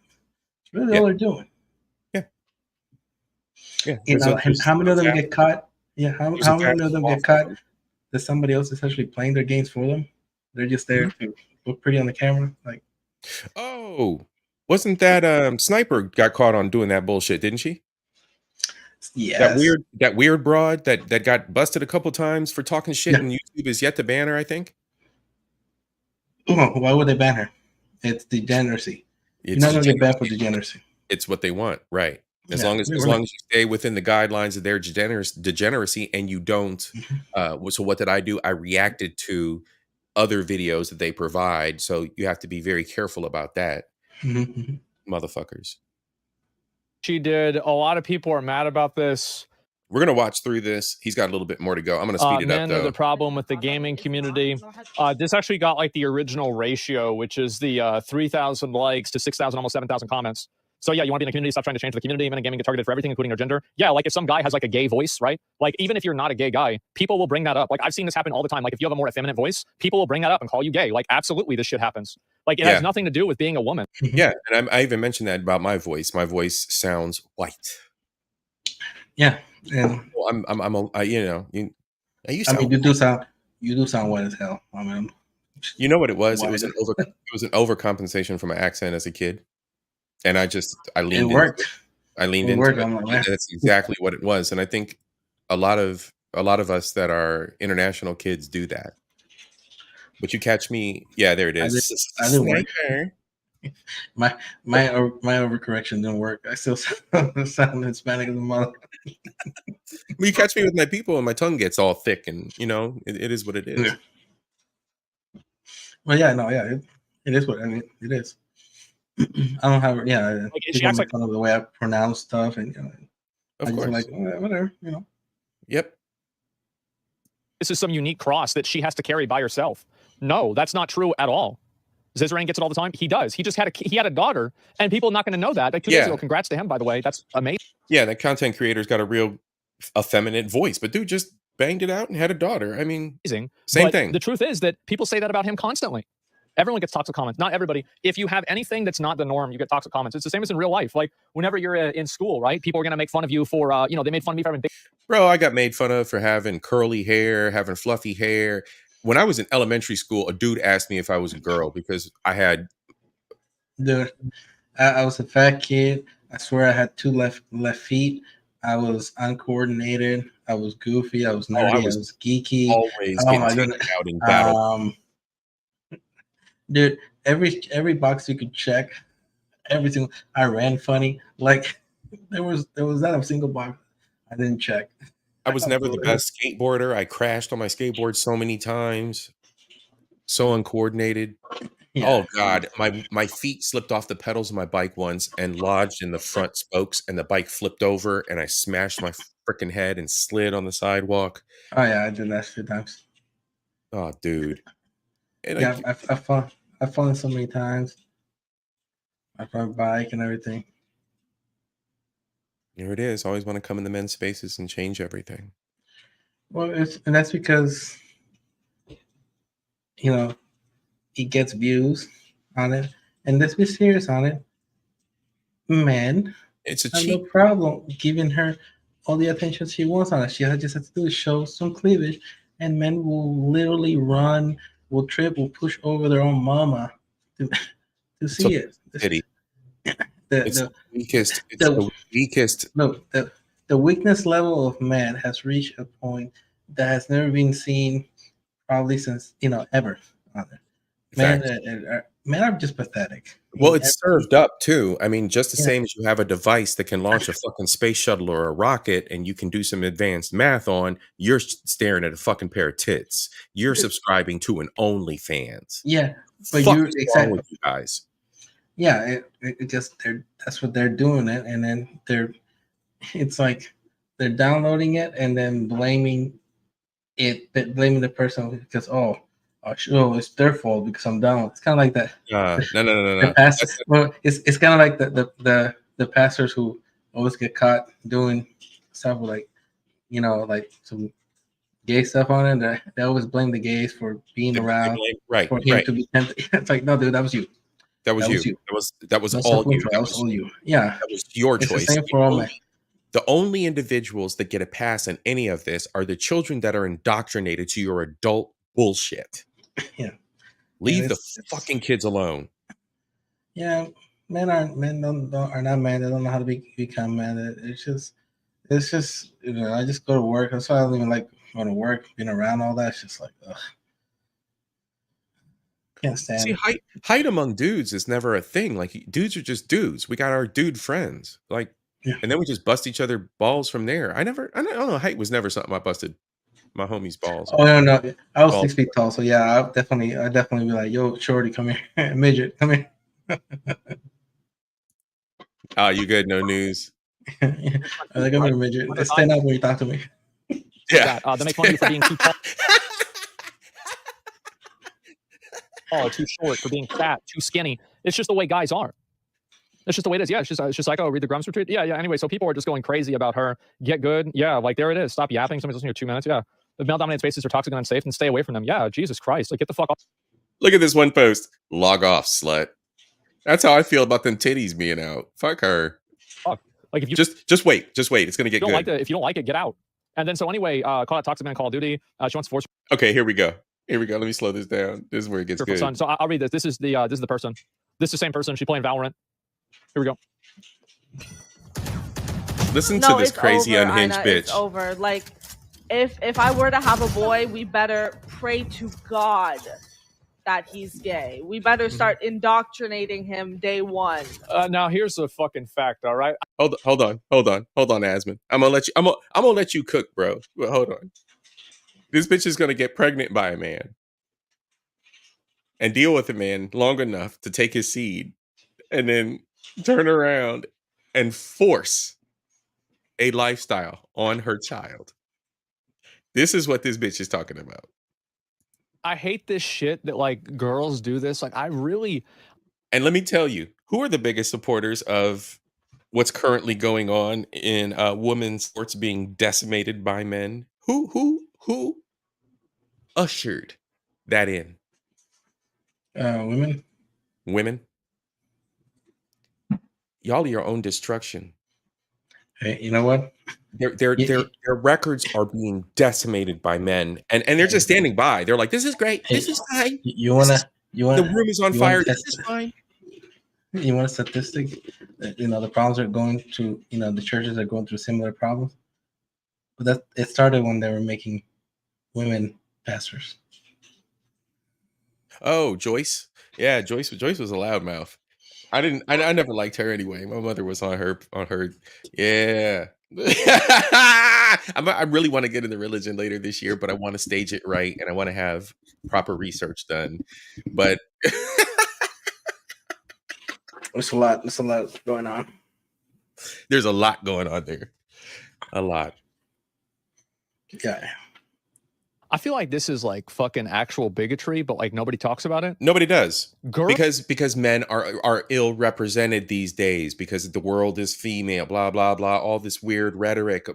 It's really all they're doing.
Yeah.
How many of them get caught? Yeah, how many of them get caught that somebody else is actually playing their games for them? They're just there to look pretty on the camera. Like,
oh, wasn't that Sniper got caught on doing that bullshit, didn't she?
Yes.
That weird broad that got busted a couple times for talking shit, and YouTube is yet to ban her, I think.
Oh, why would they ban her? It's degeneracy. You're not gonna get banned for degeneracy.
It's what they want, right? As long as you stay within the guidelines of their degeneracy, and you don't. So what did I do? I reacted to other videos that they provide. So you have to be very careful about that, motherfuckers.
She did. A lot of people are mad about this.
We're going to watch through this. He's got a little bit more to go. I'm going to speed it up, though.
The problem with the gaming community. This actually got like the original ratio, which is the 3,000 likes to 6,000, almost 7,000 comments. So yeah, you want to be in a community, stop trying to change the community. Men in gaming get targeted for everything, including their gender. Yeah, like if some guy has like a gay voice, right? Like even if you're not a gay guy, people will bring that up. Like I've seen this happen all the time. Like if you have a more effeminate voice, people will bring that up and call you gay. Like absolutely, this shit happens. Like it has nothing to do with being a woman.
Yeah, and I even mentioned that about my voice. My voice sounds white.
Yeah, and
well, you
do sound white as hell. I mean,
you know what it was? It was an overcompensation for my accent as a kid. And I leaned into it. I leaned into it. And that's exactly what it was. And I think a lot of us that are international kids do that. But you catch me, yeah, there it is.
I didn't work. my overcorrection didn't work. I still sound Hispanic as a mother.
You catch me with my people, and my tongue gets all thick, and it is what it is.
Yeah. Well, yeah, no, yeah, it is what I mean. It is. I don't have,
Like, she
people
acts
make
like
fun of the way I pronounce stuff, and
Of
I just
course.
like whatever,
Yep.
this is some unique cross that she has to carry by herself. No, that's not true at all. Zizrain gets it all the time. He does. He just had a daughter, and people are not going to know that. Like 2 days ago. Congrats to him, by the way. That's amazing.
Yeah, that content creator's got a real effeminate voice, but dude just banged it out and had a daughter. I mean, same
But
thing.
The truth is that people say that about him constantly. Everyone gets toxic comments. Not everybody. If you have anything that's not the norm, you get toxic comments. It's the same as in real life. Like whenever you're in school, right? People are going to make fun of you for, they made fun of me for having big.
Bro, I got made fun of for having curly hair, having fluffy hair. When I was in elementary school, a dude asked me if I was a girl because I had.
Dude, I was a fat kid. I swear I had 2 left feet. I was uncoordinated. I was goofy. I was nerdy. I was geeky.
Always
Oh
getting
my
taken
goodness.
out in battle.
Dude, every box you could check, every single. I ran funny. Like there was not a single box I didn't check.
I was never the best skateboarder. I crashed on my skateboard so many times. So uncoordinated.
Yeah.
Oh God, my feet slipped off the pedals of my bike once and lodged in the front spokes, and the bike flipped over, and I smashed my freaking head and slid on the sidewalk.
Oh yeah, I did that 2 times.
Oh, dude. And
yeah, I've fallen so many times. I rode bike and everything.
Here it is. Always want to come in the men's spaces and change everything.
Well, and that's because he gets views on it, and let's be serious on it. Men
It's a
have
cheap
no problem giving her all the attention she wants on it. She just has to do is show some cleavage, and men will literally run, will trip, will push over their own mama to see it.
It's the weakest. It's the weakest.
No, the weakness level of man has reached a point that has never been seen, probably since ever. Men are just pathetic.
Well, it's served up too. I mean, just the same as you have a device that can launch a fucking space shuttle or a rocket, and you can do some advanced math on. You're staring at a fucking pair of tits. You're subscribing to an OnlyFans.
Yeah, but
Fuck
you're
is wrong
exactly
with you guys.
Yeah, it just that's what they're doing it, and then it's like they're downloading it and then blaming the person because it's their fault because I'm down. It's kind of like that.
No.
Well, it's kind of like the pastors who always get caught doing stuff with like some gay stuff on it. They always blame the gays for being around, for him to be tempted. It's like, no, dude, that was you.
That was you. That was all you.
That was all you. Yeah,
that was your choice.
The same for all men.
The only individuals that get a pass in any of this are the children that are indoctrinated to your adult bullshit.
Yeah.
Leave the fucking kids alone.
Yeah, men are not men. They don't know how to become men. It's just I just go to work. That's why I don't even like going to work. Being around all that, it's just like, ugh. Can't stand.
See, height among dudes is never a thing. Like dudes are just dudes. We got our dude friends. Like, and then we just bust each other balls from there. I don't know. Height was never something I busted my homie's balls.
Oh no, I was 6 feet tall, so yeah, I definitely be like, yo, shorty, come here, midget, come here.
Oh, you good? No news.
I'm like, come here, midget. Let's stand up when you talk to me.
Yeah.
They make fun of you for being too tall. Too short, for being fat, too skinny. It's just the way guys are. It's just the way it is. Yeah, it's just like, oh, read the Grumps retreat. Yeah. Anyway, so people are just going crazy about her. Get good. Yeah, like there it is. Stop yapping. Somebody's listening to 2 minutes. Yeah. The male-dominated spaces are toxic and unsafe, and stay away from them. Yeah, Jesus Christ. Like, get the fuck off.
Look at this one post. Log off, slut. That's how I feel about them titties being out. Fuck her.
Fuck. Like, if you
just wait. It's gonna get good.
If you don't like it, get out. And then so anyway, call out Toxic Man Call of Duty. She wants to force.
Okay, here we go. Let me slow this down. This is where it gets good.
Son. So I'll read this. This is the person. This is the same person. She's playing Valorant. Here we go.
Listen to this crazy
over,
unhinged
Ina,
bitch.
It's over. Like, if I were to have a boy, we better pray to God that he's gay. We better start indoctrinating him day one.
Now here's a fucking fact, all right?
Hold on, Asmund. I'm gonna let you cook, bro. Well, hold on. This bitch is gonna get pregnant by a man and deal with a man long enough to take his seed, and then turn around and force a lifestyle on her child. This is what this bitch is talking about.
I hate this shit that like girls do this. Like I really.
And let me tell you, who are the biggest supporters of what's currently going on in women's sports being decimated by men? Who ushered that in?
Women.
Women. Y'all are your own destruction.
Hey, you know what?
Their records are being decimated by men, and they're just standing by. They're like, "This is great. This is fine.
You wanna
the room is on fire. This is fine."
You want a statistic? The problems are going to, the churches are going through similar problems. But it started when they were making women pastors.
Oh, Joyce. Yeah, Joyce was a loudmouth. I never liked her anyway. My mother was on her. Yeah. I really want to get into religion later this year, but I want to stage it right and I want to have proper research done. But
There's a lot going on.
There's a lot going on there. A lot.
Yeah.
I feel like this is like fucking actual bigotry, but like nobody talks about it.
Nobody does.
Girls?
Because men are ill represented these days because the world is female, blah, blah, blah, all this weird rhetoric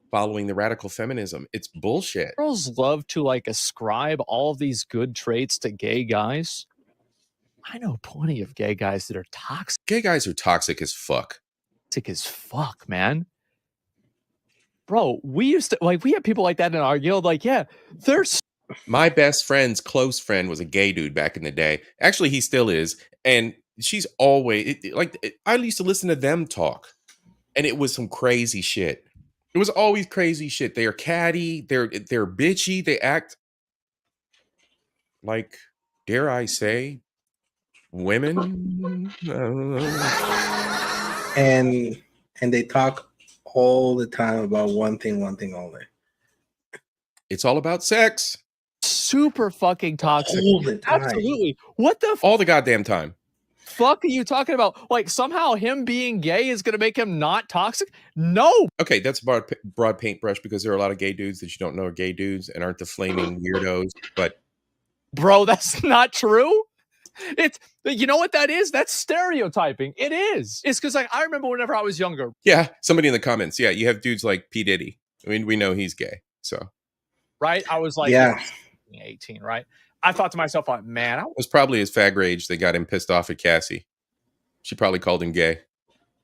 following the radical feminism. It's bullshit.
Girls love to like ascribe all of these good traits to gay guys. I know plenty of gay guys that are toxic.
Gay guys are toxic as fuck.
Toxic as fuck, man. Bro, we had people like that in our guild. Like, yeah, there's
my best friend's close friend was a gay dude back in the day. Actually, he still is. And she's always I used to listen to them talk, and it was some crazy shit. It was always crazy shit. They are catty. They're bitchy. They act like, dare I say, women.
And they talk all the time about one thing only.
It's all about sex.
Super fucking toxic.
All the time.
Absolutely. What the
all the goddamn time.
Fuck are you talking about? Like somehow him being gay is going to make him not toxic? No.
Okay, that's a broad paintbrush because there are a lot of gay dudes that you don't know are gay dudes and aren't the flaming weirdos. But
bro, that's not true. It's, you know what that is? That's stereotyping. It is. It's because like I remember whenever I was younger.
Yeah, somebody in the comments. Yeah, you have dudes like P. Diddy. I mean, we know he's gay. So
right, I was like, 18, right? I thought to myself, like, man,
it was probably his fag rage that got him pissed off at Cassie. She probably called him gay.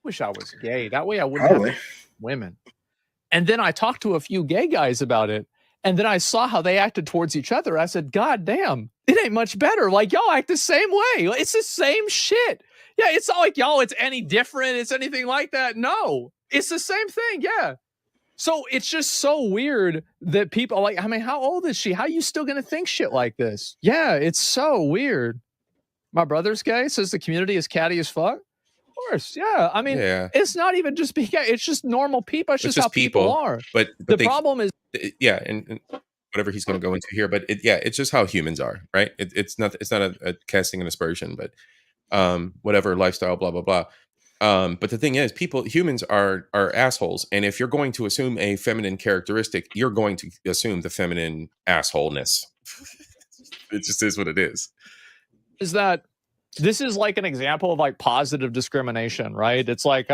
Wish I was gay. That way I wouldn't have women. And then I talked to a few gay guys about it. And then I saw how they acted towards each other. I said, God damn, it ain't much better. Like, y'all act the same way. It's the same shit. Yeah, it's not like, y'all, it's any different. It's anything like that. No, it's the same thing. Yeah. So it's just so weird that people like, I mean, how old is she? How are you still going to think shit like this? Yeah, it's so weird. My brother's gay, says the community is catty as fuck. Of course, yeah. I mean, it's not even just being gay. It's just normal people. It's just how people are.
But
the problem is...
Yeah, and whatever he's going to go into here. But it's just how humans are, right? It's not a casting and aspersion, but whatever lifestyle, blah, blah, blah. But the thing is, humans are assholes. And if you're going to assume a feminine characteristic, you're going to assume the feminine assholeness. It just is what it is.
Is that this is like an example of like positive discrimination, right? It's like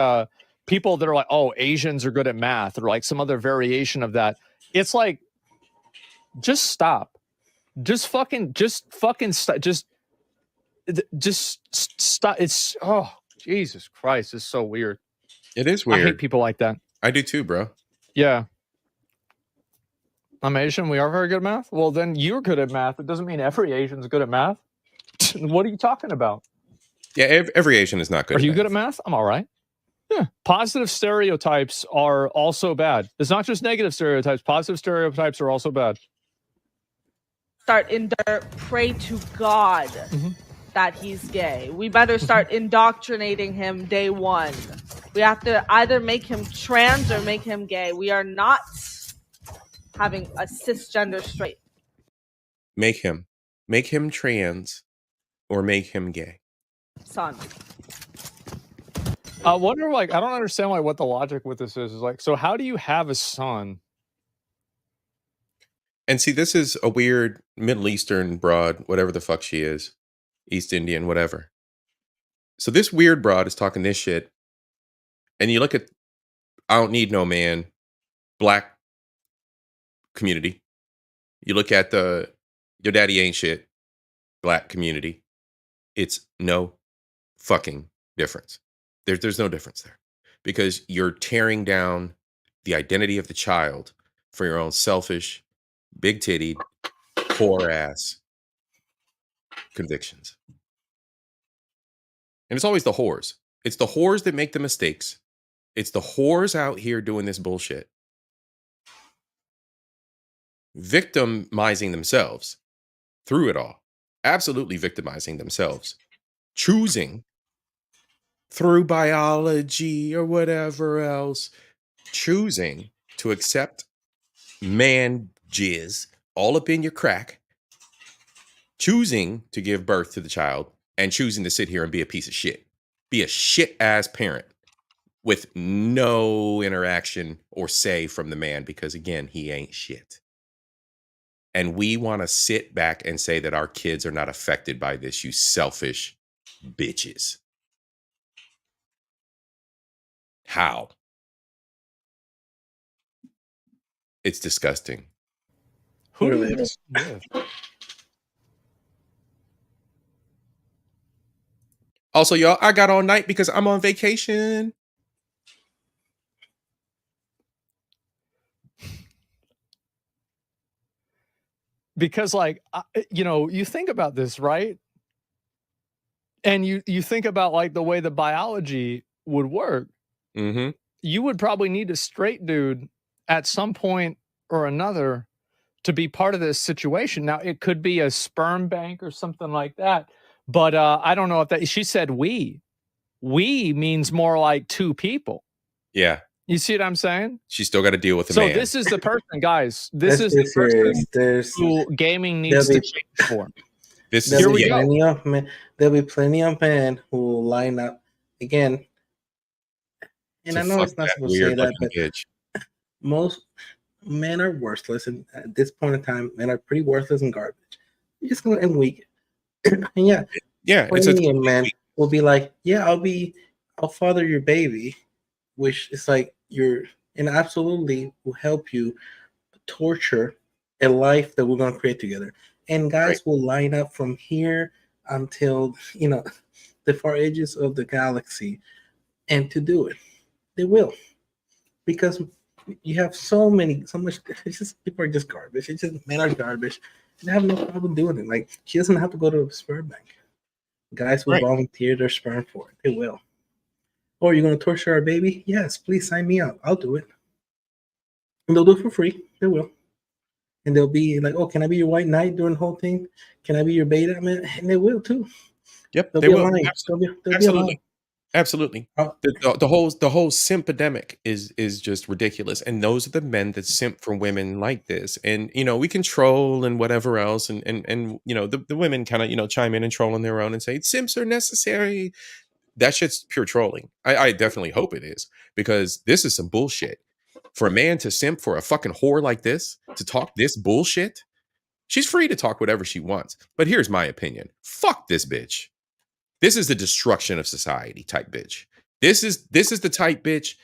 people that are like, oh, Asians are good at math, or like some other variation of that. It's like, just stop. Just fucking stop. Just stop. It's, oh, Jesus Christ, it's so weird.
It is weird.
I hate people like that.
I do too, bro.
Yeah. I'm Asian. We are very good at math. Well, then you're good at math. It doesn't mean every Asian's good at math. What are you talking about?
Yeah, every Asian is not good.
Are you good at math? I'm all right. Yeah. Positive stereotypes are also bad. It's not just negative stereotypes. Positive stereotypes are also bad.
start pray to God that he's gay. We better start indoctrinating him day one. We have to either make him trans or make him gay. We are not having a cisgender straight.
Make him trans or make him gay.
Son.
I wonder, like, I don't understand like what the logic with this is. Like, so how do you have a son?
And see, this is a weird Middle Eastern broad, whatever the fuck she is, East Indian, whatever. So this weird broad is talking this shit, and you look at, I don't need no man, black community. You look at the your daddy ain't shit, black community. It's no fucking difference. There's no difference there, because you're tearing down the identity of the child for your own selfish, big-tittied, poor ass convictions. And it's always the whores. It's the whores that make the mistakes. It's the whores out here doing this bullshit, victimizing themselves through it all. Absolutely victimizing themselves, choosing through biology or whatever else, choosing to accept man jizz all up in your crack, choosing to give birth to the child, and choosing to sit here and be a piece of shit. Be a shit ass parent with no interaction or say from the man, because again, he ain't shit. And we want to sit back and say that our kids are not affected by this, you selfish bitches. How? It's disgusting.
Who do you live with?
Also, y'all, I got all night because I'm on vacation.
Because, like, you know, you think about this, right? And you think about like the way the biology would work.
Mm-hmm.
You would probably need a straight dude at some point or another to be part of this situation. Now, it could be a sperm bank or something like that, but I don't know if that. She said we means more like two people.
Yeah.
You see what I'm saying?
She still got to deal with the
so
man.
this is the person, guys. This is the person who gaming needs to change for.
There'll be plenty of men who will line up again. And I know it's not supposed to say that, but most men are worthless, and at this point in time, men are pretty worthless and garbage. You're just gonna end weak. And yeah, plenty of men will be like, "Yeah, I'll father your baby," which is like and absolutely will help you torture a life that we're gonna create together. And guys will line up from here until the far edges of the galaxy, and to do it, they will, because you have so much. It's just people are just garbage. It's just men are garbage. They have no problem doing it. Like, she doesn't have to go to a sperm bank. Guys will volunteer their sperm for it. They will. Oh, you're gonna torture our baby? Yes, please sign me up. I'll do it. And they'll do it for free. They will. And they'll be like, "Oh, can I be your white knight during the whole thing? Can I be your beta man?" And they will too.
Yep,
they'll
they
be
will.
Aligned.
Absolutely. Absolutely. The whole simp epidemic is just ridiculous. And those are the men that simp for women like this. And we can troll and whatever else, and the women kind of chime in and troll on their own and say simps are necessary. That shit's pure trolling. I definitely hope it is, because this is some bullshit. For a man to simp for a fucking whore like this, to talk this bullshit, she's free to talk whatever she wants. But here's my opinion. Fuck this bitch. This is the destruction of society type bitch. This is the type bitch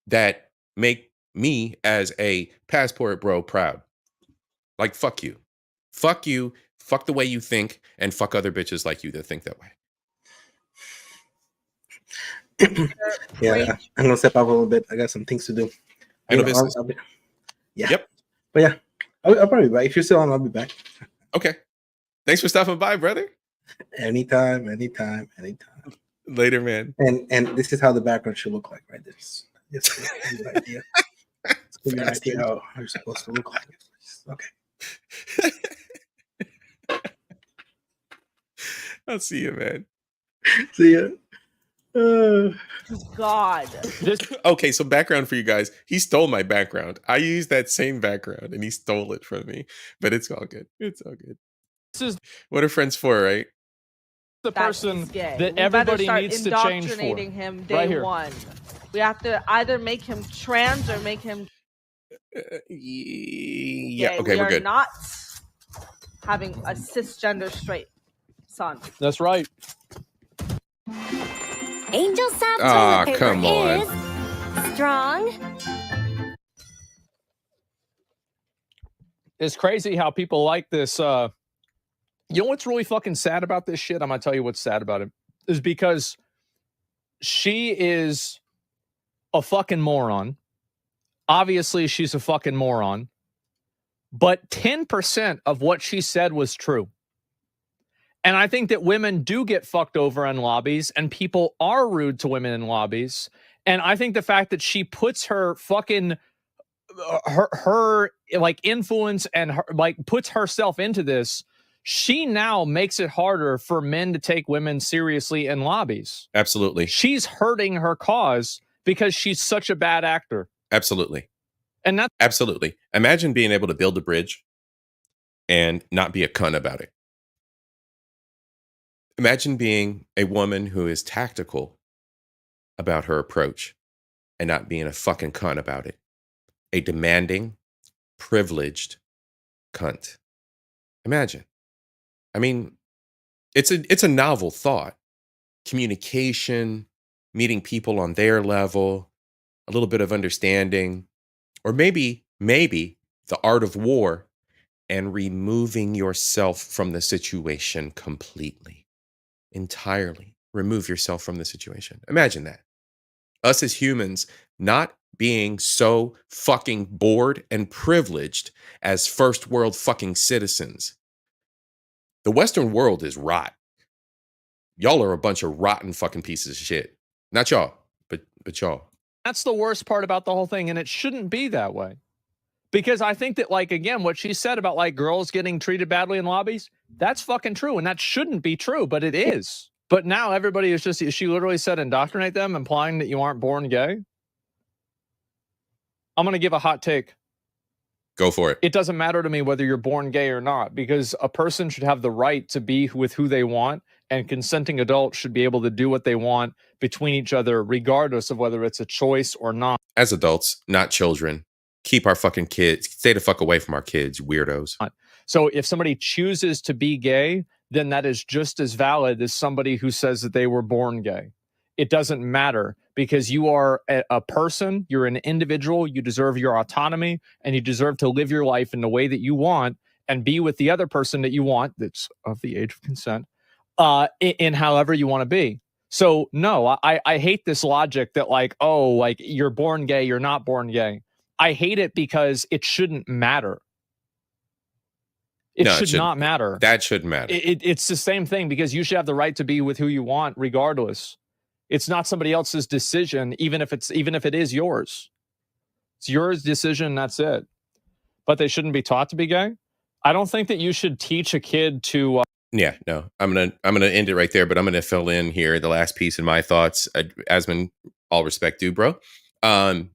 that make me as a passport bro proud. Like, fuck you. Fuck you. Fuck the way you think, and fuck other bitches like you that think that way.
Yeah, I'm gonna step out a little bit. I got some things to do. Yeah.
Yep.
But yeah, I'll probably be back. If you're still on, I'll be back.
Okay. Thanks for stopping by, brother.
Anytime.
Later, man.
And this is how the background should look like, right? This is an idea. It's gonna be an idea how you're supposed to look like. Okay.
I'll see you, man.
See ya.
God.
Okay, so background for you guys. He stole my background. I used that same background and he stole it from me. But it's all good. It's all good.
This is
what are friends for, right?
The person that
we
everybody
better start
needs to change for.
indoctrinating him day
Right here.
one. We have to either make him trans or make him
Yeah,
gay.
okay,
We
we're
are
good.
not having a cisgender straight son.
That's right.
Angel soft
Ah,
toilet paper
come on.
is strong.
It's crazy how people like this. You know what's really fucking sad about this shit? I'm gonna tell you what's sad about it. Is because she is a fucking moron. Obviously, she's a fucking moron. But 10% of what she said was true. And I think that women do get fucked over in lobbies and people are rude to women in lobbies. And I think the fact that she puts her fucking her like influence and her, like puts herself into this, she now makes it harder for men to take women seriously in lobbies.
Absolutely.
She's hurting her cause because she's such a bad actor.
Absolutely.
And that's
absolutely. Imagine being able to build a bridge and not be a cunt about it. Imagine being a woman who is tactical about her approach and not being a fucking cunt about it. A demanding, privileged cunt. Imagine. I mean, it's a novel thought. Communication, meeting people on their level, a little bit of understanding, or maybe the art of war and removing yourself from the situation completely. Entirely remove yourself from the situation. Imagine that. Us as humans not being so fucking bored and privileged as first world fucking citizens. The Western world is rot. Y'all are a bunch of rotten fucking pieces of shit. Not y'all, but y'all.
That's the worst part about the whole thing, and it shouldn't be that way. Because I think that, like, again, what she said about, like, girls getting treated badly in lobbies, that's fucking true, and that shouldn't be true, but it is. But now everybody is just, she literally said indoctrinate them, implying that you aren't born gay. I'm going to give a hot take.
Go for it.
It doesn't matter to me whether you're born gay or not, because a person should have the right to be with who they want, and consenting adults should be able to do what they want between each other, regardless of whether it's a choice or not.
As adults, not children. Keep our fucking kids. Stay the fuck away from our kids, weirdos.
So if somebody chooses to be gay, then that is just as valid as somebody who says that they were born gay. It doesn't matter, because you are a person, you're an individual, you deserve your autonomy, and you deserve to live your life in the way that you want and be with the other person that you want that's of the age of consent, in however you want to be. So no, I hate this logic that, like, oh, like, you're born gay, you're not born gay. I hate it because it shouldn't matter. It should not matter.
That shouldn't matter.
It's the same thing, because you should have the right to be with who you want regardless. It's not somebody else's decision, even if it is yours. It's your decision, that's it. But they shouldn't be taught to be gay. I don't think that you should teach a kid to
Yeah, no. I'm gonna end it right there, but I'm gonna fill in here the last piece in my thoughts. Asman, all respect due, bro. And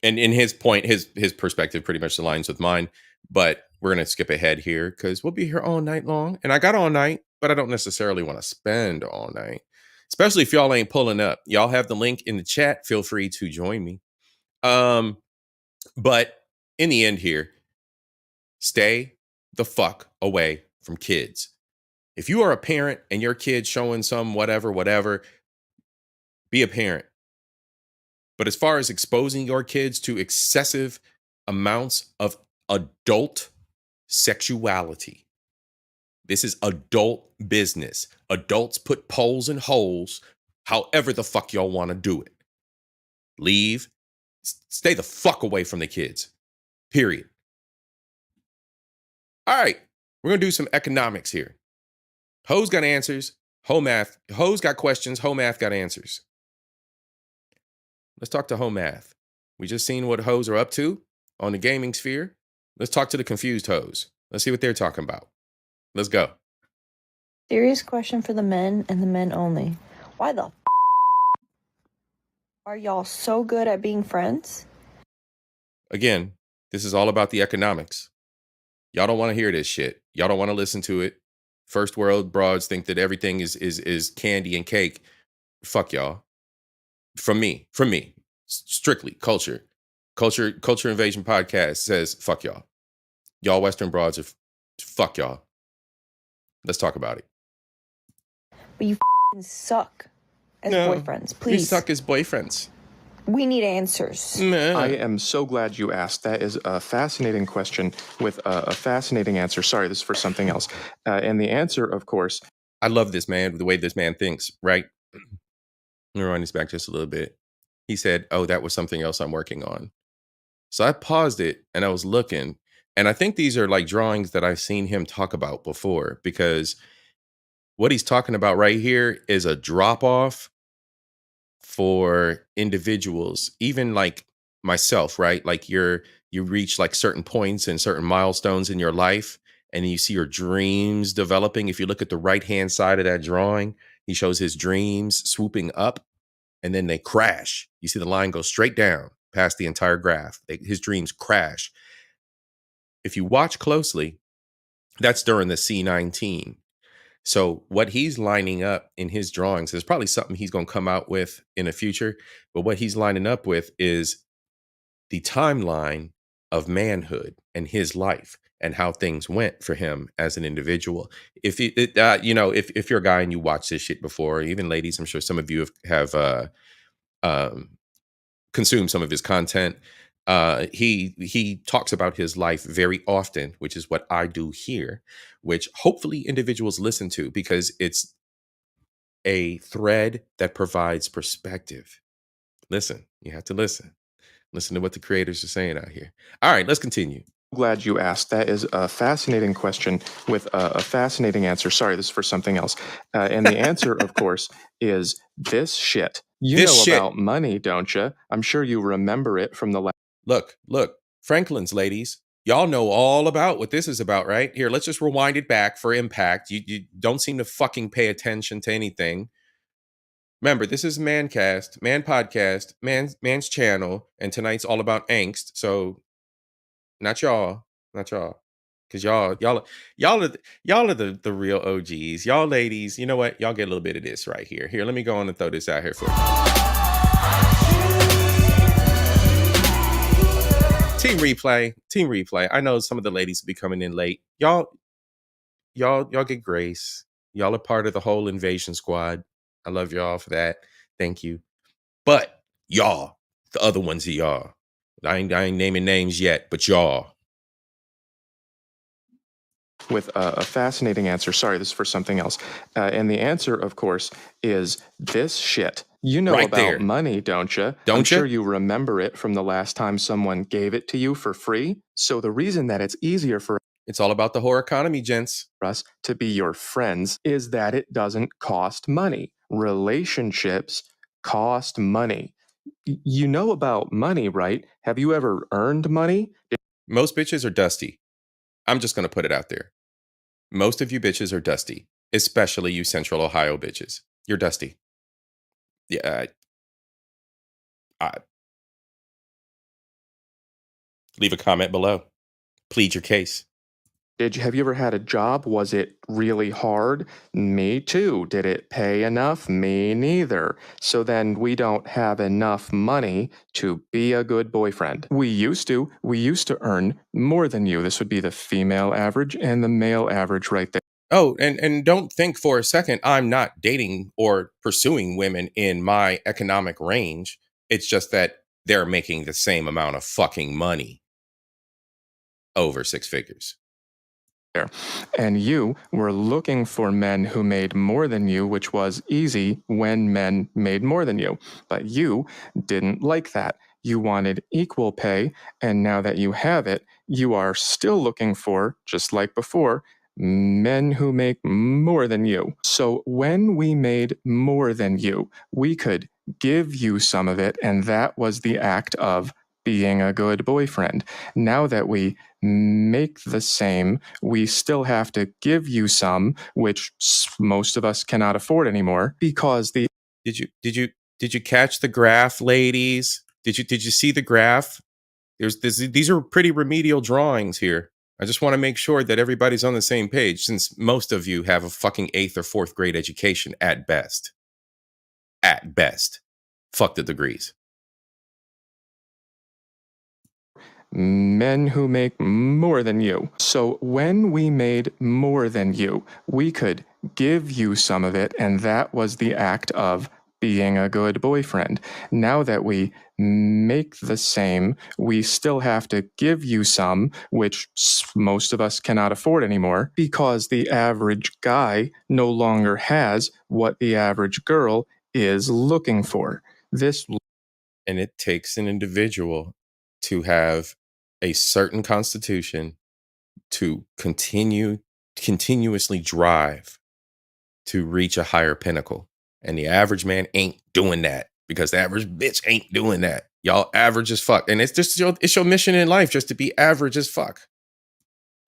in his point, his perspective pretty much aligns with mine. But we're gonna skip ahead here because we'll be here all night long. And I got all night, but I don't necessarily want to spend all night. Especially if y'all ain't pulling up. Y'all have the link in the chat. Feel free to join me. But in the end here, stay the fuck away from kids. If you are a parent and your kid's showing some whatever, be a parent. But as far as exposing your kids to excessive amounts of adult sexuality, this is adult business. Adults put poles in holes, however the fuck y'all want to do it. Leave. Stay the fuck away from the kids. Period. All right. We're going to do some economics here. Hoes got answers. Hoes got questions. Ho math got answers. Let's talk to Ho math. We just seen what hoes are up to on the gaming sphere. Let's talk to the confused hoes. Let's see what they're talking about. Let's go.
Serious question for the men and the men only. Why the are y'all so good at being friends?
Again, this is all about the economics. Y'all don't want to hear this shit. Y'all don't want to listen to it. First world broads think that everything is candy and cake. Fuck y'all. From me. Strictly culture. Culture Invasion Podcast says fuck y'all. Y'all Western broads are fuck y'all. Let's talk about it.
But you suck as boyfriends. Please.
We suck as boyfriends.
We need answers.
I am so glad you asked. That is a fascinating question with a fascinating answer. Sorry, this is for something else. And the answer, of course.
I love this man, the way this man thinks, right? Let me run this back just a little bit. He said, oh, that was something else I'm working on. So I paused it and I was looking. And I think these are like drawings that I've seen him talk about before, because what he's talking about right here is a drop off for individuals, even like myself, right? Like you reach like certain points and certain milestones in your life, and you see your dreams developing. If you look at the right hand side of that drawing, he shows his dreams swooping up and then they crash. You see the line go straight down past the entire graph. His dreams crash. If you watch closely, that's during the C19. So what he's lining up in his drawings is probably something he's going to come out with in the future. But what he's lining up with is the timeline of manhood and his life and how things went for him as an individual. If if you're a guy and you watch this shit before, even ladies, I'm sure some of you have consumed some of his content. He talks about his life very often, which is what I do here, which hopefully individuals listen to, because it's a thread that provides perspective. Listen, you have to listen. Listen to what the creators are saying out here. All right, let's continue.
Glad you asked. That is a fascinating question with a fascinating answer. Sorry, this is for something else. And the answer, of course, is this shit. You know about money, don't you? I'm sure you remember it from the last.
Look, Franklin's ladies, y'all know all about what this is about, right? Here, let's just rewind it back for impact. You don't seem to fucking pay attention to anything. Remember, this is Mancast, Man Podcast, Man's channel, and tonight's all about angst. So, not y'all, because y'all are the real OGs. Y'all ladies, you know what? Y'all get a little bit of this right here. Here, let me go on and throw this out here for you. Team replay. I know some of the ladies will be coming in late. Y'all get grace. Y'all are part of the whole invasion squad. I love y'all for that. Thank you. But y'all, the other ones of y'all, I ain't naming names yet, but y'all.
With a fascinating answer. Sorry, this is for something else. And the answer, of course, is this shit. You know about money, don't you? I'm sure you remember it from the last time someone gave it to you for free. So the reason that it's easier for
it's all about the whole economy, gents.
Us to be your friends is that it doesn't cost money. Relationships cost money. You know about money, right? Have you ever earned money?
Most bitches are dusty. I'm just going to put it out there. Most of you bitches are dusty, especially you Central Ohio bitches. You're dusty. Yeah. Leave a comment below. Plead your case.
Have you ever had a job? Was it really hard? Me too. Did it pay enough? Me neither. So then we don't have enough money to be a good boyfriend. We used to earn more than you. This would be the female average and the male average right there.
Oh, and don't think for a second I'm not dating or pursuing women in my economic range. It's just that they're making the same amount of fucking money. Over 6 figures.
And you were looking for men who made more than you, which was easy when men made more than you. But you didn't like that. You wanted equal pay, and now that you have it, you are still looking for, just like before, men who make more than you. So when we made more than you, we could give you some of it, and that was the act of being a good boyfriend. Now that we make the same, we still have to give you some, which most of us cannot afford anymore because the
Did you catch the graph, ladies? Did you see the graph? These are pretty remedial drawings here. I just want to make sure that everybody's on the same page, since most of you have a fucking 8th or 4th grade education at best. At best. Fuck the degrees.
Men who make more than you. So when we made more than you, we could give you some of it, and that was the act of being a good boyfriend. Now that we make the same, we still have to give you some, which most of us cannot afford anymore, because the average guy no longer has what the average girl is looking for.
And it takes an individual to have a certain constitution to continuously drive to reach a higher pinnacle. And the average man ain't doing that, because the average bitch ain't doing that. Y'all average as fuck. And it's your mission in life just to be average as fuck.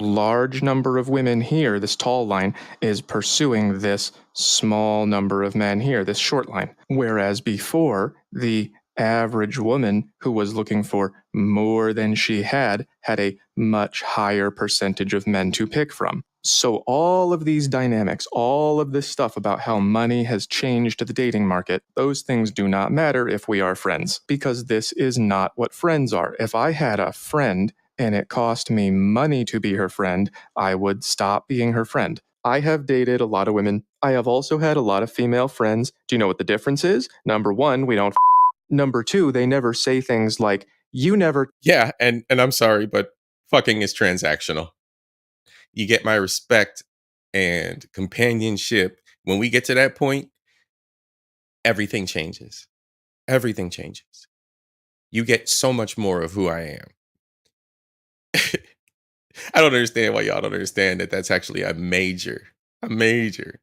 Large number of women here, this tall line, is pursuing this small number of men here, this short line. Whereas before, the average woman who was looking for more than she had a much higher percentage of men to pick from. So all of these dynamics, all of this stuff about how money has changed the dating market, those things do not matter if we are friends, because this is not what friends are. If I had a friend and it cost me money to be her friend, I would stop being her friend. I have dated a lot of women. I have also had a lot of female friends. Do you know what the difference is? Number one, we don't. Number two, they never say things like, you never.
Yeah, and I'm sorry, but fucking is transactional. You get my respect and companionship. When we get to that point, everything changes. Everything changes. You get so much more of who I am. I don't understand why y'all don't understand that that's actually a major. I don't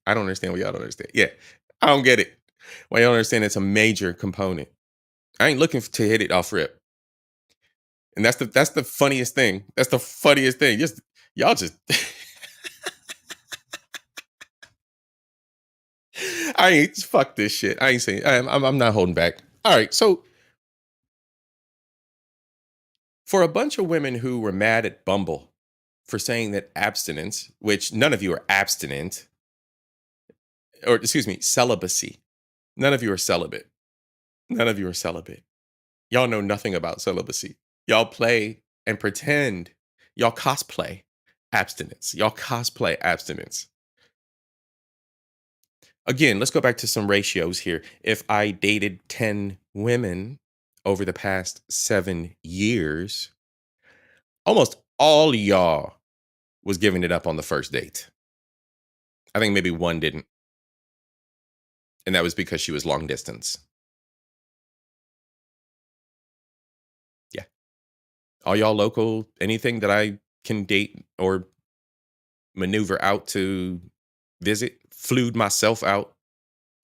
understand why y'all don't understand. Yeah, I don't get it. Why y'all don't understand it's a major component. I ain't looking to hit it off rip. And that's the funniest thing. That's the funniest thing. Just y'all just I ain't fuck this shit. I ain't saying I'm not holding back. All right, so for a bunch of women who were mad at Bumble for saying that abstinence, which none of you are abstinent, or excuse me, celibacy. None of you are celibate. None of you are celibate. Y'all know nothing about celibacy. Y'all play and pretend. Y'all cosplay abstinence. Y'all cosplay abstinence. Again, let's go back to some ratios here. If I dated 10 women over the past 7 years, almost all of y'all was giving it up on the first date. I think maybe one didn't. And that was because she was long distance. Yeah. All y'all local, anything that I can date or maneuver out to visit, flew myself out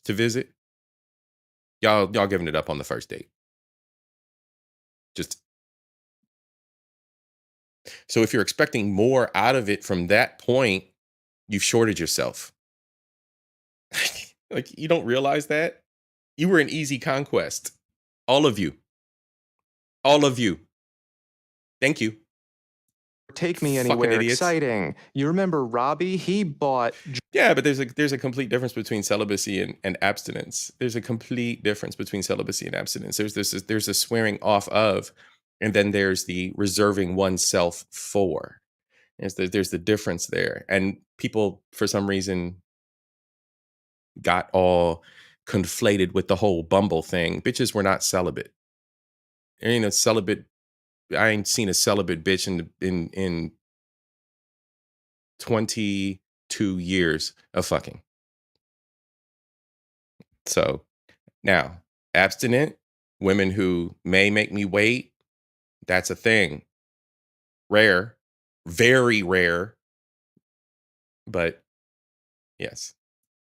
to visit, y'all giving it up on the first date. Just so if you're expecting more out of it from that point, you've shorted yourself. Like, you don't realize that? You were an easy conquest. All of you. All of you. Thank you.
Take me anywhere exciting. You remember Robbie? He bought.
Yeah, but there's a complete difference between celibacy and abstinence. There's a complete difference between celibacy and abstinence. There's a swearing off of, and then there's the reserving oneself for. There's the difference there. And people, for some reason, got all conflated with the whole Bumble thing. Bitches were not celibate. There ain't a celibate. I ain't seen a celibate bitch in 22 years of fucking. So now, abstinent women who may make me wait, that's a thing. Rare, very rare, but yes.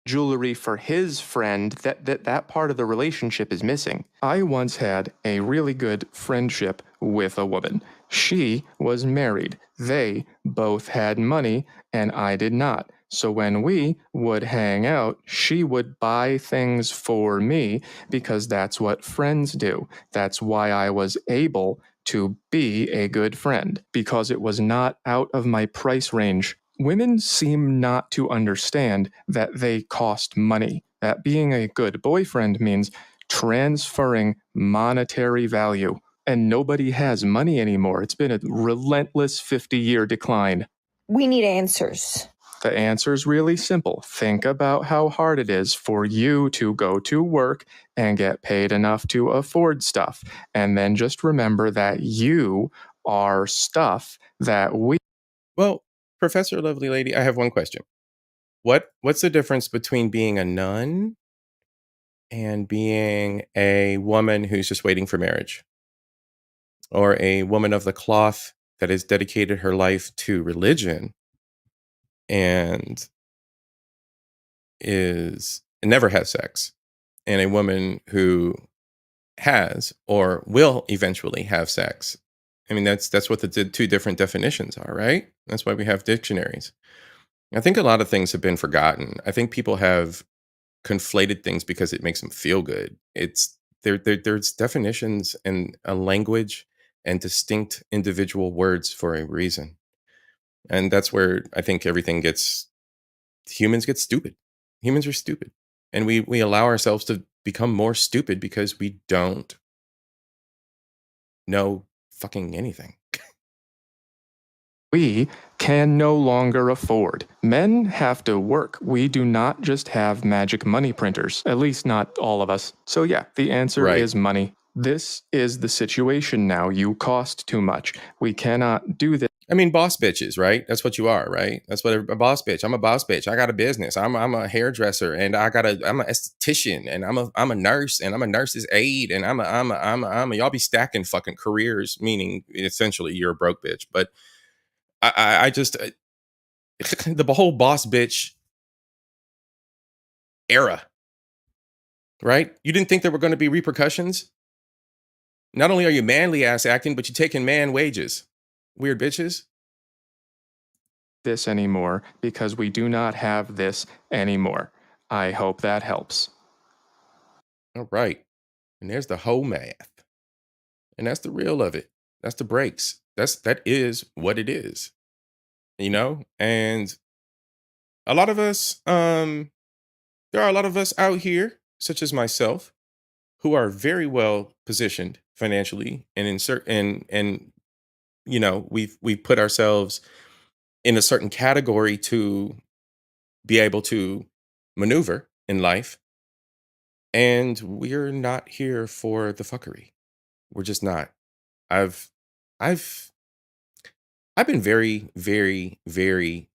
jewelry for his friend, that part of the relationship is missing. I once had a really good friendship with a woman. She was married. They both had money, and I did not. So when we would hang out, she would buy things for me because that's what friends do. That's why I was able to be a good friend, because it was not out of my price range. Women seem not to understand that they cost money, that being a good boyfriend means transferring monetary value. And nobody has money anymore. It's been a relentless 50-year decline.
We need answers.
The answer is really simple. Think about how hard it is for you to go to work and get paid enough to afford stuff. And then just remember that you are stuff that we...
Well, Professor Lovely Lady, I have one question. What's the difference between being a nun and being a woman who's just waiting for marriage? Or a woman of the cloth that has dedicated her life to religion and is never had sex, and a woman who has or will eventually have sex. I mean, that's what the two different definitions are, right? That's why we have dictionaries. I think a lot of things have been forgotten. I think people have conflated things because it makes them feel good. There's definitions and a language and distinct individual words for a reason. And that's where I think humans get stupid. Humans are stupid. And we allow ourselves to become more stupid because we don't know fucking anything.
We can no longer afford. Men have to work. We do not just have magic money printers, at least not all of us. So yeah, the answer is money. This is the situation now. You cost too much. We cannot do this.
I mean, boss bitches, right? That's what you are, right? That's what a boss bitch. I'm a boss bitch. I got a business. I'm a hairdresser, and I'm an esthetician, and I'm a nurse, and I'm a nurse's aide, and I'm a y'all be stacking fucking careers, meaning essentially you're a broke bitch. But I just the whole boss bitch era, right? You didn't think there were going to be repercussions? Not only are you manly ass acting, but you're taking man wages. Weird bitches.
This anymore because we do not have this anymore. I hope that helps.
All right. And there's the whole math. And that's the real of it. That's the breaks. That is what it is. You know? And a lot of us, there are a lot of us out here, such as myself, who are very well positioned financially and and you know, we've put ourselves in a certain category to be able to maneuver in life. And we're not here for the fuckery. We're just not. I've I've I've been very, very, very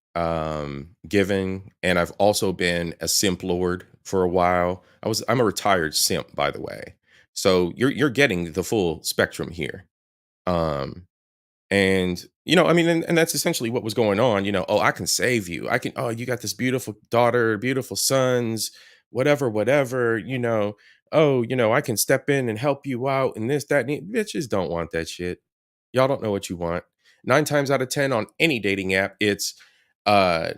giving, and I've also been a simp lord for a while. I'm a retired simp, by the way. So you're getting the full spectrum here. Um and you know, I mean, and that's essentially what was going on. You know, oh, I can save you. I can, oh, you got this beautiful daughter, beautiful sons, whatever, you know, oh, you know, I can step in and help you out and this, that, and bitches don't want that shit. Y'all don't know what you want. 9 times out of 10 on any dating app, it's uh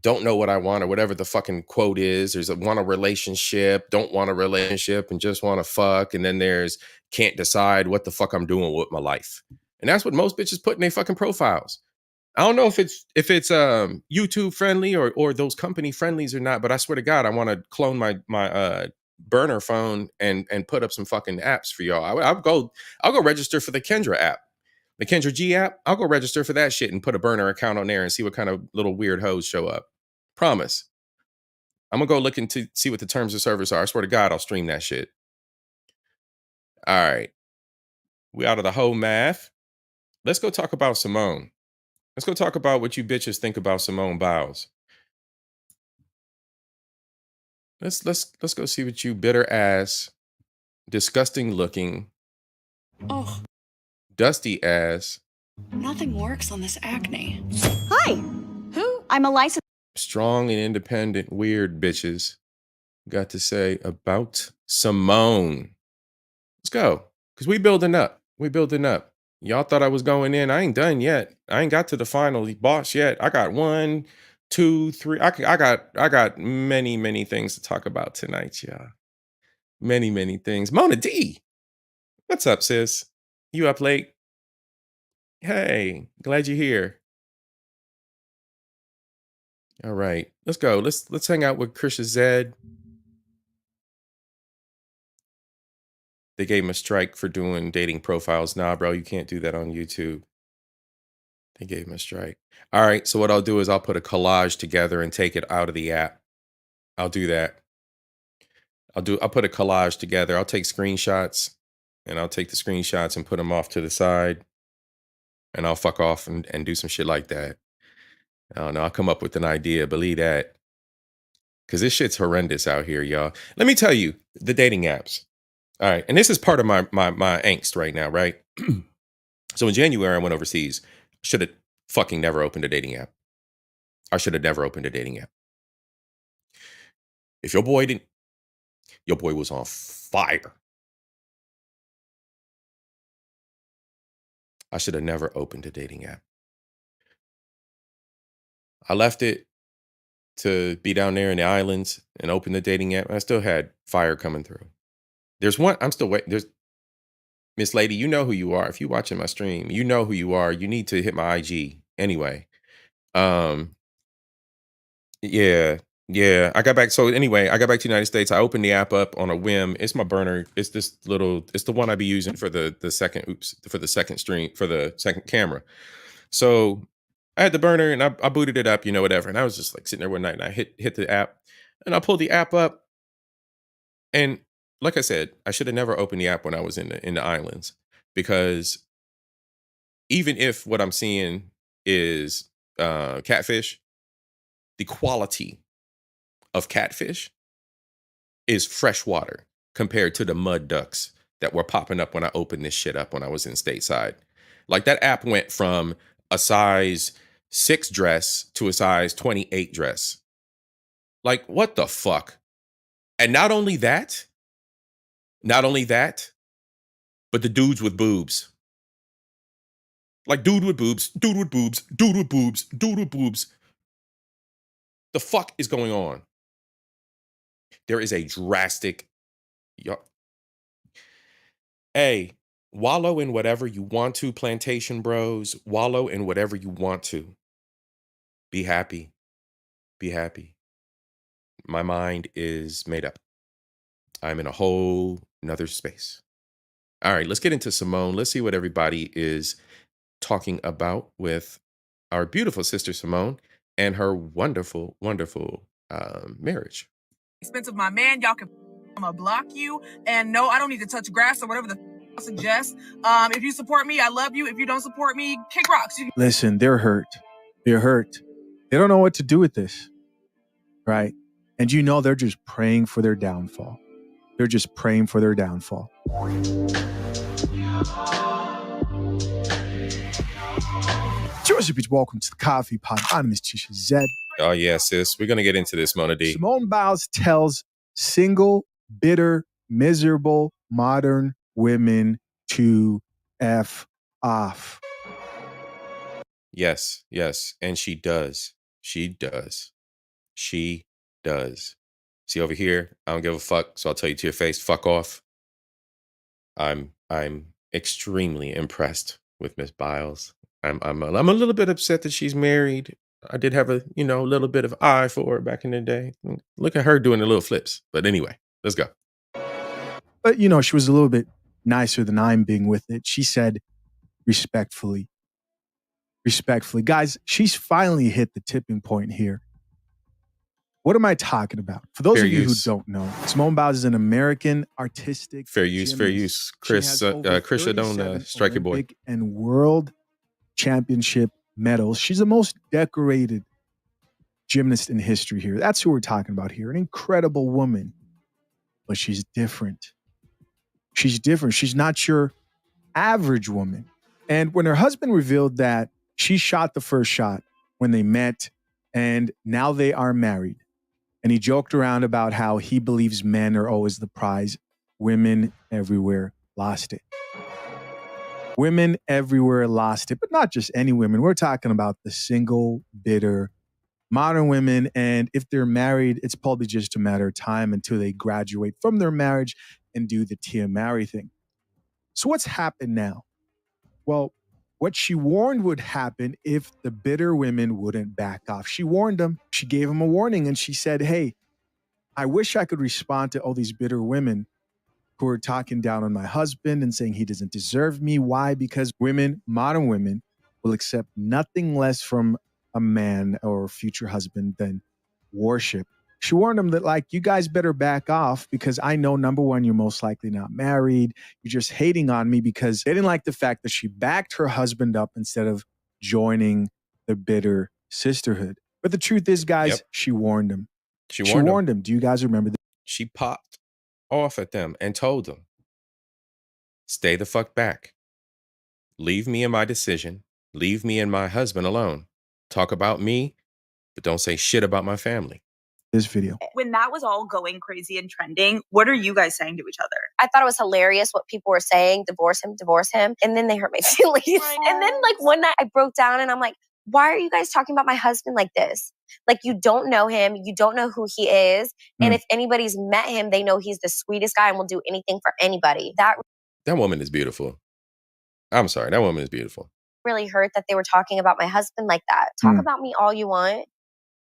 don't know what I want or whatever the fucking quote is. There's a want a relationship, don't want a relationship, and just want to fuck. And then there's can't decide what the fuck I'm doing with my life. And that's what most bitches put in their fucking profiles. I don't know if it's YouTube friendly or those company friendlies or not, but I swear to God, I want to clone my burner phone and put up some fucking apps for y'all. I'll go register for the Kendra app. The Kendra G app, I'll go register for that shit and put a burner account on there and see what kind of little weird hoes show up. Promise. I'm gonna go look into see what the terms of service are. I swear to God, I'll stream that shit. All right. We out of the whole math. Let's go talk about Simone. Let's go talk about what you bitches think about Simone Biles. Let's go see what you bitter ass, disgusting looking, dusty ass.
Nothing works on this acne.
Hi. Who? I'm Eliza.
strong and independent, weird bitches got to say about Simone? Let's go. Because we building up. We building up. Y'all thought I was going in. I ain't done yet. I ain't got to the final boss yet. I got 1, 2, 3. I got many things to talk about tonight, y'all. Many things. Mona D. What's up, sis? You up late? Hey, glad you're here. All right. Let's go. Let's hang out with Krisha Zed. They gave him a strike for doing dating profiles. Nah, bro, you can't do that on YouTube. They gave him a strike. All right, so what I'll do is I'll put a collage together and take it out of the app. I'll do that. I'll put a collage together. I'll take screenshots and I'll take the screenshots and put them off to the side. And I'll fuck off and do some shit like that. I don't know. I'll come up with an idea. Believe that. Because this shit's horrendous out here, y'all. Let me tell you, the dating apps. All right. And this is part of my angst right now, right? So in January, I went overseas. Should have fucking never opened a dating app. I should have never opened a dating app. If your boy was on fire. I should have never opened a dating app. I left it to be down there in the islands and open the dating app. I still had fire coming through. There's one, I'm still waiting. There's Miss Lady, you know who you are. If you're watching my stream, you know who you are. You need to hit my IG anyway. Yeah. I got back. So anyway, I got back to the United States. I opened the app up on a whim. It's my burner. It's this little, it's the one I be using for the second stream, for the second camera. So I had the burner and I booted it up, whatever. And I was just like sitting there one night and I hit the app and I pulled the app up. And like I said, I should have never opened the app when I was in the islands, because even if what I'm seeing is catfish, the quality of catfish is fresh water compared to the mud ducks that were popping up when I opened this shit up when I was in stateside. Like, that app went from a size 6 dress to a size 28 dress. Like, what the fuck? And not only that, but the dudes with boobs. Like, dude with boobs. The fuck is going on? There is a drastic... Hey, wallow in whatever you want to, plantation bros. Wallow in whatever you want to. Be happy. Be happy. My mind is made up. I'm in a whole nother space. All right, let's get into Simone. Let's see what everybody is talking about with our beautiful sister Simone and her wonderful marriage.
Expensive, my man. Y'all can I'm gonna block you. And no, I don't need to touch grass or whatever the I suggest. If you support me, I love you. If you don't support me, kick rocks.
Listen, they're hurt. They're hurt. They don't know what to do with this, right? And they're just praying for their downfall. They're just praying for their downfall. Joseph, welcome to the Coffee Pod. I'm Miss Tisha Zed.
Oh yeah, sis. We're gonna get into this, Mona D.
Simone Biles tells single, bitter, miserable modern women to F off.
Yes. And she does. She does. See over here, I don't give a fuck, so I'll tell you to your face, fuck off. I'm extremely impressed with Miss Biles. I'm a little bit upset that she's married. I did have a little bit of eye for her back in the day. Look at her doing the little flips. But anyway, let's go.
But she was a little bit nicer than I'm being with it. She said, respectfully, guys, she's finally hit the tipping point here. What am I talking about? For those of you who don't know, Simone Biles is an American artistic
fair use. Chris, Krisha, don't strike your boy.
Olympic and world championship medals. She's the most decorated gymnast in history here. That's who we're talking about here. An incredible woman, but she's different. She's different. She's not your average woman. And when her husband revealed that she shot the first shot when they met And now they are married. And he joked around about how he believes men are always the prize. Women everywhere lost it. Women everywhere lost it, but not just any women. We're talking about the single, bitter, modern women. And if they're married, it's probably just a matter of time until they graduate from their marriage and do the Tia Mowry thing. So what's happened now? Well, what she warned would happen if the bitter women wouldn't back off. She warned them. She gave them a warning and she said, hey, I wish I could respond to all these bitter women who are talking down on my husband and saying he doesn't deserve me. Why? Because women, modern women, will accept nothing less from a man or future husband than worship. She warned him that, like, you guys better back off because I know, number one, you're most likely not married. You're just hating on me because they didn't like the fact that she backed her husband up instead of joining the bitter sisterhood. But the truth is, guys, she warned him.
She
warned him. Do you guys remember that?
She popped off at them and told them, stay the fuck back. Leave me and my decision. Leave me and my husband alone. Talk about me, but don't say shit about my family.
This video.
When that was all going crazy and trending, what are you guys saying to each other?
I thought it was hilarious what people were saying, divorce him. And then they hurt my feelings. And then like one night I broke down and I'm like, why are you guys talking about my husband like this? Like, you don't know him. You don't know who he is. And if anybody's met him, they know he's the sweetest guy and will do anything for anybody. That
woman is beautiful. I'm sorry. That woman is beautiful.
really hurt that they were talking about my husband like that. Talk about me all you want.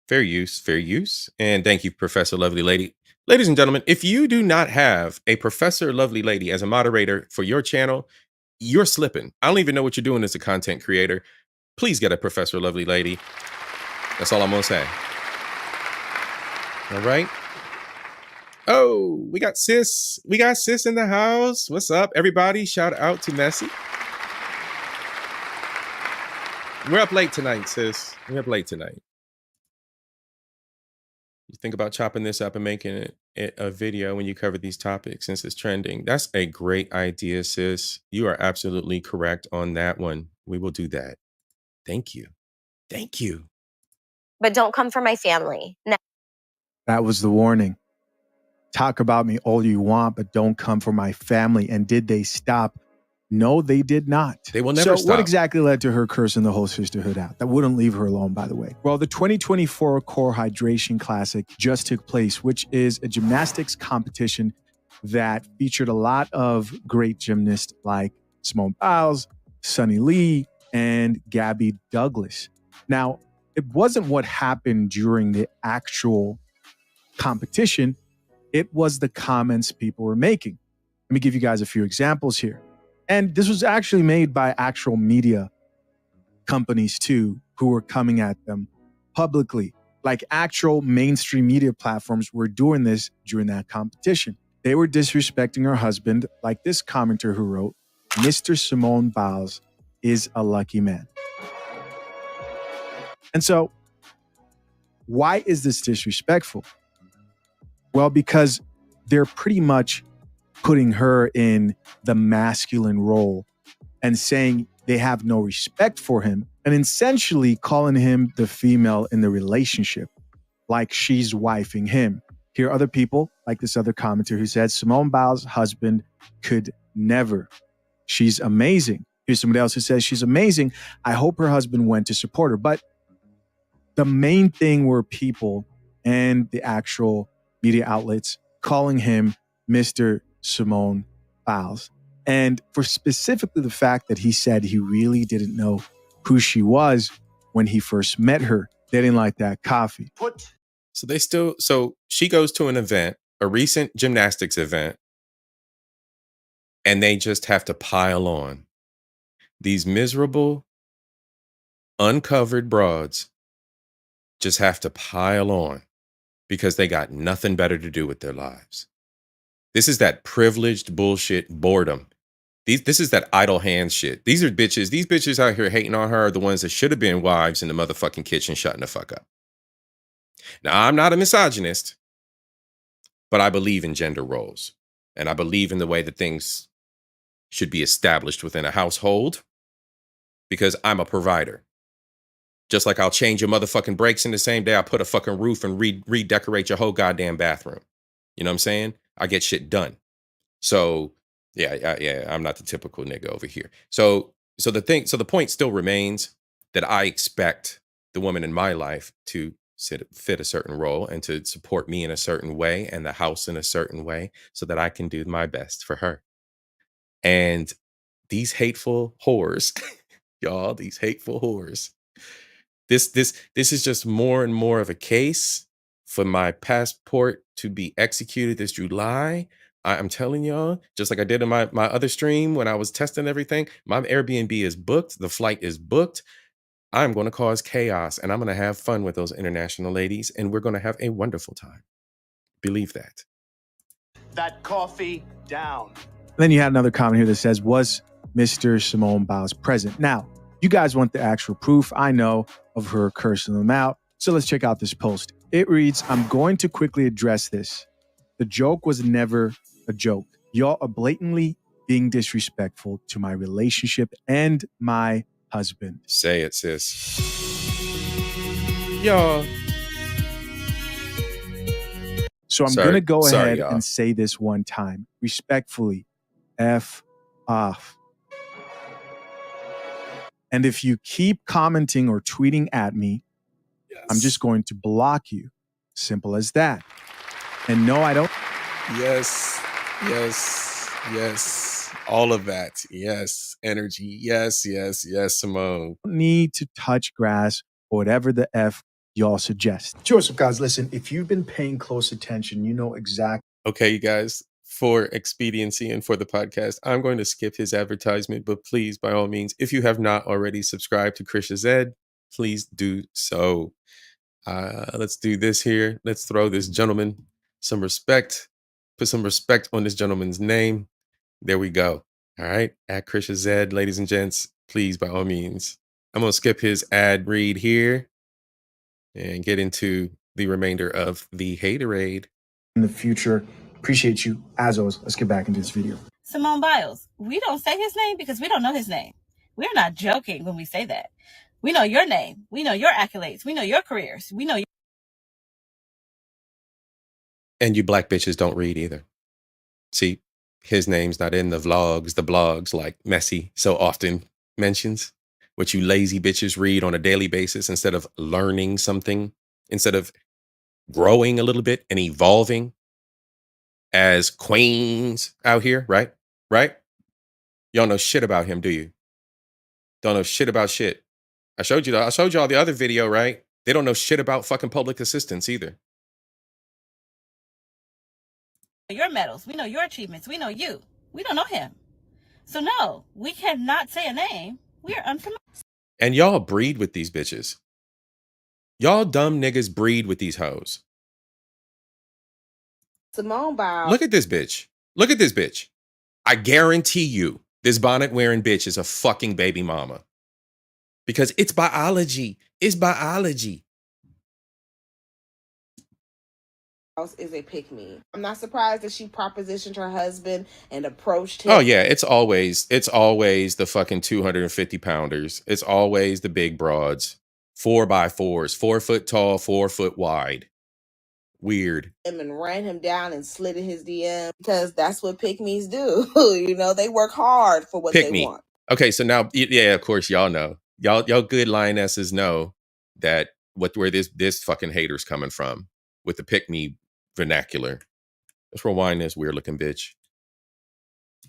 Fair use, fair use. And thank you, Professor Lovely Lady. Ladies and gentlemen, if you do not have a Professor Lovely Lady as a moderator for your channel, you're slipping. I don't even know what you're doing as a content creator. Please get a Professor Lovely Lady. That's all I'm going to say. All right. Oh, we got sis. We got sis in the house. What's up, everybody? Shout out to Messi. We're up late tonight, sis. We're up late tonight. You think about chopping this up and making it a video when you cover these topics since it's trending. That's a great idea, sis. You are absolutely correct on that one. We will do that. Thank you. Thank you.
But don't come for my family. No.
That was the warning. Talk about me all you want, but don't come for my family. And did they stop? No, they did not.
They will never
stop. What exactly led to her cursing the whole sisterhood out? That wouldn't leave her alone, by the way. Well, the 2024 Core Hydration Classic just took place, which is a gymnastics competition that featured a lot of great gymnasts like Simone Biles, Sunny Lee, and Gabby Douglas. Now, it wasn't what happened during the actual competition. It was the comments people were making. Let me give you guys a few examples here. And this was actually made by actual media companies too, who were coming at them publicly. Like actual mainstream media platforms were doing this during that competition. They were disrespecting her husband, like this commenter who wrote, Mr. Simone Biles is a lucky man. And so, why is this disrespectful? Well, because they're pretty much putting her in the masculine role and saying they have no respect for him and essentially calling him the female in the relationship, like she's wifing him. Here are other people, like this other commenter who said, Simone Biles' husband could never. She's amazing. Here's somebody else who says she's amazing. I hope her husband went to support her. But the main thing were people and the actual media outlets calling him Mr. Simone Biles. And for specifically the fact that he said he really didn't know who she was when he first met her. They didn't like that coffee.
So she goes to an event, a recent gymnastics event, and they just have to pile on. These miserable, uncovered broads just have to pile on because they got nothing better to do with their lives. This is that privileged bullshit boredom. This is that idle hands shit. These are bitches. These bitches out here hating on her are the ones that should have been wives in the motherfucking kitchen shutting the fuck up. Now, I'm not a misogynist, but I believe in gender roles. And I believe in the way that things should be established within a household because I'm a provider. Just like I'll change your motherfucking brakes in the same day I put a fucking roof and redecorate your whole goddamn bathroom. You know what I'm saying? I get shit done. So yeah, I'm not the typical nigga over here. So the point still remains that I expect the woman in my life to fit a certain role and to support me in a certain way and the house in a certain way so that I can do my best for her. And these hateful whores, y'all, these hateful whores. This is just more and more of a case for my passport to be executed this July. I'm telling y'all, just like I did in my other stream when I was testing everything, my Airbnb is booked, the flight is booked. I'm going to cause chaos and I'm going to have fun with those international ladies and we're going to have a wonderful time. Believe that.
That coffee down.
Then you had another comment here that says, was Mr. Simone Biles present? Now, you guys want the actual proof, I know, of her cursing them out. So let's check out this post. It reads, I'm going to quickly address this. The joke was never a joke. Y'all are blatantly being disrespectful to my relationship and my husband.
Say it, sis. Y'all.
So I'm going to go ahead and say this one time. Respectfully, F off. And if you keep commenting or tweeting at me, I'm just going to block you. Simple as that. And no, I don't.
Yes. All of that. Yes. Energy. Yes, Simone.
Need to touch grass or whatever the F y'all suggest. Joseph, guys, listen, if you've been paying close attention, you know exactly.
Okay, you guys, for expediency and for the podcast, I'm going to skip his advertisement, but please, by all means, if you have not already subscribed to Krisha Zed, please do so. Let's do this here. Let's throw this gentleman some respect. Put some respect on this gentleman's name. There we go. All right. At Krisha Zed, ladies and gents, please, by all means. I'm going to skip his ad read here and get into the remainder of the haterade.
In the future, appreciate you. As always, let's get back into this video.
Simone Biles, we don't say his name because we don't know his name. We're not joking when we say that. We know your name. We know your accolades. We know your careers. We know.
And you black bitches don't read either. See, his name's not in the blogs like Messi so often mentions. What you lazy bitches read on a daily basis instead of learning something, instead of growing a little bit and evolving as queens out here, right? Right? Y'all know shit about him, do you? Don't know shit about shit. I showed y'all the other video, right? They don't know shit about fucking public assistance either.
Your medals. We know your achievements. We know you. We don't know him. So no, we cannot say a name. We are unfamiliar.
And y'all breed with these bitches. Y'all dumb niggas breed with these hoes.
Simone Biles.
Look at this bitch. Look at this bitch. I guarantee you this bonnet wearing bitch is a fucking baby mama. Because it's biology. It's biology.
Is a pick-me. I'm not surprised that she propositioned her husband and approached him.
Oh yeah, it's always the fucking 250 pounders. It's always the big broads. 4x4s, 4 foot tall, 4 foot wide. Weird.
And ran him down and slid in his DM because that's what pick-me's do. You know, they work hard for what they want.
Okay, so now, yeah, of course, y'all know. Y'all good lionesses know that where this fucking hater's coming from with the pick-me vernacular. Let's rewind this weird looking bitch.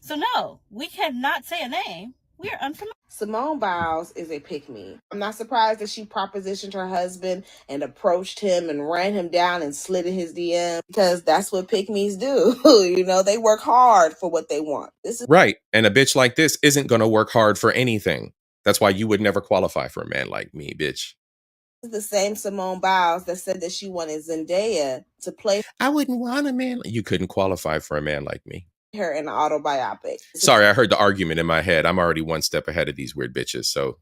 So no, we cannot say a name. We are unfamiliar.
Simone Biles is a pick-me. I'm not surprised that she propositioned her husband and approached him and ran him down and slid in his DM because that's what pick-me's do. You know, they work hard for what they want. This is
right. And a bitch like this isn't going to work hard for anything. That's why you would never qualify for a man like me, bitch.
This is the same Simone Biles that said that she wanted Zendaya to play.
I wouldn't want a man. You couldn't qualify for a man like me.
Her in an autobiopic.
Sorry, I heard the argument in my head. I'm already one step ahead of these weird bitches. So,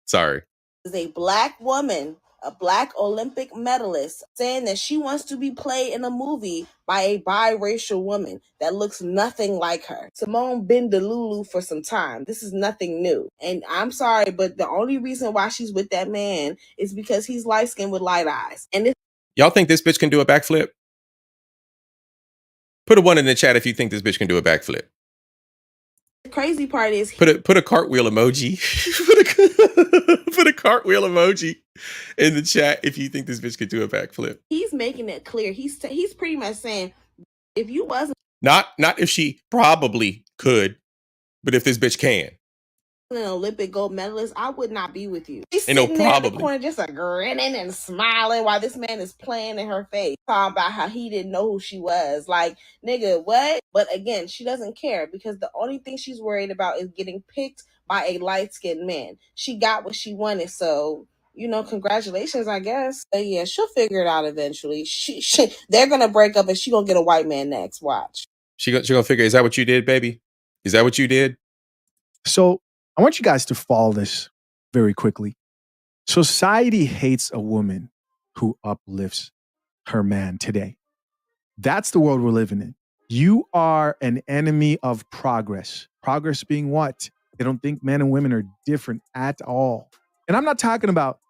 sorry.
Is a black woman a Black Olympic medalist, saying that she wants to be played in a movie by a biracial woman that looks nothing like her. Simone been Delulu for some time. This is nothing new. And I'm sorry, but the only reason why she's with that man is because he's light-skinned with light eyes. And
y'all think this bitch can do a backflip? Put a 1 in the chat if you think this bitch can do a backflip.
the crazy part is
put a cartwheel emoji. put a cartwheel emoji in the chat if you think this bitch could do a backflip.
He's making it clear. He's pretty much saying, if you wasn't
not if she probably could, but if this bitch can.
An Olympic gold medalist, I would not be with you. She's
Ain't
sitting
no
there in the
probably.
corner just grinning and smiling while this man is playing in her face, talking about how he didn't know who she was. Like, nigga, what? But again, she doesn't care because the only thing she's worried about is getting picked by a light-skinned man. She got what she wanted, so you know, congratulations, I guess. But yeah, she'll figure it out eventually. They're gonna break up and she gonna get a white man next. Watch.
She gonna figure, is that what you did, baby? Is that what you did?
So I want you guys to follow this very quickly. Society hates a woman who uplifts her man today. That's the world we're living in. You are an enemy of progress. Progress being what? They don't think men and women are different at all. And I'm not talking about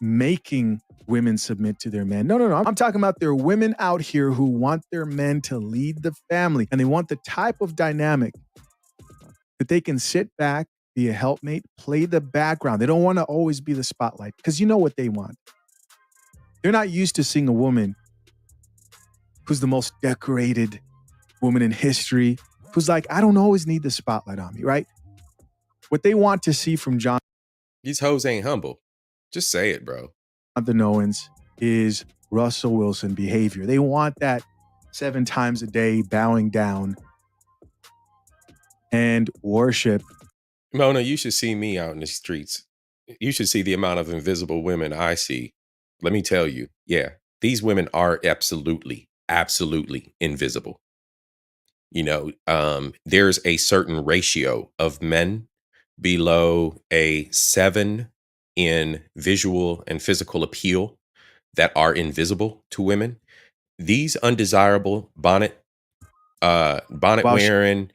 making women submit to their men. No. I'm talking about there are women out here who want their men to lead the family, and they want the type of dynamic that they can sit back, be a helpmate, play the background. They don't want to always be the spotlight because you know what they want. They're not used to seeing a woman who's the most decorated woman in history, who's like, I don't always need the spotlight on me, right? What they want to see from John.
These hoes ain't humble. Just say it, bro.
Jonathan Owens is Russell Wilson behavior. They want that 7 times a day bowing down and worship.
Mona, you should see me out in the streets. You should see the amount of invisible women I see. Let me tell you, yeah, these women are absolutely invisible. You know, there's a certain ratio of men below a 7 in visual and physical appeal that are invisible to women. These undesirable bonnet wearing,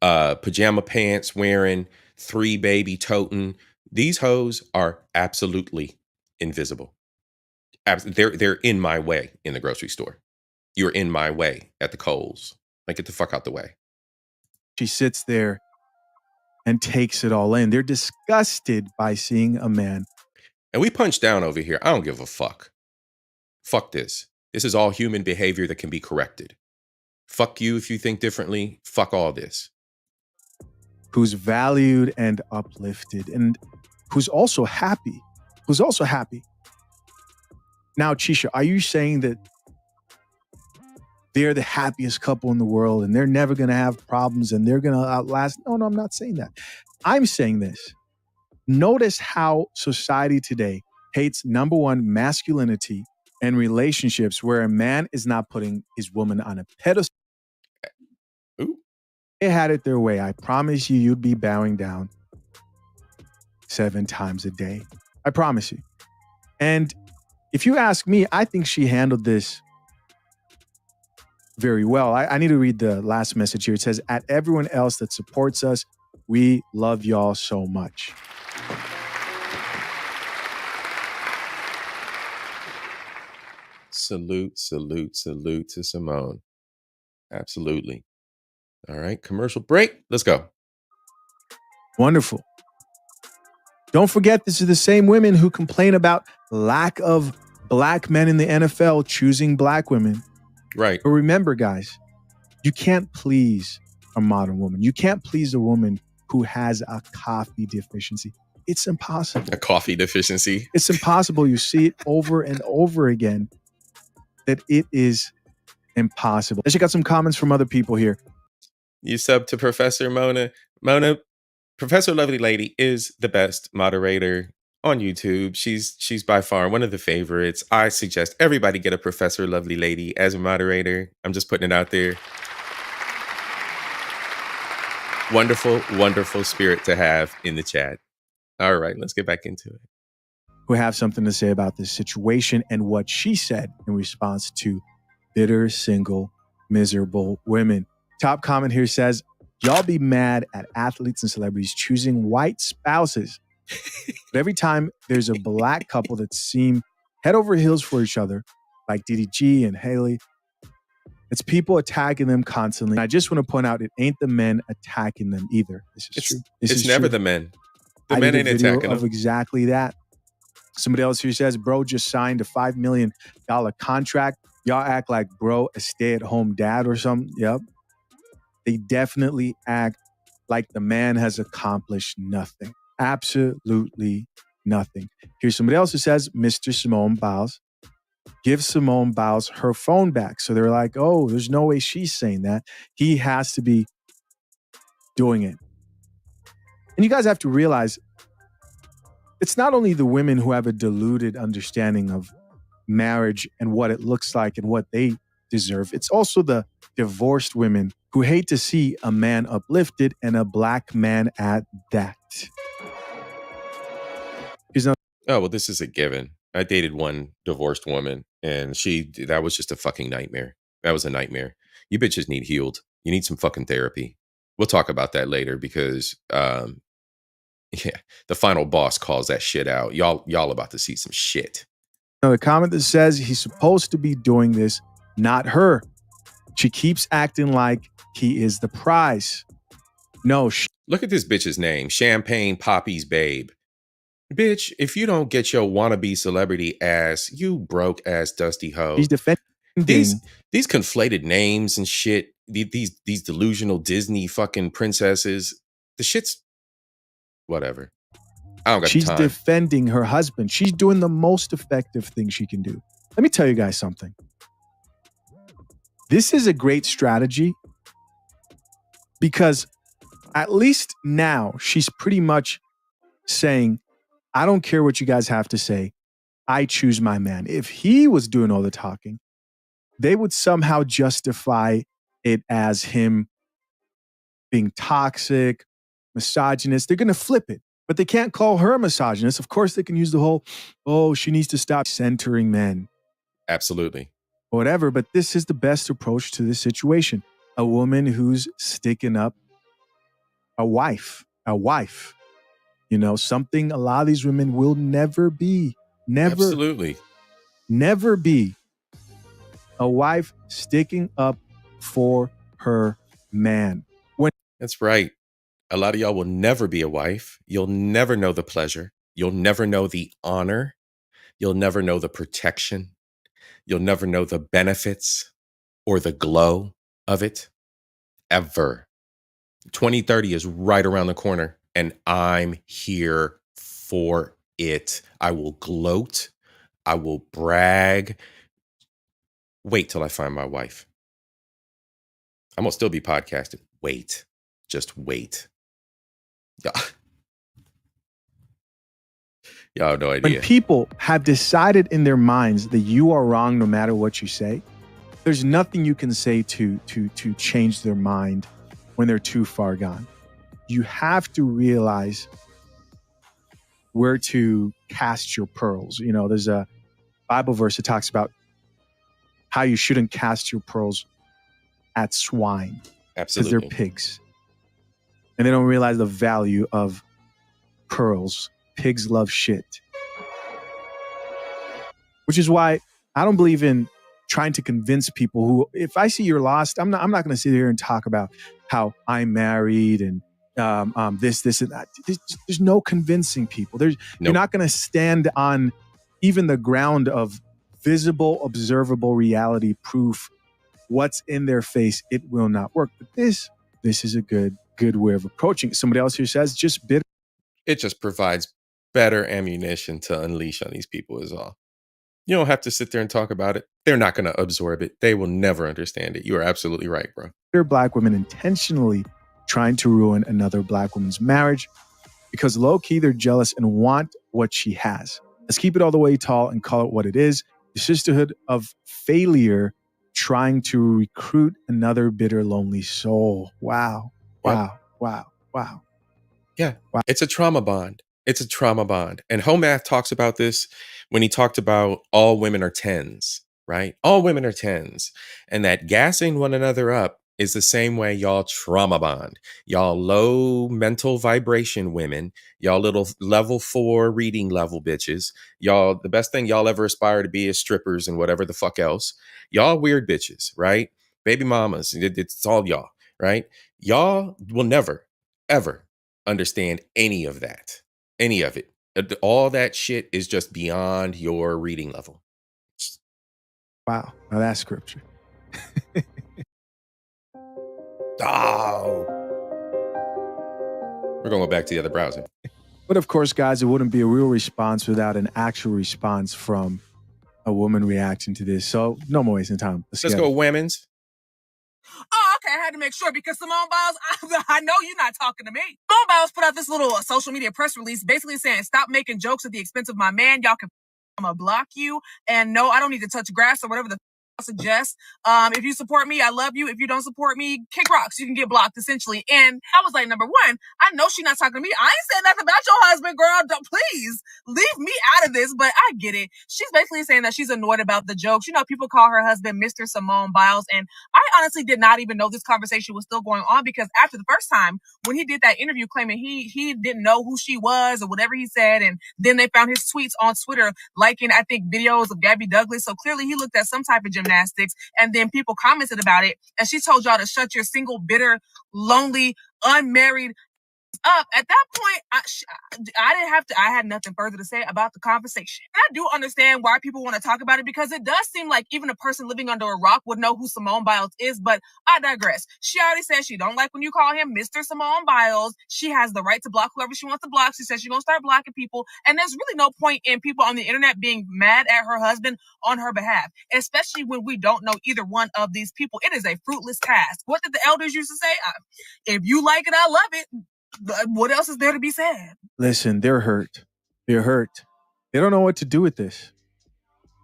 pajama pants wearing, 3 baby toting, these hoes are absolutely invisible. They're in my way in the grocery store. You're in my way at the Kohl's. Like, get the fuck out the way.
She sits there and takes it all in. They're disgusted by seeing a man.
And we punch down over here. I don't give a fuck. Fuck this. This is all human behavior that can be corrected. Fuck you if you think differently. Fuck all this.
Who's valued and uplifted and who's also happy. Now, Chisha, are you saying that they're the happiest couple in the world and they're never going to have problems and they're going to outlast? No, I'm not saying that. I'm saying this. Notice how society today hates, number one, masculinity and relationships where a man is not putting his woman on a pedestal.
Ooh.
They had it their way. I promise you'd be bowing down 7 times a day. I promise you. And if you ask me, I think she handled this very well. I need to read the last message here. It says, at everyone else that supports us, we love y'all so much.
Salute to Simone. Absolutely. All right, commercial break. Let's go.
Wonderful. Don't forget, this is the same women who complain about lack of black men in the NFL choosing black women.
Right.
But remember, guys, you can't please a modern woman. You can't please a woman who has a coffee deficiency. It's impossible.
A coffee deficiency.
It's impossible. You see it over and over again that it is impossible. Let's check out some comments from other people here.
You sub to Professor Mona. Mona, Professor Lovely Lady is the best moderator on YouTube. She's by far one of the favorites. I suggest everybody get a Professor Lovely Lady as a moderator. I'm just putting it out there. Wonderful, wonderful spirit to have in the chat. All right, let's get back into it.
who have something to say about this situation and what she said in response to bitter, single, miserable women. Top comment here says, y'all be mad at athletes and celebrities choosing white spouses. But every time there's a black couple that seem head over heels for each other, like DDG and Haley, it's people attacking them constantly. And I just want to point out, it ain't the men attacking them either. This is true. This
It's
is
never
true.
the men. The
I
men
did a
ain't
video
attacking
of
them.
exactly that. Somebody else here says, bro just signed a $5 million contract. Y'all act like bro a stay-at-home dad or something. Yep. They definitely act like the man has accomplished nothing. Absolutely nothing. Here's somebody else who says, Mr. Simone Biles, give Simone Biles her phone back. So they're like, oh, there's no way she's saying that. He has to be doing it. And you guys have to realize, it's not only the women who have a diluted understanding of marriage and what it looks like and what they deserve. It's also the divorced women who hate to see a man uplifted, and a black man at that.
Oh, well, this is a given. I dated one divorced woman, and that was just a fucking nightmare. That was a nightmare. You bitches need healed. You need some fucking therapy. We'll talk about that later because, yeah, the final boss calls that shit out. Y'all about to see some shit.
Another comment that says he's supposed to be doing this, not her. She keeps acting like he is the prize. No.
Look at this bitch's name. Champagne Poppy's Babe. Bitch, if you don't get your wannabe celebrity ass, you broke ass dusty hoe.
He's defending
these conflated names and shit. These delusional Disney fucking princesses. The shit's whatever. I don't got
She's
time.
defending her husband. She's doing the most effective thing she can do. Let me tell you guys something. This is a great strategy because at least now she's pretty much saying, I don't care what you guys have to say. I choose my man. If he was doing all the talking, they would somehow justify it as him being toxic, misogynist. They're going to flip it, but they can't call her a misogynist. Of course, they can use the whole, oh, she needs to stop centering men.
Absolutely.
Whatever, but this is the best approach to this situation. A woman who's sticking up a wife. You know, something a lot of these women will never be.
Absolutely.
Never be. A wife sticking up for her man.
That's right. A lot of y'all will never be a wife. You'll never know the pleasure. You'll never know the honor. You'll never know the protection. You'll never know the benefits or the glow of it. Ever. 2030 is right around the corner, and I'm here for it. I will gloat. I will brag. Wait till I find my wife. I'm going to still be podcasting. Wait. Just wait. Y'all have no idea.
When people have decided in their minds that you are wrong no matter what you say, there's nothing you can say to change their mind when they're too far gone. You have to realize where to cast your pearls. You know, there's a Bible verse that talks about how you shouldn't cast your pearls at swine.
Absolutely.
Because they're pigs. And they don't realize the value of pearls. Pigs love shit. Which is why I don't believe in trying to convince people who, if I see you're lost, I'm not going to sit here and talk about how I'm married and this and that. There's no convincing people. Nope. You're not going to stand on even the ground of visible, observable reality proof. What's in their face, it will not work. But this is a good way of approaching it. Somebody else here says just bitter.
It just provides better ammunition to unleash on these people is all. You don't have to sit there and talk about it. They're not going to absorb it. They will never understand it. You are absolutely right, bro.
They're black women intentionally trying to ruin another black woman's marriage because low-key they're jealous and want what she has. Let's keep it all the way tall and call it what it is. The sisterhood of failure trying to recruit another bitter, lonely soul. Wow. Wow.
Yeah. Wow. It's a trauma bond. It's a trauma bond. And Homath talks about this when he talked about all women are 10s, right? All women are 10s. And that gassing one another up is the same way y'all trauma bond. Y'all low mental vibration women, y'all little level 4 reading level bitches. Y'all, the best thing y'all ever aspire to be is strippers and whatever the fuck else. Y'all weird bitches, right? Baby mamas, it's all y'all, right? Y'all will never, ever understand any of that. Any of it. All that shit is just beyond your reading level.
Wow. Now that's scripture.
Oh. We're going to go back to the other browser.
But of course, guys, it wouldn't be a real response without an actual response from a woman reacting to this. So no more wasting time.
Let's go, women's.
Oh, okay. I had to make sure because Simone Biles, I know you're not talking to me. Simone Biles put out this little social media press release basically saying, stop making jokes at the expense of my man. Y'all can I'm gonna block you. And no, I don't need to touch grass or whatever the suggest. If you support me, I love you. If you don't support me, kick rocks. You can get blocked essentially. And I was like, number one, I know she's not talking to me. I ain't saying nothing about your husband, girl. Don't, please leave me out of this. But I get it. She's basically saying that she's annoyed about the jokes. You know, people call her husband Mr. Simone Biles. And I honestly did not even know this conversation was still going on because after the first time when he did that interview claiming he didn't know who she was or whatever he said, and then they found his tweets on Twitter liking, I think, videos of Gabby Douglas. So clearly he looked at some type of gymnastics, and then people commented about it, and she told y'all to shut your single, bitter, lonely, unmarried up. At that point, I didn't have to. I had nothing further to say about the conversation. And I do understand why people want to talk about it because it does seem like even a person living under a rock would know who Simone Biles is. But I digress. She already said she don't like when you call him Mr. Simone Biles. She has the right to block whoever she wants to block. She says she's gonna start blocking people, and there's really no point in people on the internet being mad at her husband on her behalf, especially when we don't know either one of these people. It is a fruitless task. What did the elders used to say? If you like it, I love it. What else is there to be said?
Listen, they're hurt. They're hurt. They don't know what to do with this,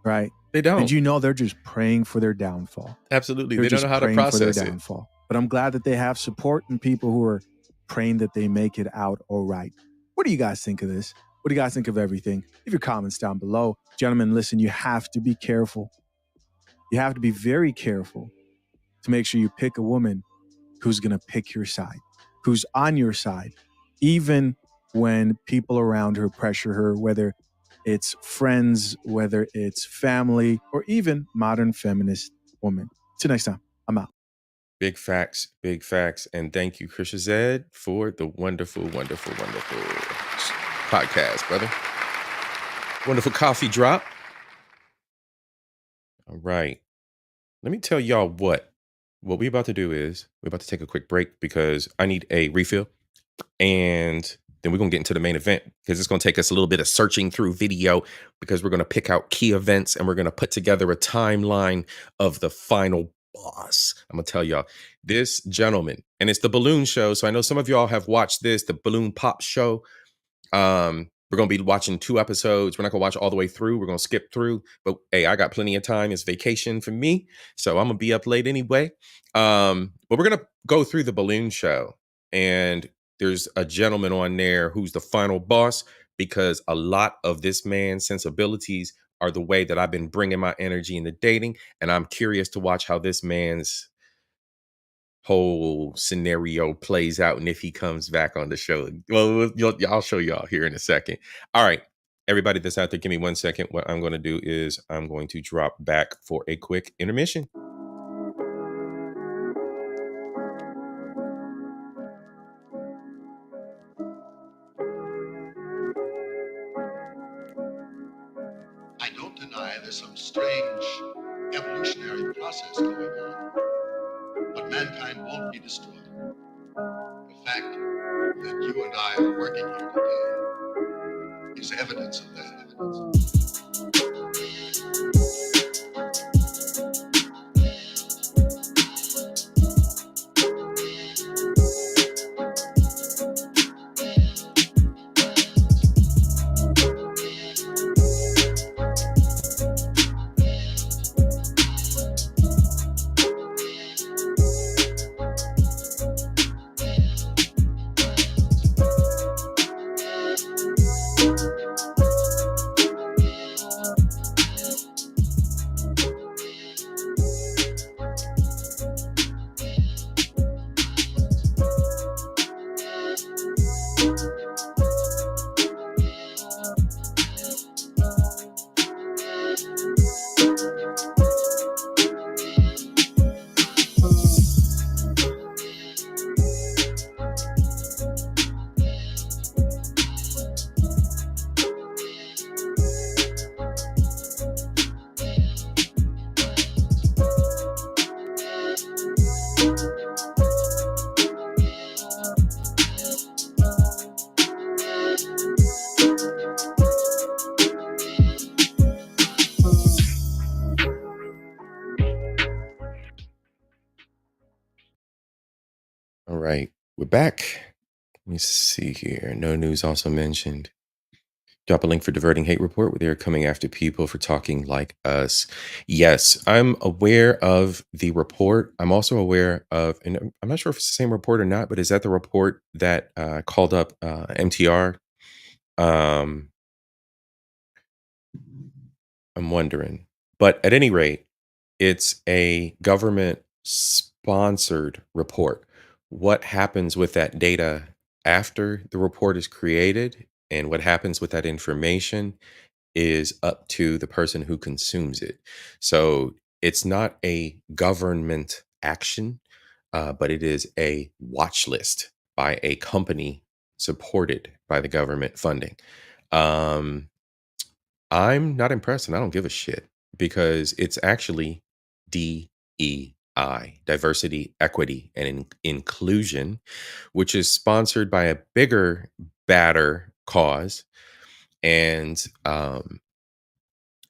right?
They don't.
And you know they're just praying for their downfall.
Absolutely.
They're
They don't know how to process
for their
it.
downfall. But I'm glad that they have support and people who are praying that they make it out all right. What do you guys think of this? What do you guys think of everything? Leave your comments down below. Gentlemen, listen, you have to be careful. You have to be very careful to make sure you pick a woman who's going to pick your side, who's on your side, even when people around her pressure her, whether it's friends, whether it's family, or even modern feminist women. Till next time, I'm out.
Big facts, big facts. And thank you, Krisha Zed, for the wonderful, wonderful, wonderful podcast, brother. Wonderful coffee drop. All right. Let me tell y'all what we're about to do is we're about to take a quick break because I need a refill. And then we're going to get into the main event because it's going to take us a little bit of searching through video because we're going to pick out key events and we're going to put together a timeline of the final boss. I'm going to tell y'all this gentleman, and it's the Balloon Show. So I know some of y'all have watched this, the Balloon Pop Show. We're going to be watching 2 episodes. We're not going to watch all the way through. We're going to skip through. But hey, I got plenty of time. It's vacation for me. So I'm going to be up late anyway. But we're going to go through the Balloon Show. And there's a gentleman on there who's the final boss because a lot of this man's sensibilities are the way that I've been bringing my energy into dating. And I'm curious to watch how this man's whole scenario plays out and if he comes back on the show. Well, I'll show y'all here in a second. All right, everybody that's out there, give me 1 second. What I'm going to do is I'm going to drop back for a quick intermission.
I don't deny there's some strange evolutionary process going on, but mankind won't be destroyed. The fact that you and I are working here today is evidence of that.
we're back. Let me see here. No news also mentioned. Drop a link for Diverting Hate Report where they're coming after people for talking like us. Yes, I'm aware of the report. I'm also aware of, and I'm not sure if it's the same report or not, but is that the report that called up MTR? I'm wondering. But at any rate, it's a government sponsored report. What happens with that data after the report is created and what happens with that information is up to the person who consumes it. So it's not a government action, but it is a watch list by a company supported by the government funding. Um, I'm not impressed and I don't give a shit because it's actually DEI, diversity, equity, and inclusion, which is sponsored by a bigger, badder cause. And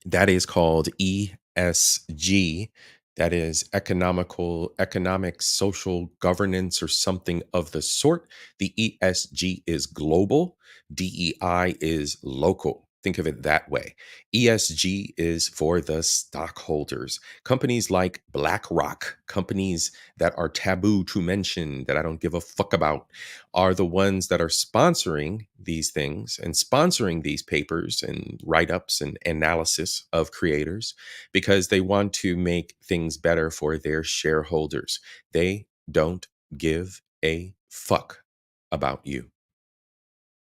that is called ESG. That is economic, social governance, or something of the sort. The ESG is global. DEI is local. Think of it that way. ESG is for the stockholders. Companies like BlackRock, companies that are taboo to mention, that I don't give a fuck about, are the ones that are sponsoring these things and sponsoring these papers and write-ups and analysis of creators because they want to make things better for their shareholders. They don't give a fuck about you.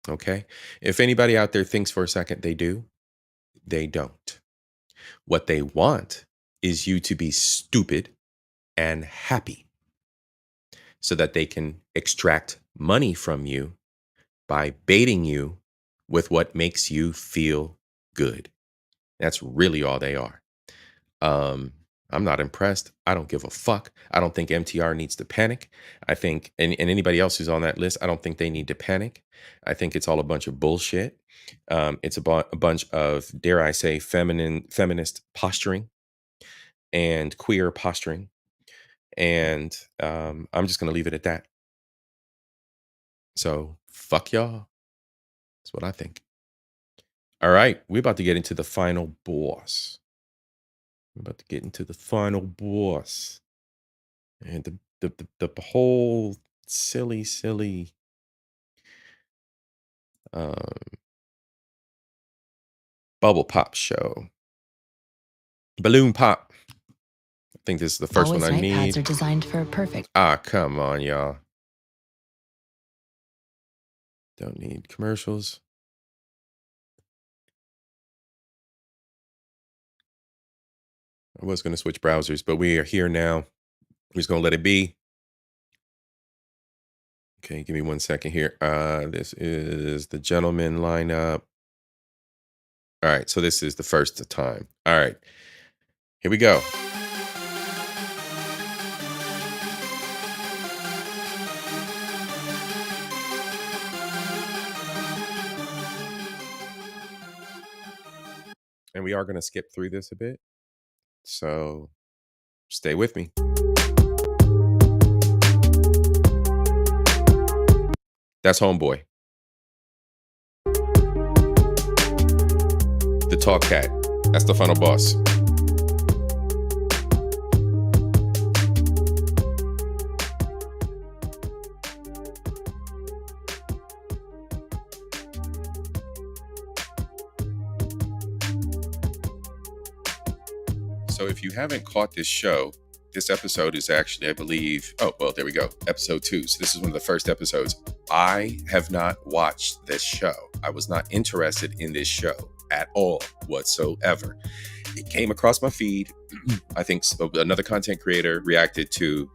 Okay? If anybody out there thinks for a second they do, they don't. What they want is you to be stupid and happy so that they can extract money from you by baiting you with what makes you feel good. That's really all they are. I'm not impressed. I don't give a fuck. I don't think MTR needs to panic. I think, and anybody else who's on that list, I don't think they need to panic. I think it's all a bunch of bullshit. It's a bunch of, dare I say, feminist posturing and queer posturing. And I'm just going to leave it at that. So fuck y'all. That's what I think. All right, we're about to get into the final boss. We're about to get into the final boss. And the whole silly bubble pop show. Balloon pop. I think this is the first one I need.
Pads are designed for a perfect.
Come on, y'all. Don't need commercials. I was going to switch browsers, but we are here now. We're just going to let it be. Okay, give me 1 second here. This is the gentleman lineup. All right, so this is the first time. All right, here we go. And we are going to skip through this a bit. So stay with me. That's Homeboy. The Talk Cat. That's the final boss. So if you haven't caught this show, this episode is actually, I believe, oh, well, there we go. Episode 2. So this is one of the first episodes. I have not watched this show. I was not interested in this show at all whatsoever. It came across my feed. I think another content creator reacted to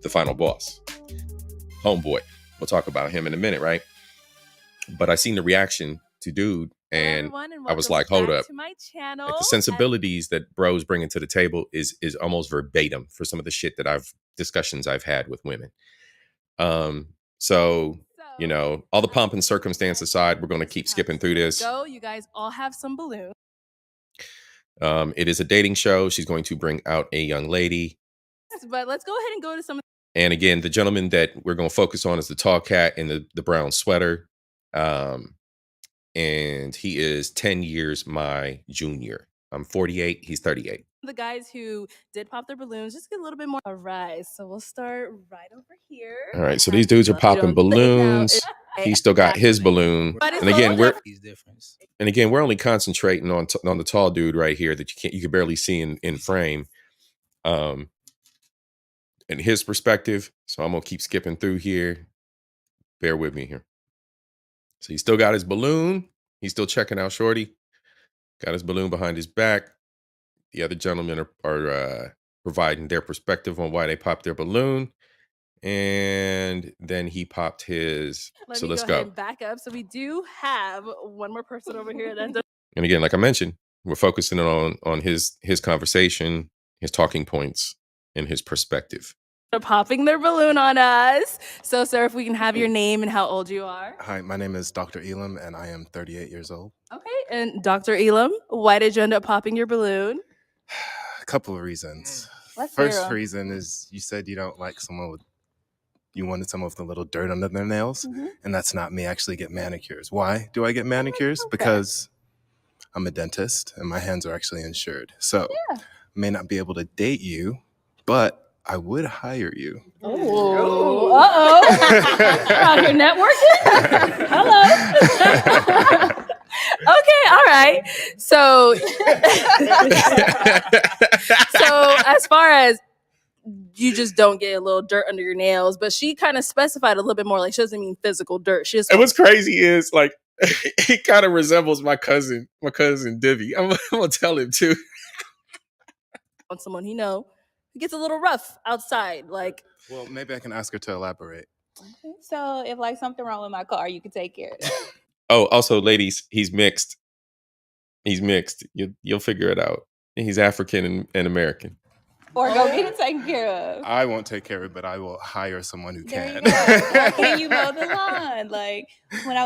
the final boss, Homeboy. We'll talk about him in a minute, right? But I seen the reaction to dude, and I was like, hold up. Like the sensibilities that bros bringing to the table is almost verbatim for some of the shit that discussions I've had with women. So, you know, all the pomp and circumstance aside, we're going to keep skipping through this.
Go, you guys all have some balloons.
It is a dating show. She's going to bring out a young lady.
But let's go ahead and go to some
And again, the gentleman that we're going to focus on is the tall cat in the brown sweater. And he is 10 years my junior. I'm 48. He's 38.
The guys who did pop their balloons, just get a little bit more. All right, so we'll start right over here.
All right, so these dudes are popping balloons. He still got his balloon. And again, we're only concentrating on the tall dude right here that you can barely see in frame. In his perspective. So I'm gonna keep skipping through here. Bear with me here. So he still got his balloon. He's still checking out Shorty. Got his balloon behind his back. The other gentlemen are providing their perspective on why they popped their balloon. And then he popped his. So let's go.
Ahead and back up. So we do have one more person over here.
And again, like I mentioned, we're focusing on his conversation, his talking points, and his perspective.
Popping their balloon on us. So, sir, if we can have your name and how old you are.
Hi, my name is Dr. Elam, and I am 38 years old.
Okay, and Dr. Elam, why did you end up popping your balloon?
A couple of reasons.
Let's
First reason is you said you don't like you wanted someone with a little dirt under their nails, and that's not me. I actually get manicures. Why do I get manicures? Because I'm a dentist, and my hands are actually insured. So I may not be able to date you, but I would hire you.
Oh, we're out here networking. Hello.
Okay, all right. So, so as far as you just don't get a little dirt under your nails, but she kind of specified a little bit more. Like she doesn't mean physical dirt. She just
and what's crazy is like he kind of resembles my cousin Divvy. I'm gonna tell him too.
On someone he know. It gets a little rough outside. Like,
well, maybe I can ask her to elaborate.
Okay. So if like something wrong with my car, you can take care of that.
Oh, also, ladies, he's mixed. He's mixed. You'll figure it out. He's African and American.
Or go get it taken care of.
I won't take care of it, but I will hire someone who
there
can.
You go. Or can you mow the lawn? Like when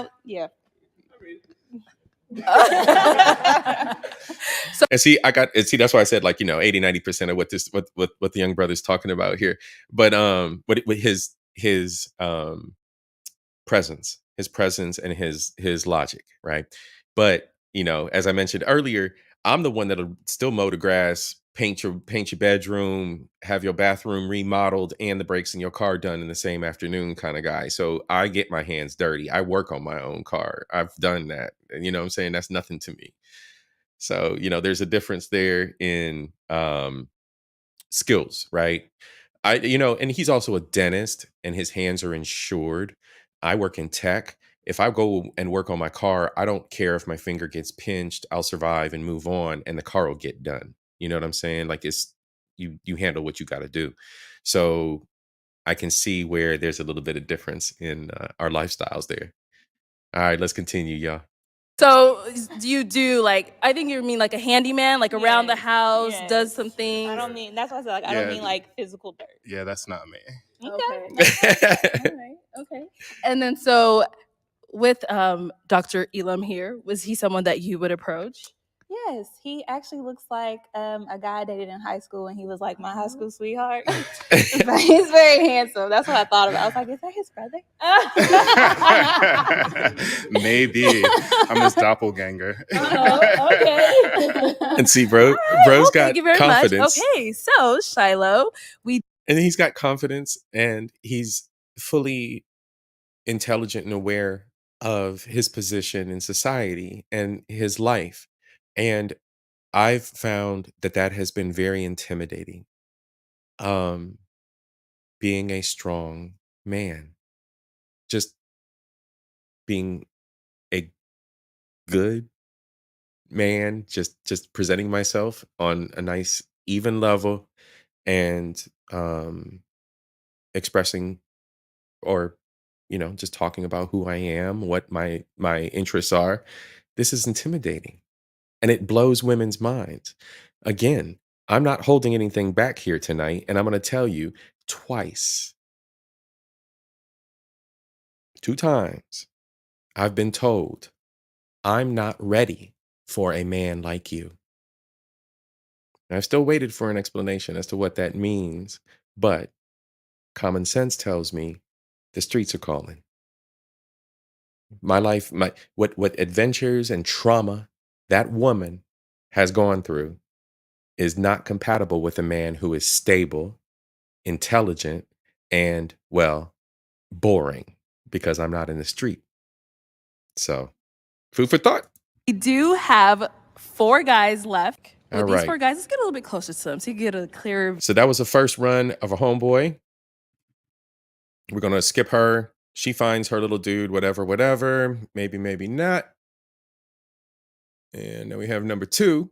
And see, that's why I said, like, 80-90% of what the young brother's talking about here. But with his presence and his logic, right? But as I mentioned earlier, I'm the one that'll still mow the grass, paint your bedroom, have your bathroom remodeled, and the brakes in your car done in the same afternoon kind of guy. So I get my hands dirty. I work on my own car. I've done that. And you know what I'm saying? That's nothing to me. So, there's a difference there in skills, right? And he's also a dentist and his hands are insured. I work in tech. If I go and work on my car, I don't care if my finger gets pinched. I'll survive and move on and the car will get done. You know what I'm saying? Like it's you handle what you got to do. So I can see where there's a little bit of difference in our lifestyles there. All right, let's continue, y'all.
So do you do like, I think you mean like a handyman, like around the house, does some things?
I don't mean, that's why I said like, I don't mean like physical dirt.
Yeah, that's not me.
Okay. All right. Okay. And then so with Dr. Elam here, was he someone that you would approach?
Yes, he actually looks like a guy I dated in high school, and he was like my high school sweetheart. He's very handsome. That's what I thought about. I was like, is that his brother?
Maybe. I'm his doppelganger.
Okay.
And see, bro's got confidence.
Much. Okay, so Shiloh,
and he's got confidence, and he's fully intelligent and aware of his position in society and his life. And I've found that has been very intimidating. Being a strong man, just being a good man, just presenting myself on a nice even level and expressing or just talking about who I am, what my interests are. This is intimidating. And it blows women's minds. Again, I'm not holding anything back here tonight, and I'm going to tell you twice. 2 times I've been told I'm not ready for a man like you. And I've still waited for an explanation as to what that means, but Common sense tells me the streets are calling. My life, what adventures and trauma that woman has gone through is not compatible with a man who is stable, intelligent, and, well, boring, because I'm not in the street. So, food for thought.
We do have 4 guys left. With
All
these
right.
4 guys, let's get a little bit closer to them so you get a clearer.
So that was the first run of a homeboy. We're going to skip her. She finds her little dude, whatever. Maybe, maybe not. And then we have number 2.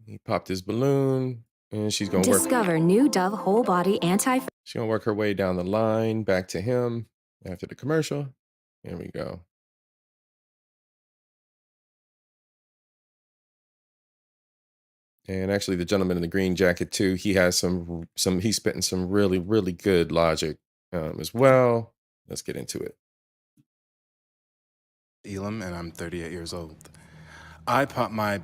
He popped his balloon, and she's going to work.
Discover new Dove Whole Body Anti.
She's going to work her way down the line back to him after the commercial. Here we go. And actually, the gentleman in the green jacket too, he has he's spitting some really, really good logic as well. Let's get into it.
Elam, and I'm 38 years old. I pop my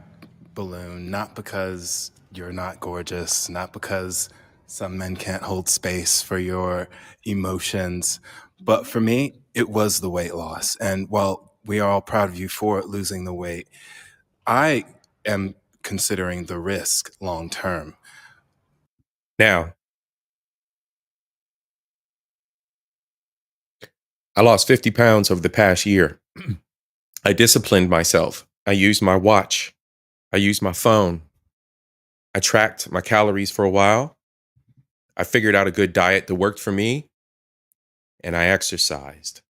balloon not because you're not gorgeous, not because some men can't hold space for your emotions, but for me, it was the weight loss. And while we are all proud of you for losing the weight, I am considering the risk long term.
Now, I lost 50 pounds over the past year. I disciplined myself. I used my watch. I used my phone. I tracked my calories for a while. I figured out a good diet that worked for me. And I exercised.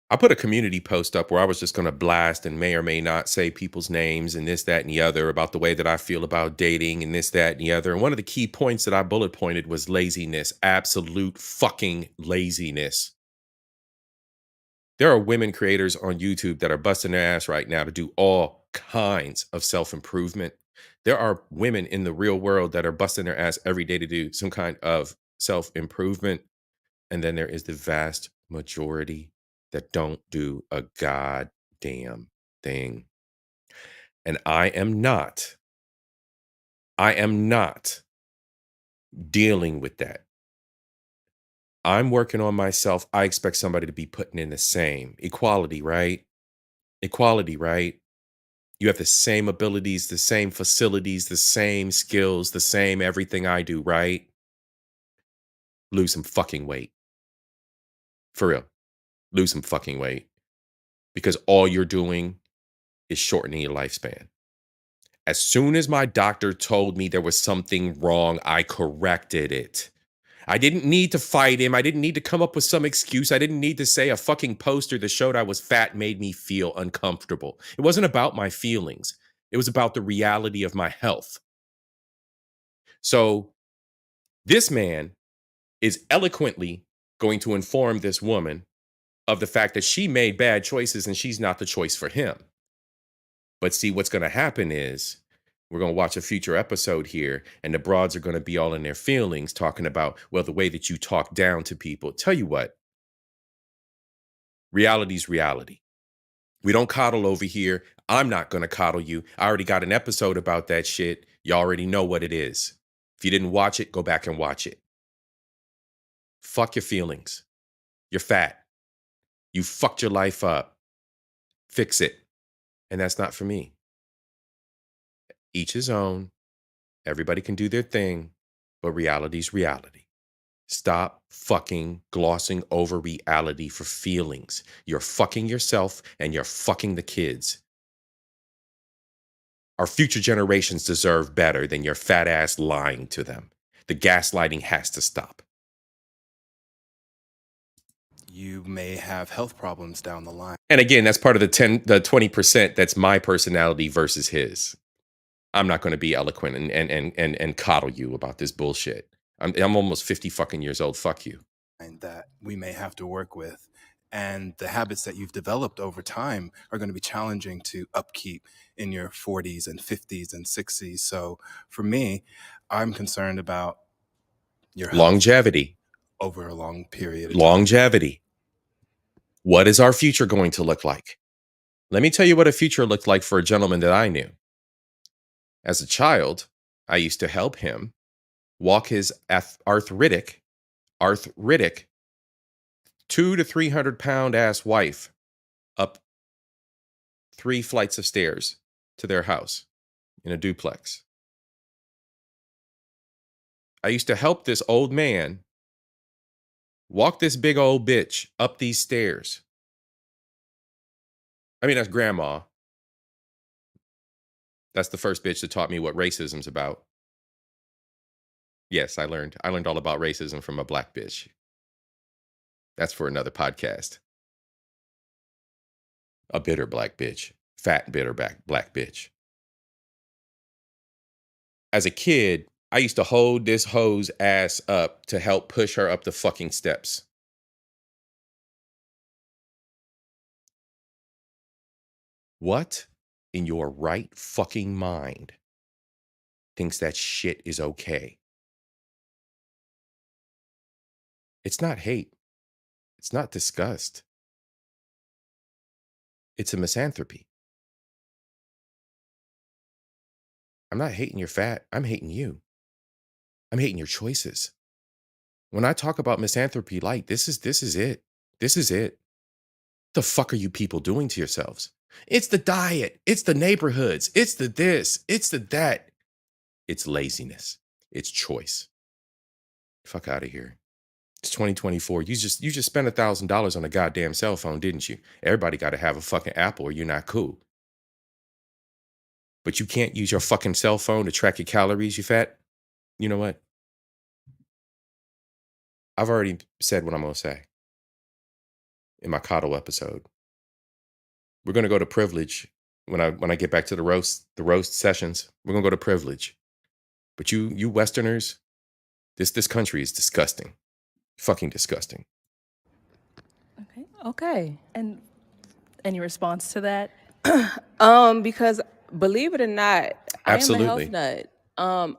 I put a community post up where I was just going to blast and may or may not say people's names and this, that, and the other about the way that I feel about dating and this, that, and the other. And one of the key points that I bullet pointed was laziness, absolute fucking laziness. There are women creators on YouTube that are busting their ass right now to do all kinds of self-improvement. There are women in the real world that are busting their ass every day to do some kind of self-improvement. And then there is the vast majority that don't do a goddamn thing. And I am not dealing with that. I'm working on myself. I expect somebody to be putting in the same. Equality, right? Equality, right? You have the same abilities, the same facilities, the same skills, the same everything I do, right? Lose some fucking weight. For real. Lose some fucking weight. Because all you're doing is shortening your lifespan. As soon as my doctor told me there was something wrong, I corrected it. I didn't need to fight him. I didn't need to come up with some excuse. I didn't need to say a fucking poster that showed I was fat made me feel uncomfortable. It wasn't about my feelings. It was about the reality of my health. So this man is eloquently going to inform this woman of the fact that she made bad choices and she's not the choice for him. But see, what's going to happen is we're going to watch a future episode here, and the broads are going to be all in their feelings talking about, well, the way that you talk down to people. Tell you what, reality's reality. We don't coddle over here. I'm not going to coddle you. I already got an episode about that shit. You already know what it is. If you didn't watch it, go back and watch it. Fuck your feelings. You're fat. You fucked your life up. Fix it. And that's not for me. Each his own. Everybody can do their thing, but reality's reality. Stop fucking glossing over reality for feelings. You're fucking yourself and you're fucking the kids. Our future generations deserve better than your fat ass lying to them. The gaslighting has to stop.
You may have health problems down the line.
And again, that's part of the 20% that's my personality versus his. I'm not going to be eloquent and coddle you about this bullshit. I'm almost 50 fucking years old. Fuck you.
And that we may have to work with. And the habits that you've developed over time are going to be challenging to upkeep in your 40s and 50s and 60s. So for me, I'm concerned about your health
longevity
over a long period of
longevity. What is our future going to look like? Let me tell you what a future looked like for a gentleman that I knew. As a child, I used to help him walk his arthritic 200 to 300 pound ass wife up 3 flights of stairs to their house in a duplex. I used to help this old man walk this big old bitch up these stairs. I mean, that's grandma. That's the first bitch that taught me what racism's about. Yes, I learned all about racism from a black bitch. That's for another podcast. A bitter black bitch. Fat, bitter black bitch. As a kid, I used to hold this hoe's ass up to help push her up the fucking steps. What in your right fucking mind thinks that shit is okay? It's not hate. It's not disgust. It's a misanthropy. I'm not hating your fat. I'm hating you. I'm hating your choices. When I talk about misanthropy light, this is it. This is it. The fuck are you people doing to yourselves? It's the diet. It's the neighborhoods. It's the this. It's the that. It's laziness. It's choice. Fuck out of here. It's 2024. You just spent $1,000 on a goddamn cell phone, didn't you? Everybody got to have a fucking Apple or you're not cool. But you can't use your fucking cell phone to track your calories, you fat. You know what? I've already said what I'm going to say in my coddle episode. We're going to go to privilege when I get back to the roast sessions. We're going to go to privilege. But you Westerners, this country is disgusting. Fucking disgusting.
Okay.
And any response to that?
Because believe it or not,
Absolutely.
I am a health nut.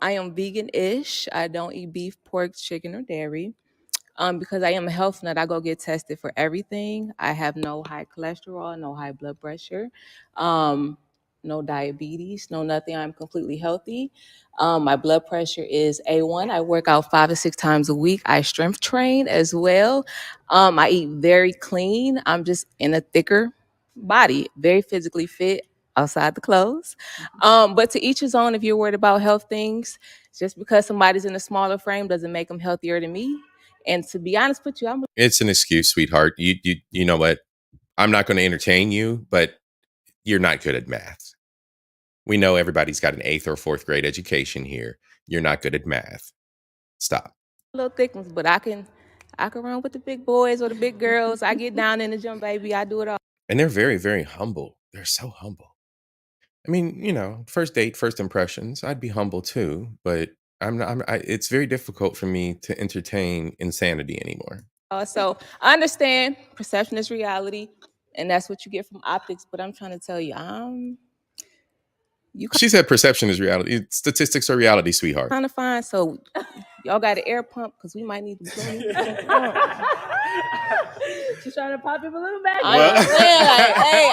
I am vegan-ish. I don't eat beef, pork, chicken, or dairy. Because I am a health nut, I go get tested for everything. I have no high cholesterol, no high blood pressure, no diabetes, no nothing. I'm completely healthy. My blood pressure is A1. I work out 5 to 6 times a week. I strength train as well. I eat very clean. I'm just in a thicker body, very physically fit outside the clothes. But to each his own. If you're worried about health things, just because somebody's in a smaller frame doesn't make them healthier than me. And to be honest with you,
It's an excuse, sweetheart. You know what? I'm not going to entertain you, but you're not good at math. We know everybody's got an 8th or 4th grade education here. You're not good at math. Stop.
little thick ones, but I can run with the big boys or the big girls. I get down in the gym, baby. I do it all.
And they're very, very humble. They're so humble. I mean, first date, first impressions, I'd be humble too, but it's very difficult for me to entertain insanity anymore.
So I understand perception is reality, and that's what you get from optics. But I'm trying to tell you,
She said perception is reality. Statistics are reality, sweetheart.
kind of fine. So y'all got an air pump because we might need to.
She's trying to pop your balloon back.
I understand. Like, hey,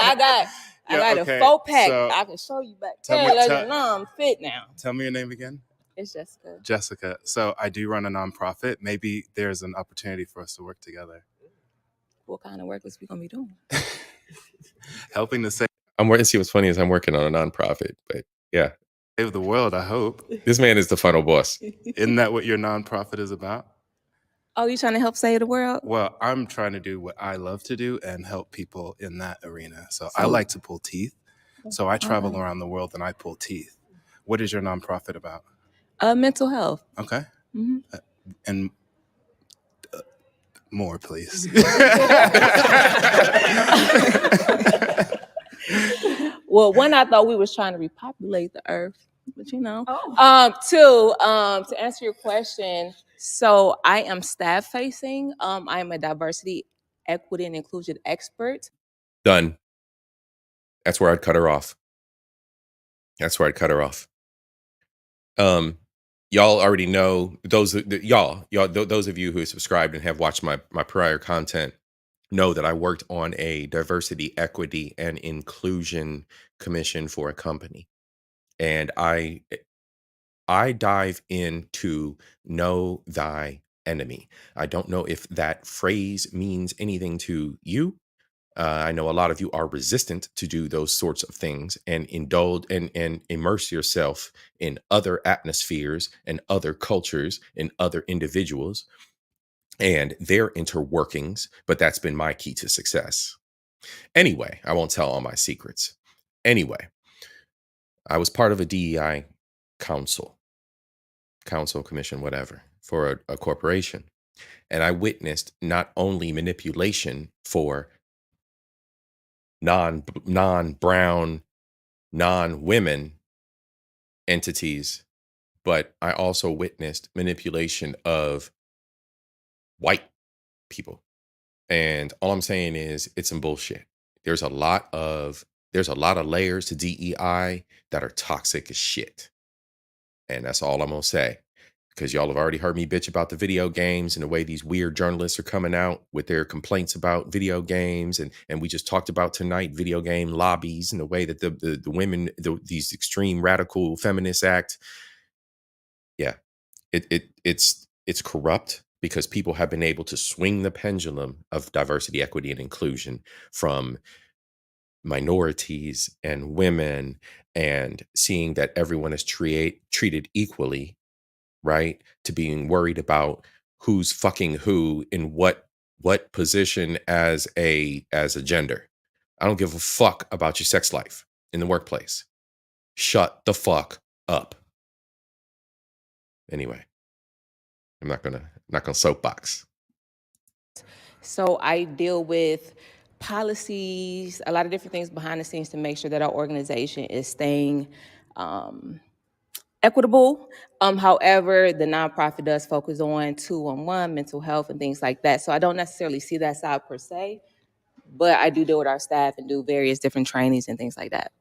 I got
okay,
a 4-pack.
so
I can show you back
tell
there.
me-
Let
tell-
you know I'm fit now.
Tell me your name again.
It's Jessica.
Jessica. So I do run a nonprofit. Maybe there's an opportunity for us to work together.
What kind of work is we gonna be doing?
Helping to save.
I'm working. See, what's funny is I'm working on a nonprofit, but yeah,
Save the world, I hope.
this man is the final boss.
Isn't that what your nonprofit is about?
Oh, you trying to help save the world?
Well, I'm trying to do what I love to do and help people in that arena. So I like to pull teeth. So I travel around the world and I pull teeth. What is your nonprofit about?
Mental health.
Okay.
Mhm.
And more, please.
Well, one, I thought we was trying to repopulate the earth, but two, to answer your question, so I am staff facing. I am a diversity, equity, and inclusion expert.
Done. That's where I'd cut her off. Y'all already know those of you who have subscribed and have watched my prior content know that I worked on a diversity, equity, and inclusion commission for a company, and I I dive into know thy enemy. I don't know if that phrase means anything to you. I know a lot of you are resistant to do those sorts of things and indulge and immerse yourself in other atmospheres and other cultures and other individuals and their interworkings, but that's been my key to success. Anyway, I won't tell all my secrets. Anyway, I was part of a DEI council, commission, whatever, for a corporation. And I witnessed not only manipulation for non-brown, non-women entities, but I also witnessed manipulation of white people. And all I'm saying is it's some bullshit. There's a lot of layers to DEI that are toxic as shit. And that's all I'm gonna say. Because y'all have already heard me bitch about the video games and the way these weird journalists are coming out with their complaints about video games. And we just talked about tonight video game lobbies and the way that the women, these extreme radical feminists act. Yeah, it's corrupt because people have been able to swing the pendulum of diversity, equity, and inclusion from minorities and women and seeing that everyone is treated equally, right, to being worried about who's fucking who in what position as a gender. I don't give a fuck about your sex life in the workplace. Shut the fuck up. Anyway, I'm not gonna soapbox.
So I deal with policies, a lot of different things behind the scenes to make sure that our organization is staying equitable. However, the nonprofit does focus on 211 mental health and things like that. So I don't necessarily see that side per se, but I do deal with our staff and do various different trainings and things like that.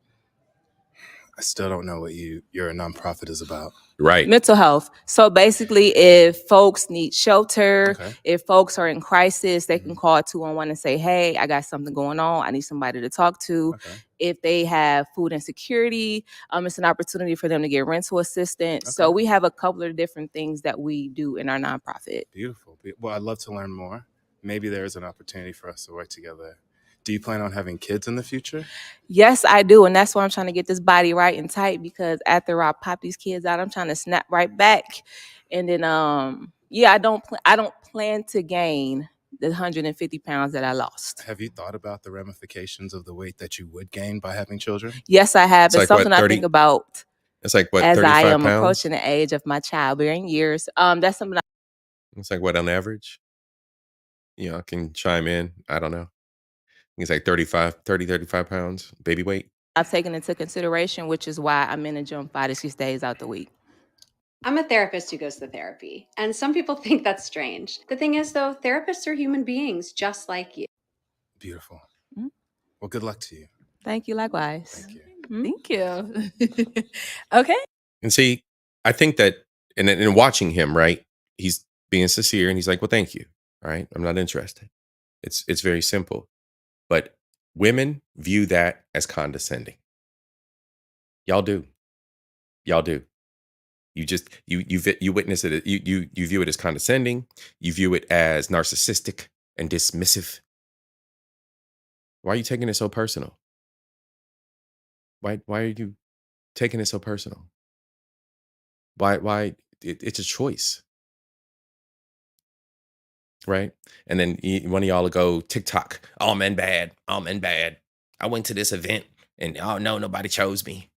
I still don't know what your nonprofit is about.
Right.
Mental health. So basically, if folks need shelter, if folks are in crisis, they can call 211 and say, hey, I got something going on. I need somebody to talk to. If they have food insecurity, it's an opportunity for them to get rental assistance. So we have a couple of different things that we do in our nonprofit.
Beautiful. Well, I'd love to learn more. Maybe there's an opportunity for us to work together. Do you plan on having kids in the future?
Yes, I do. And that's why I'm trying to get this body right and tight, because after I pop these kids out, I'm trying to snap right back. And then, I don't plan to gain the 150 pounds that I lost.
Have you thought about the ramifications of the weight that you would gain by having children?
Yes, I have. It's
like
something I think about.
It's like what,
as
35
I am
pounds?
approaching the age of my childbearing years. That's something
It's like what on average? You know, I can chime in. I don't know. It's like 35 pounds, baby weight.
I've taken into consideration, which is why I'm in the gym 5 to 6 days out the week.
I'm a therapist who goes to therapy, and some people think that's strange. The thing is, though, therapists are human beings just like you.
Beautiful. Well, good luck to you.
Thank you. Likewise.
Thank you.
Thank you. Okay.
And see, I think that in watching him, right, he's being sincere and he's like, well, thank you. All right. I'm not interested. It's very simple. But women view that as condescending. Y'all do. Y'all do. You just you witness it. You view it as condescending. You view it as narcissistic and dismissive. Why are you taking it so personal? Why are you taking it so personal? Why it's a choice. Right? And then one of y'all will go TikTok, all men bad, all men bad. I went to this event and oh no, nobody chose me.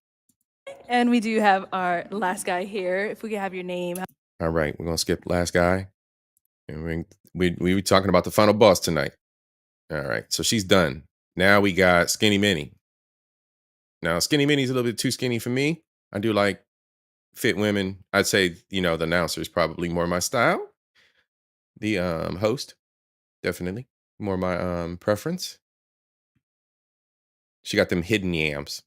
And we do have our last guy here. If we could have your name.
All right, we're gonna skip last guy. And we were talking about the final boss tonight. All right, so she's done. Now we got Skinny Minnie. Now Skinny Minnie's a little bit too skinny for me. I do like fit women. I'd say, the announcer is probably more my style. The host, definitely more my preference. She got them hidden yams.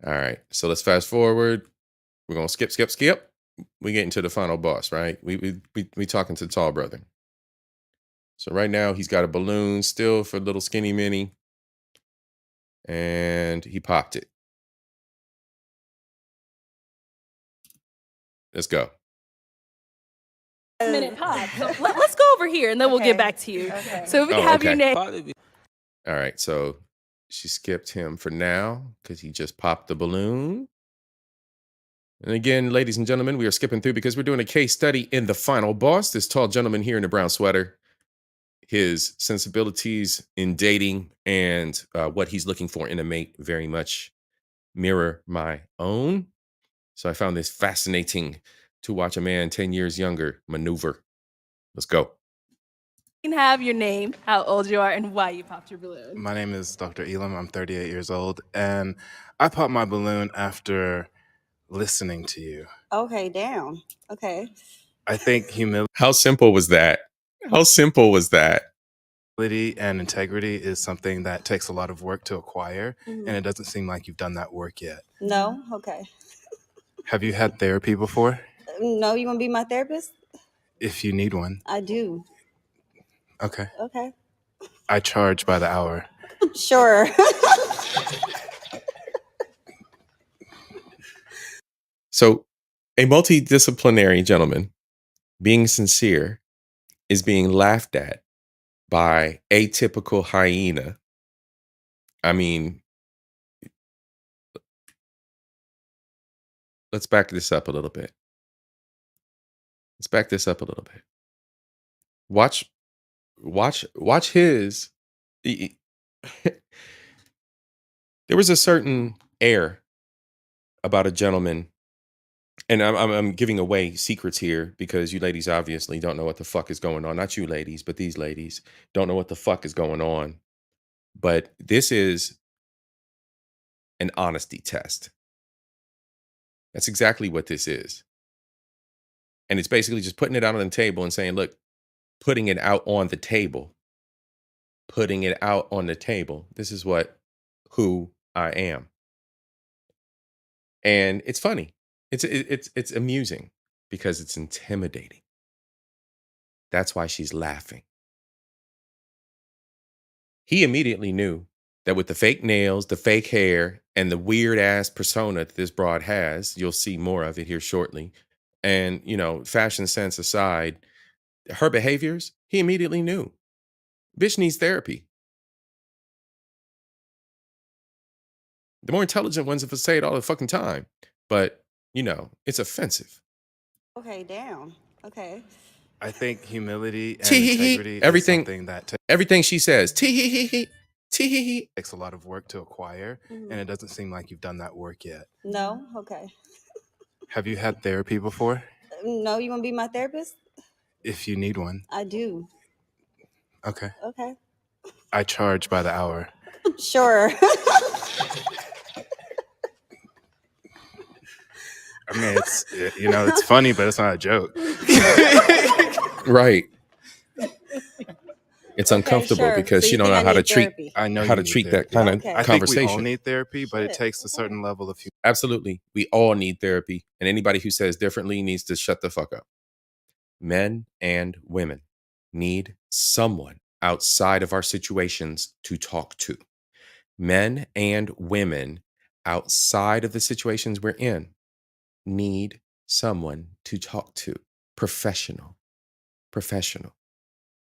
All right, so let's fast forward. We're gonna skip. We get into the final boss, right? We talking to the tall brother. So right now he's got a balloon still for little Skinny Minnie, and he popped it. Let's go.
Minute pod. So let's go over here and then we'll get back to you. So if we can have your name.
All right, so she skipped him for now because he just popped the balloon. And again, ladies and gentlemen, we are skipping through because we're doing a case study in the final boss. This tall gentleman here in the brown sweater, his sensibilities in dating and what he's looking for in a mate very much mirror my own. So I found this fascinating to watch a man 10 years younger maneuver. Let's go.
You can have your name, how old you are, and why you popped your balloon.
My name is Dr. Elam. I'm 38 years old, and I popped my balloon after listening to you.
Okay, damn. Okay.
I think humility.
How simple was that? How simple was that?
Humility and integrity is something that takes a lot of work to acquire, and it doesn't seem like you've done that work yet.
No? Okay.
Have you had therapy before?
No, you want to be my therapist?
If you need one.
I do.
Okay.
Okay.
I charge by the hour.
Sure.
So, a multidisciplinary gentleman being sincere is being laughed at by atypical hyena. I mean, let's back this up a little bit. Let's back this up a little bit. Watch his. There was a certain air about a gentleman, and I'm giving away secrets here because you ladies obviously don't know what the fuck is going on. Not you ladies, but these ladies don't know what the fuck is going on. But this is an honesty test. That's exactly what this is. And it's basically just putting it out on the table and saying, look, putting it out on the table. Putting it out on the table. This is who I am. And it's funny. It's amusing because it's intimidating. That's why she's laughing. He immediately knew that with the fake nails, the fake hair, and the weird ass persona that this broad has, you'll see more of it here shortly. And, fashion sense aside, her behaviors, he immediately knew. Bitch needs therapy. The more intelligent ones will say it all the fucking time. But, it's offensive.
Okay, damn. Okay.
I think humility and integrity
Everything,
is something that
everything she says, tee-hee-hee-hee, tee-hee-hee.
takes a lot of work to acquire, and it doesn't seem like you've done that work yet.
No? Okay.
Have you had therapy before?
No, you want to be my therapist?
If you need one.
I do.
Okay.
Okay.
I charge by the hour.
Sure.
I mean, it's funny, but it's not a joke.
Right. It's uncomfortable
sure.
because
So
she
you
don't
think
know
I
how to
need
treat
therapy?
I know
how
you
to
need
treat that
therapy.
kind
Okay.
of
I think we all
conversation.
need therapy, but it
Shit.
takes a certain level of
Absolutely. We all need therapy. And anybody who says differently needs to shut the fuck up. Men and women need someone outside of our situations to talk to. Men and women outside of the situations we're in need someone to talk to. Professional.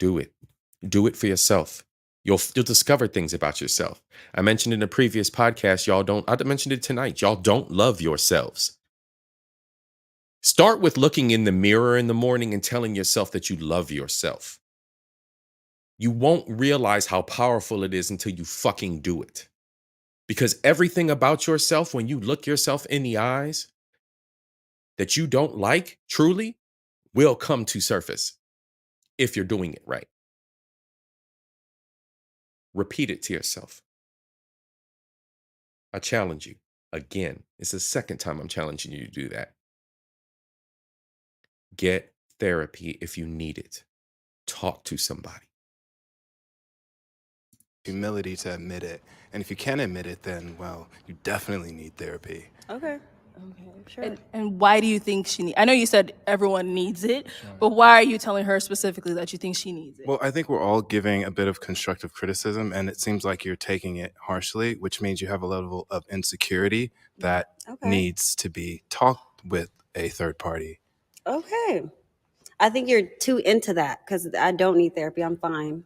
Do it. Do it for yourself. You'll discover things about yourself. I mentioned in a previous podcast, I mentioned it tonight. Y'all don't love yourselves. Start with looking in the mirror in the morning and telling yourself that you love yourself. You won't realize how powerful it is until you fucking do it. Because everything about yourself, when you look yourself in the eyes that you don't like truly, will come to surface if you're doing it right. Repeat it to yourself. I challenge you again. It's the second time I'm challenging you to do that. Get therapy if you need it. Talk to somebody.
humility to admit it. And if you can't admit it, then, well, you definitely need therapy.
Okay. Okay, sure.
And why do you think she needs? I know you said everyone needs it, but why are you telling her specifically that you think she needs it?
Well, I think we're all giving a bit of constructive criticism, and it seems like you're taking it harshly, which means you have a level of insecurity that
Okay.
needs to be talked with a third party.
Okay. I think you're too into that because I don't need therapy. I'm fine.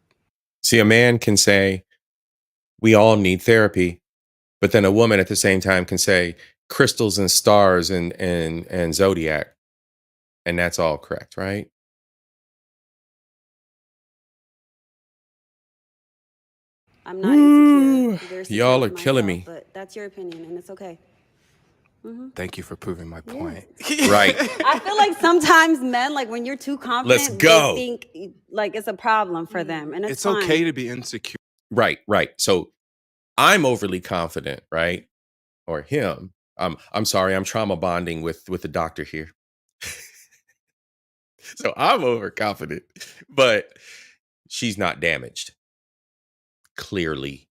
See, a man can say, we all need therapy, but then a woman at the same time can say crystals and stars and zodiac, and that's all correct, right?
I'm not insecure. Very secure
Y'all are
with
killing
myself,
me.
but that's your opinion, and it's okay.
Thank you for proving my point.
Right.
I feel like sometimes men, like when you're too
Let's
confident,
go.
they think like it's a problem for them, and
It's
fine.
okay to be insecure.
Right. So I'm overly confident, right? Or him. I'm sorry, I'm trauma bonding with the doctor here. So I'm overconfident, but she's not damaged. Clearly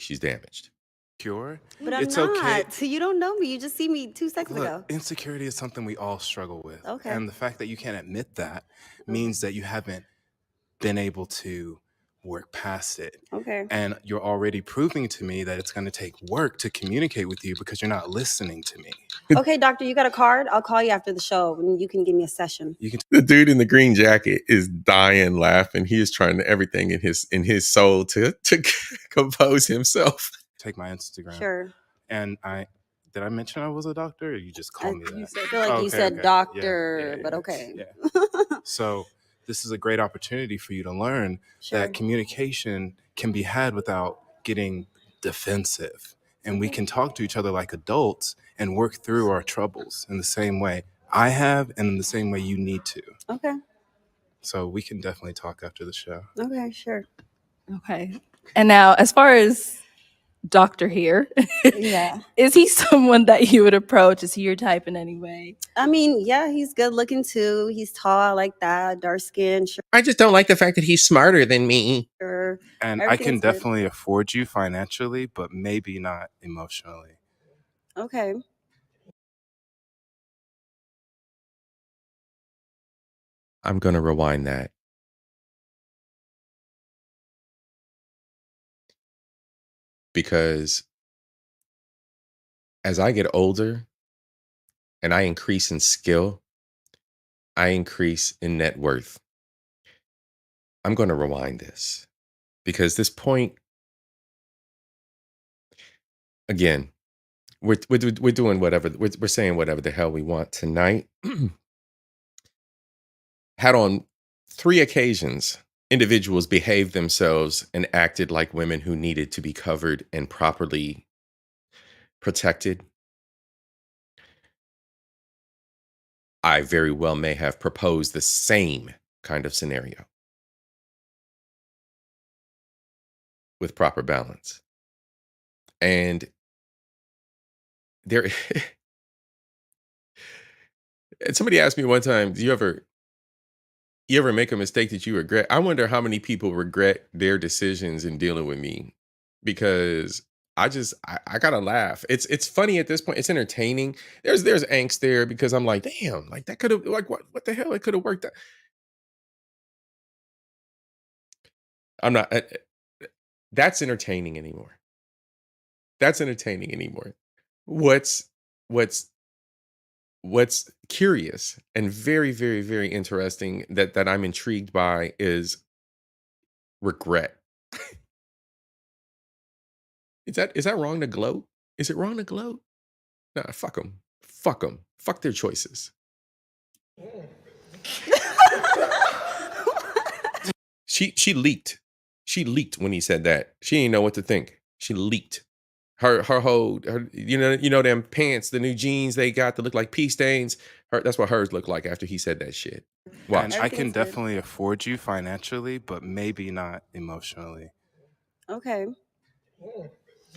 she's damaged.
Cure.
But I'm
It's
not.
okay.
You don't know me. You just see me 2 seconds
Look,
ago.
insecurity is something we all struggle with.
Okay.
And the fact that you can't admit that means that you haven't been able to work past it.
Okay.
And you're already proving to me that it's going to take work to communicate with you because you're not listening to me.
Okay, doctor, you got a card? I'll call you after the show and you can give me a session.
The dude in the green jacket is dying laughing. He is trying everything in his soul to compose himself.
Take my Instagram.
Sure.
And did I mention I was a doctor, or you just call me that?
I feel like you said doctor, but okay.
Yeah. So this is a great opportunity for you to learn that communication can be had without getting defensive. And we can talk to each other like adults and work through our troubles in the same way I have and in the same way you need to.
Okay.
So we can definitely talk after the show.
Okay, sure.
Okay. And now, as far as Doctor here,
Yeah.
is he someone that you would approach? Is he your type in any way?
I mean, yeah, he's good looking too. He's tall, I like that, dark skin. Sure.
I just don't like the fact that he's smarter than me.
And I can definitely afford you financially, but maybe not emotionally.
Okay.
I'm going to rewind that. Because as I get older and I increase in skill, I increase in net worth. I'm going to rewind this because this point, again, we're doing whatever, we're saying whatever the hell we want tonight. Had on 3 occasions, individuals behaved themselves and acted like women who needed to be covered and properly protected. I very well may have proposed the same kind of scenario with proper balance. And there, and somebody asked me one time, do you ever make a mistake that you regret? I wonder how many people regret their decisions in dealing with me, because I gotta laugh. It's funny at this point. It's entertaining. There's angst there because I'm like, damn, like that could have, like, what the hell? It could have worked out. I'm not. That's entertaining anymore. That's entertaining anymore. What's curious and very, very, very interesting that I'm intrigued by is regret. Is that wrong to gloat? Is it wrong to gloat? Nah, fuck them. Fuck them. Fuck their choices. She leaked. She leaked when he said that. She didn't know what to think. She leaked. Her you know them pants, the new jeans they got that look like pee stains. That's what hers looked like after he said that shit. Watch.
And I can definitely afford you financially, but maybe not emotionally.
Okay.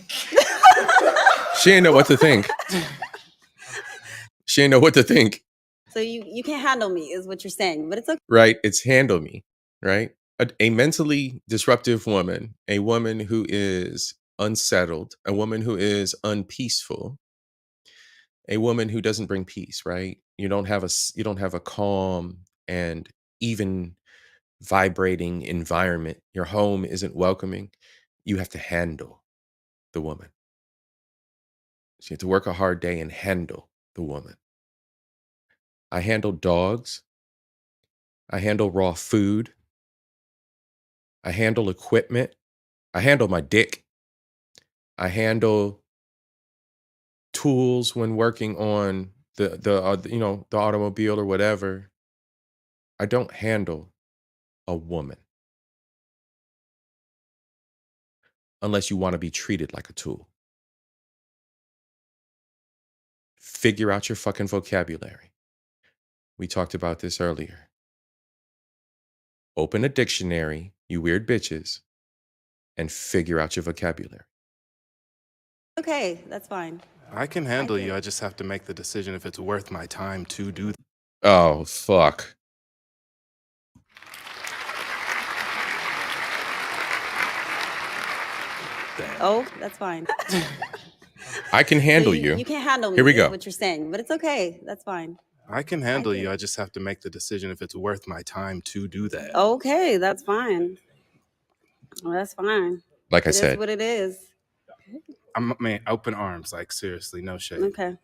She didn't know what to think. She didn't know what to think.
So you can't handle me is what you're saying, but it's okay.
Right? It's handle me, right? A mentally disruptive woman, a woman who is unsettled, a woman who is unpeaceful, a woman who doesn't bring peace, right? You don't have a calm and even vibrating environment. Your home isn't welcoming. You have to handle the woman. So you have to work a hard day and handle the woman. I handle dogs. I handle raw food. I handle equipment. I handle my dick. I handle tools when working on the automobile or whatever. I don't handle a woman unless you want to be treated like a tool. Figure out your fucking vocabulary. We talked about this earlier. Open a dictionary, you weird bitches, and figure out your vocabulary.
Okay, that's fine.
I can handle you. I just have to make the decision if it's worth my time to do that.
Oh, fuck.
Oh, that's fine.
I can handle you.
You can't handle me.
Here we
is
go.
What you're saying, but it's okay. That's fine.
I can handle you. I just have to make the decision if it's worth my time to do that.
Okay, that's fine. Well, that's fine.
Like I
It is
said.
what it is.
Man, open arms. Like, seriously, no shade.
Okay.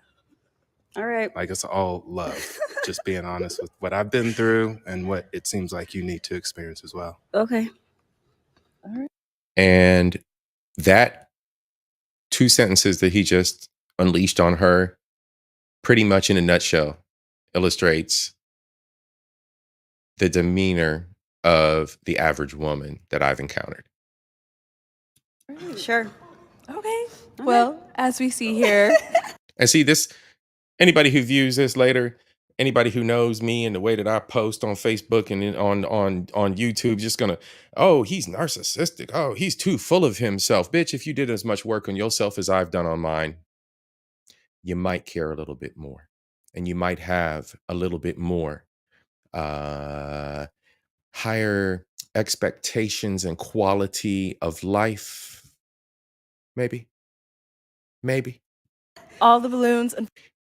All right.
Like, it's all love. Just being honest with what I've been through and what it seems like you need to experience as well.
Okay. All right.
And that 2 sentences that he just unleashed on her, pretty much in a nutshell, illustrates the demeanor of the average woman that I've encountered.
Sure.
Okay. Well, as we see here.
And see this, anybody who views this later, anybody who knows me and the way that I post on Facebook and on YouTube, just gonna, oh, he's narcissistic. Oh, he's too full of himself. Bitch, if you did as much work on yourself as I've done on mine, you might care a little bit more. And you might have a little bit more higher expectations and quality of life. Maybe.
All the balloons,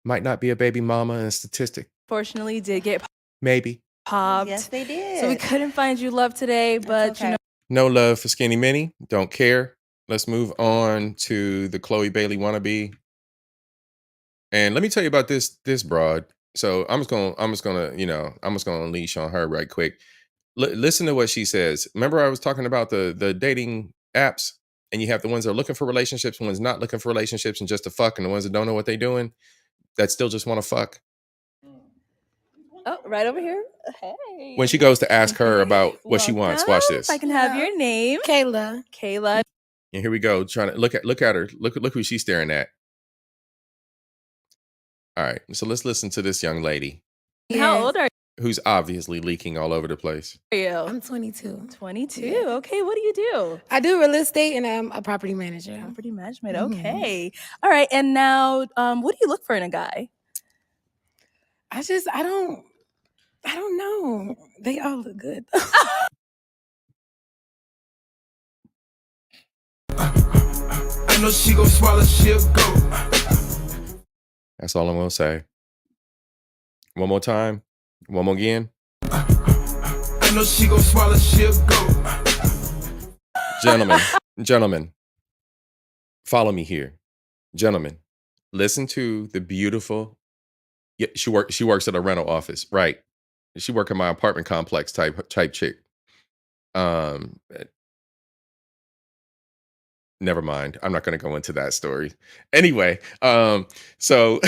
Might not be a baby mama and a statistic.
unfortunately, did get
Maybe.
popped.
Yes, they did.
So we couldn't find you love today, but you know.
No love for Skinny Minnie. Don't care. Let's move on to the Chloe Bailey wannabe. And let me tell you about this broad. So I'm just gonna unleash on her right quick. Listen to what she says. Remember I was talking about the dating apps, and you have the ones that are looking for relationships, and ones not looking for relationships and just to fuck, and the ones that don't know what they're doing, that still just want to fuck.
Oh, right over here. Hey.
When she goes to ask her about what she wants, watch this.
If I can have your name.
Kayla.
Kayla.
And here we go. Trying to look at her. Look who she's staring at. All right. So let's listen to this young lady.
How old are
Who's obviously leaking all over the place.
you?
I'm 22.
22.
Yeah.
Okay, what do you do?
I do real estate and I'm a property manager.
Property management. Okay. All right. And now, what do you look for in a guy?
I don't know. They all look good.
I know she gon' swallow, she'll go.
That's all I'm gonna say. One more time. One more again.
I know she gon' swallow, she'll go.
Gentlemen, follow me here. Gentlemen, listen to the beautiful. Yeah, she works at a rental office, right? She work in my apartment complex type chick. Never mind. I'm not going to go into that story. Anyway, so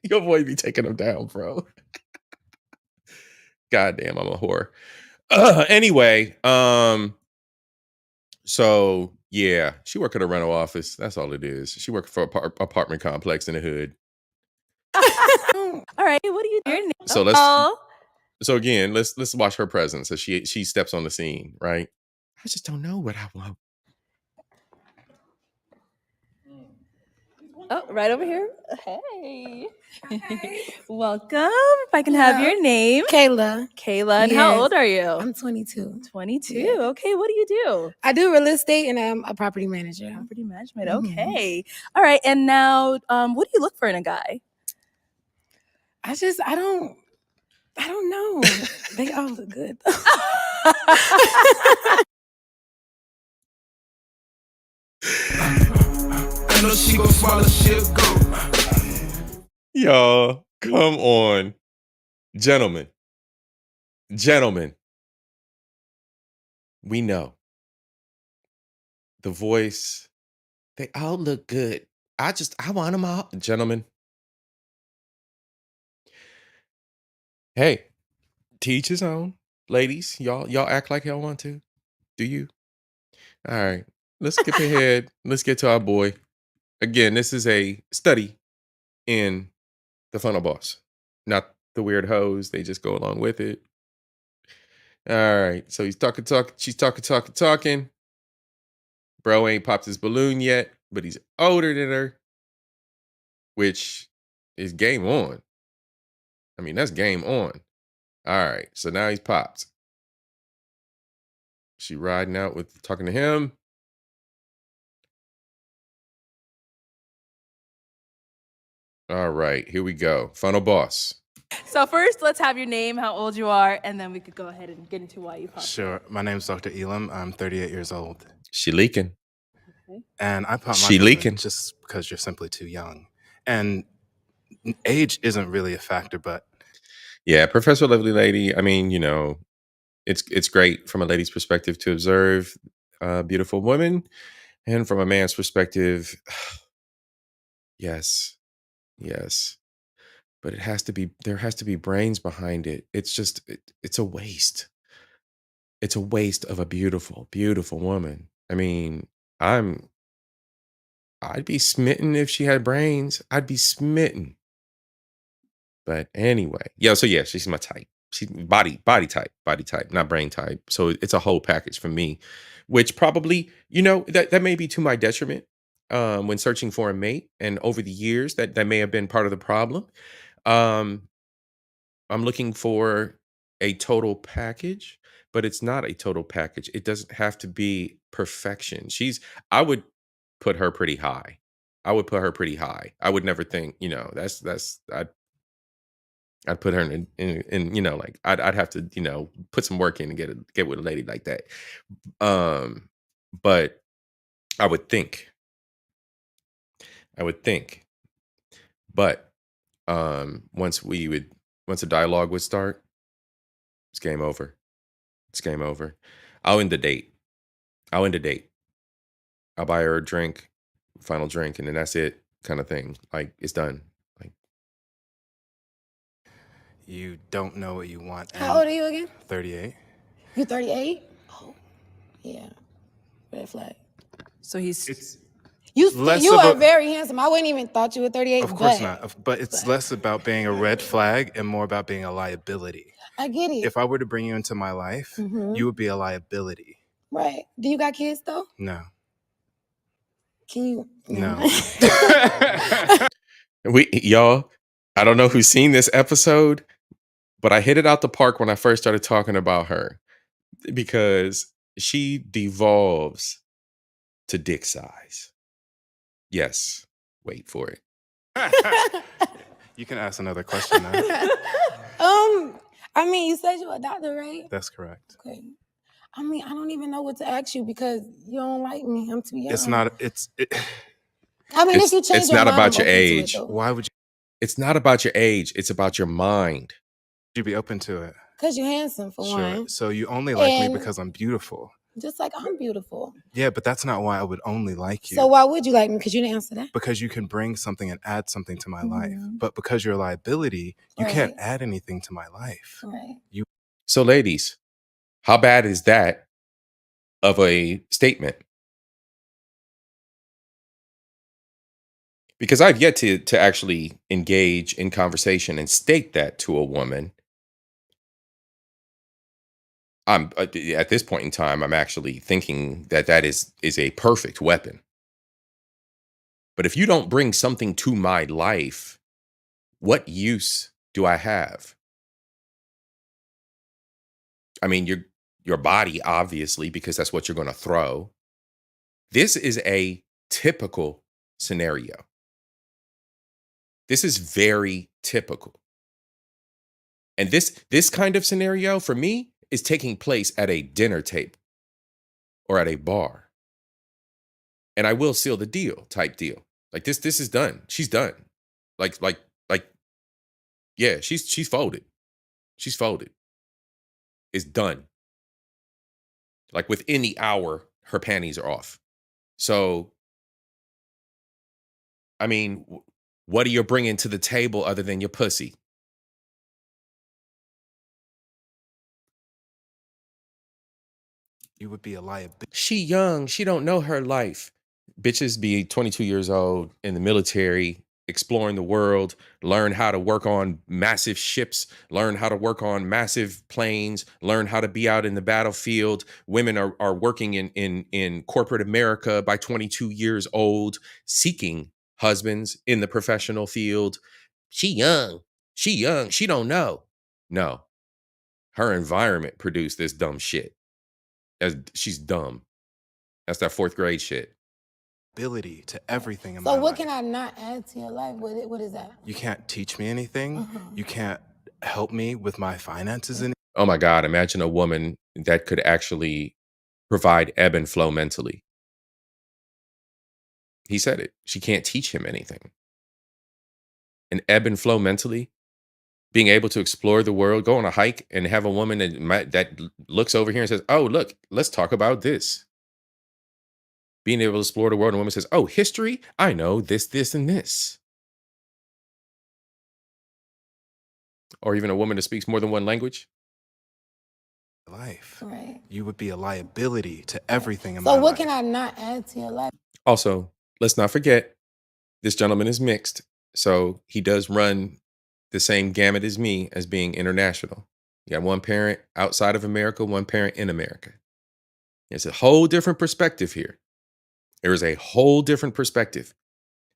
your boy be taking them down, bro. Goddamn, I'm a whore. Anyway, so yeah, she work at a rental office. That's all it is. She work for an apartment complex in the hood.
All right, what do you do?
So so again, let's watch her presence as she steps on the scene, right? I just don't know what I want.
Oh, right over here. Hey. Welcome. If I can have your name.
Kayla.
Kayla. And how old are you?
I'm 22.
22.
Yeah.
Okay, what do you do?
I do real estate and I'm a property manager.
Property management. Okay. All right. And now, what do you look for in a guy?
I don't know. They all look good.
I know she gon' swallow, she'll go.
Y'all, come on. Gentlemen, we know the voice, they all look good. I want them all. Gentlemen, hey, teach his own. Ladies, y'all act like y'all want to. Do you? All right. Let's skip ahead. Let's get to our boy. Again, this is a study in the funnel boss, not the weird hoes. They just go along with it. All right. So he's talking. She's talking. Bro ain't popped his balloon yet, but he's older than her, which is game on. I mean, that's game on. All right. So now he's popped. She riding out with talking to him. All right. Here we go. Funnel boss.
So first, let's have your name, how old you are, and then we could go ahead and get into why you popped.
Sure. My name's Dr. Elam. I'm 38 years old.
She leaking.
And I popped my
She
balloon
leaking.
just because you're simply too young. And age isn't really a factor, but
Yeah, Professor Lovely Lady. I mean, it's great from a lady's perspective to observe a beautiful woman, and from a man's perspective, yes, but there has to be brains behind it. It's just it's a waste. It's a waste of a beautiful, beautiful woman. I mean, I'd be smitten if she had brains. I'd be smitten. But anyway, so yeah, she's my type. She's body type, not brain type. So it's a whole package for me, which probably, that may be to my detriment when searching for a mate. And over the years, that may have been part of the problem. Um, I'm looking for a total package, but it's not a total package. It doesn't have to be perfection. I would put her pretty high. I would never think, I'd put her in like I'd have to, put some work in and get with a lady like that. But I would think, but once a dialogue would start, it's game over. I'll end the date. I'll buy her a drink, final drink, and then that's it, kind of thing. Like, it's done. Like,
you don't know what you want.
How old are you again?
38.
You 38? Oh, yeah. Red flag.
So he's
You are very handsome. I wouldn't even thought you were 38.
Of course not. But it's less about being a red flag and more about being a liability.
I get it.
If I were to bring you into my life, you would be a liability.
Right. Do you got kids though?
No.
Can you?
No.
Y'all, I don't know who's seen this episode, but I hit it out the park when I first started talking about her, because she devolves to dick size. Yes. Wait for it.
You can ask another question now.
I mean, you said you're a doctor, right?
That's correct.
Okay. I mean, I don't even know what to ask you because you don't like me. I'm too young.
It's not.
I mean, if you change
It's
your
not
mind,
about
I'm
your
open to it,
age.
though.
Why would
It's not about your age. It's about your mind.
you be open to it?
Because you're handsome, for
Sure.
one.
So you only like me
And-
because I'm beautiful.
Just like I'm beautiful.
Yeah, but that's not why I would only like you.
So why would you like me? Because you didn't answer that.
Because you can bring something and add something to my life. But because you're a liability, you can't add anything to my life.
Right.
So, ladies, how bad is that of a statement? Because I've yet to actually engage in conversation and state that to a woman. I'm at this point in time, I'm actually thinking that is a perfect weapon. But if you don't bring something to my life, what use do I have? I mean, your body, obviously, because that's what you're going to throw. This is a typical scenario. This is very typical. And this kind of scenario for me is taking place at a dinner table or at a bar. And I will seal the deal type deal. Like this is done. She's done. Like Yeah, she's folded. She's folded. It's done. Like within the hour, her panties are off. So, I mean, what are you bringing to the table other than your pussy?
You would be a liability.
She young. She don't know her life. Bitches be 22 years old in the military, exploring the world, learn how to work on massive ships, learn how to work on massive planes, learn how to be out in the battlefield. Women are working in corporate America by 22 years old, seeking husbands in the professional field. She young. She young. She don't know. No. Her environment produced this dumb shit. She's dumb. That's that fourth grade shit.
Ability to everything in
So
my
what
life.
can I not add to your life? What is that?
You can't teach me anything. You can't help me with my finances.
Oh my God, imagine a woman that could actually provide ebb and flow mentally. He said it. She can't teach him anything. An ebb and flow mentally, being able to explore the world, go on a hike and have a woman that looks over here and says, oh, look, let's talk about this. Being able to explore the world, and a woman says, oh, history? I know this, this, and this. Or even a woman that speaks more than one language.
Life.
Right.
You would be a liability to everything in my
So
life.
what can I not add to your life?
Also, let's not forget, this gentleman is mixed. So he does run the same gamut as me as being international. You got one parent outside of America, one parent in America. It's a whole different perspective here. There is a whole different perspective.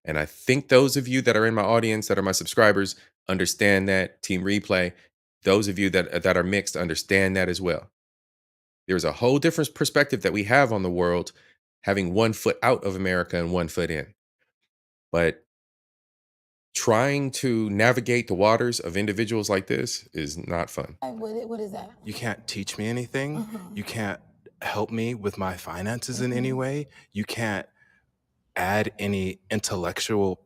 And I think those of you that are in my audience, that are my subscribers, understand that. Team Replay, those of you that are mixed understand that as well. There's a whole different perspective that we have on the world, having one foot out of America and one foot in. But trying to navigate the waters of individuals like this is not fun.
What is that?
You can't teach me anything. You can't help me with my finances in any way. You can't add any intellectual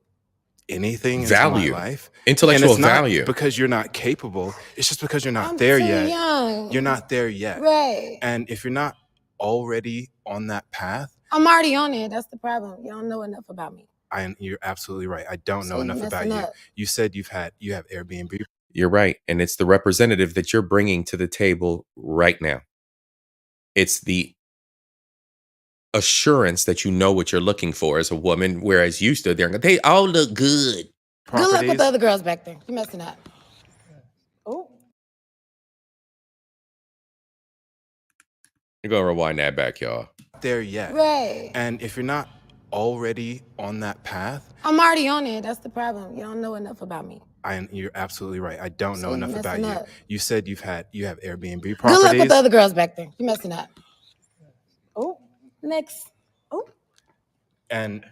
anything into my
Value.
life.
Intellectual
and it's not
value.
because you're not capable. It's just because you're not
I'm
there
too
yet.
young.
You're not there yet.
Right.
And if you're not already on that path,
I'm already on it. That's the problem. You don't know enough about me.
you're absolutely right. I don't
So
know
you
enough about
messing
you.
up.
You said you have Airbnb.
You're right. And it's the representative that you're bringing to the table right now. It's the assurance that you know what you're looking for as a woman, whereas you stood there and go, they all look good.
Good luck with the other girls back there. You're messing up. Oh.
You're going to rewind that back, y'all.
There yet.
Right.
And if you're not already on that path,
I'm already on it. That's the problem. You don't know enough about me.
you're absolutely right. I don't
So
know
you
enough about
messing
you.
up.
You said you have Airbnb properties.
Good luck with the other girls back there. You're messing up. Oh. Next. Oh.
And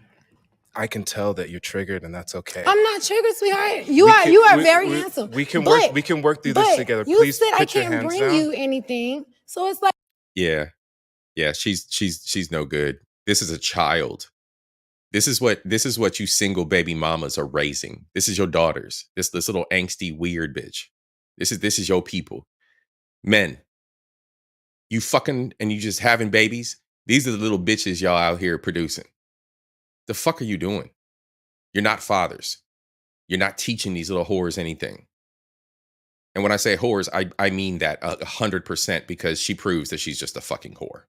I can tell that you're triggered, and that's okay.
I'm not triggered, sweetheart. You are very handsome.
We can work through this together.
You
Please
said I
put your
can't
hands
bring
down.
you anything. So it's like
Yeah. Yeah, she's no good. This is a child. This is what you single baby mamas are raising. This is your daughters. This little angsty weird bitch. This is your people. Men, you fucking and you just having babies. These are the little bitches y'all out here producing. The fuck are you doing? You're not fathers. You're not teaching these little whores anything. And when I say whores, I mean that 100% because she proves that she's just a fucking whore.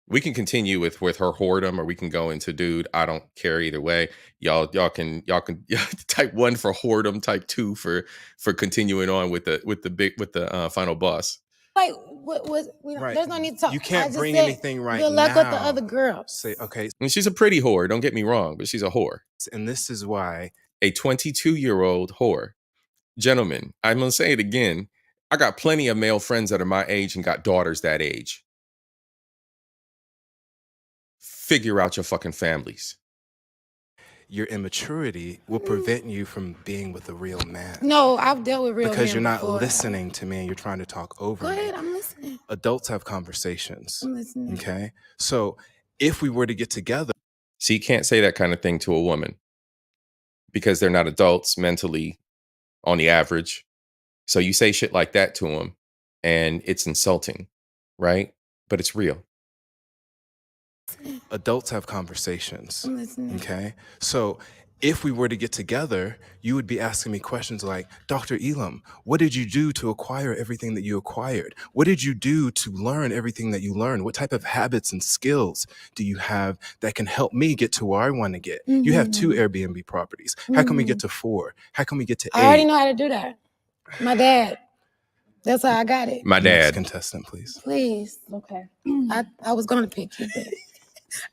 We can continue with her whoredom, or we can go into dude. I don't care either way. Y'all can type 1 for whoredom, type 2 for continuing on with the final boss.
what was
Right.
there's no need to talk.
You can't
I just
bring
said,
anything right
good luck with the
now.
other girls.
Say, okay.
And she's a pretty whore. Don't get me wrong, but she's a whore.
And this is why
A 22-year-old whore. Gentlemen, I'm gonna say it again. I got plenty of male friends that are my age and got daughters that age. Figure out your fucking families.
your immaturity will prevent you from being with a real man.
No, I've dealt with real men
Because you're not
before.
listening to me and you're trying to talk over
Go
me.
ahead, I'm listening.
Adults have conversations.
I'm listening.
Okay? So if we were to get together.
So you can't say that kind of thing to a woman because they're not adults mentally. on the average. So you say shit like that to him and it's insulting, right? But it's real.
Adults have conversations.
I'm listening.
Okay? So if we were to get together, you would be asking me questions like, Dr. Elam, what did you do to acquire everything that you acquired? What did you do to learn everything that you learned? What type of habits and skills do you have that can help me get to where I want to get? You have 2 Airbnb properties. How can we get to 4? How can we get to 8?
I already know how to do that. My dad. That's how I got it.
My
Next
dad.
contestant, please.
Please.
Okay.
I was gonna pick you, but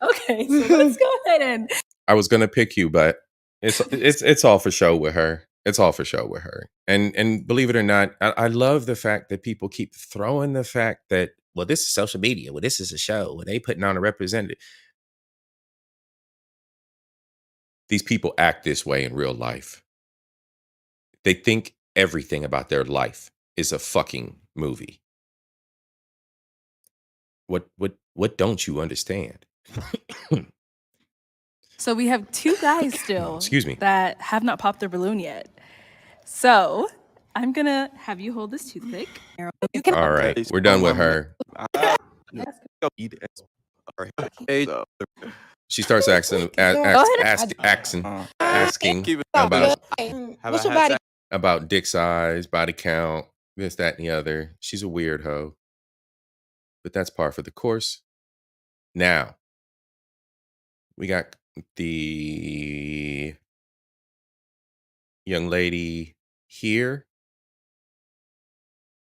Okay, so let's go ahead and
I was gonna pick you, but it's all for show with her. It's all for show with her. And believe it or not, I love the fact that people keep throwing the fact that, well, this is social media. Well, this is a show. Well, they putting on a representative. These people act this way in real life. They think everything about their life is a fucking movie. What don't you understand?
So we have 2 guys still
Excuse me.
that have not popped their balloon yet. So I'm gonna have you hold this toothpick.
All right, we're done with her. She starts asking about dick size, body count, this, that, and the other. She's a weird hoe. But that's par for the course. Now, we got the young lady here.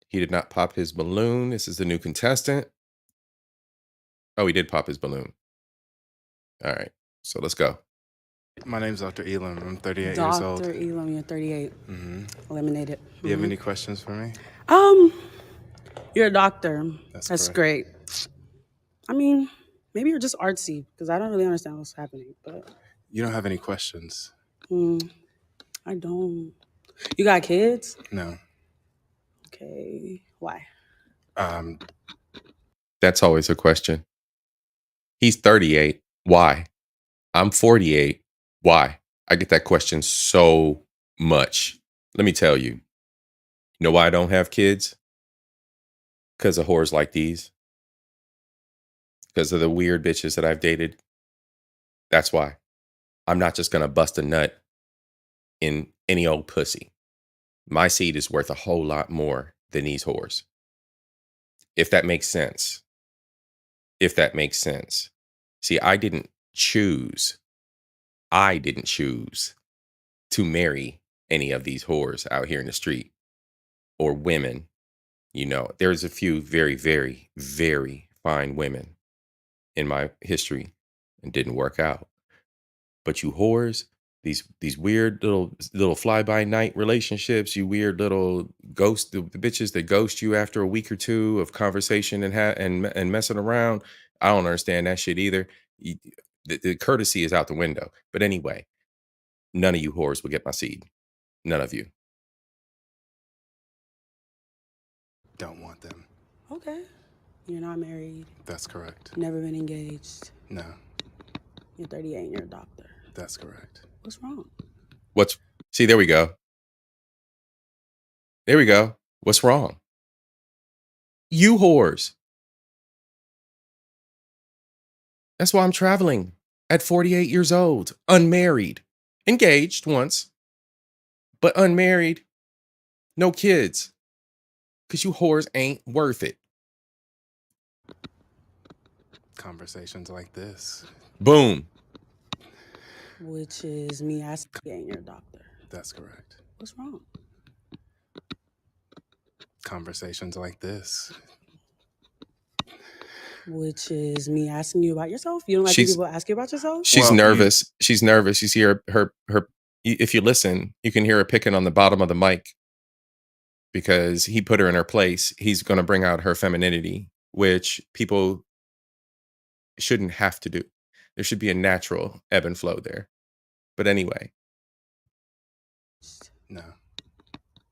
He did not pop his balloon. This is the new contestant. Oh, he did pop his balloon. All right, so let's go.
My name's Dr. Elam. I'm 38 years old.
Dr. Elam, you're 38. Eliminated.
Do you have any questions for me?
You're a doctor.
That's
great. I mean, maybe you're just artsy because I don't really understand what's happening. But
You don't have any questions?
I don't. You got kids?
No.
Okay. Why?
That's always a question. He's 38. Why? I'm 48. Why? I get that question so much. Let me tell you. You know why I don't have kids? Because of whores like these. Because of the weird bitches that I've dated. That's why. I'm not just going to bust a nut in any old pussy. My seed is worth a whole lot more than these whores. If that makes sense. If that makes sense. See, I didn't choose to marry any of these whores out here in the street or women. You know, there's a few very, very, very fine women in my history and didn't work out. But you whores, these weird little fly by night relationships, you weird little ghost, the bitches that ghost you after a week or 2 of conversation and messing around. I don't understand that shit either. The courtesy is out the window. But anyway, none of you whores will get my seed. None of you.
Don't want them.
Okay. You're not married.
That's correct.
Never been engaged.
No.
You're 38 and you're a doctor.
That's correct.
What's wrong?
See, there we go. There we go. What's wrong? You whores. That's why I'm traveling at 48 years old, unmarried, engaged once, but unmarried, no kids, because you whores ain't worth it.
Conversations like this.
Boom.
Which is me asking you and you're a doctor.
That's correct.
What's wrong?
Conversations like this.
Which is me asking you about yourself. You don't like when people ask you about yourself?
She's nervous. She's nervous. You see her. If you listen, you can hear her picking on the bottom of the mic because he put her in her place. He's going to bring out her femininity, which people shouldn't have to do. There should be a natural ebb and flow there. But anyway.
No.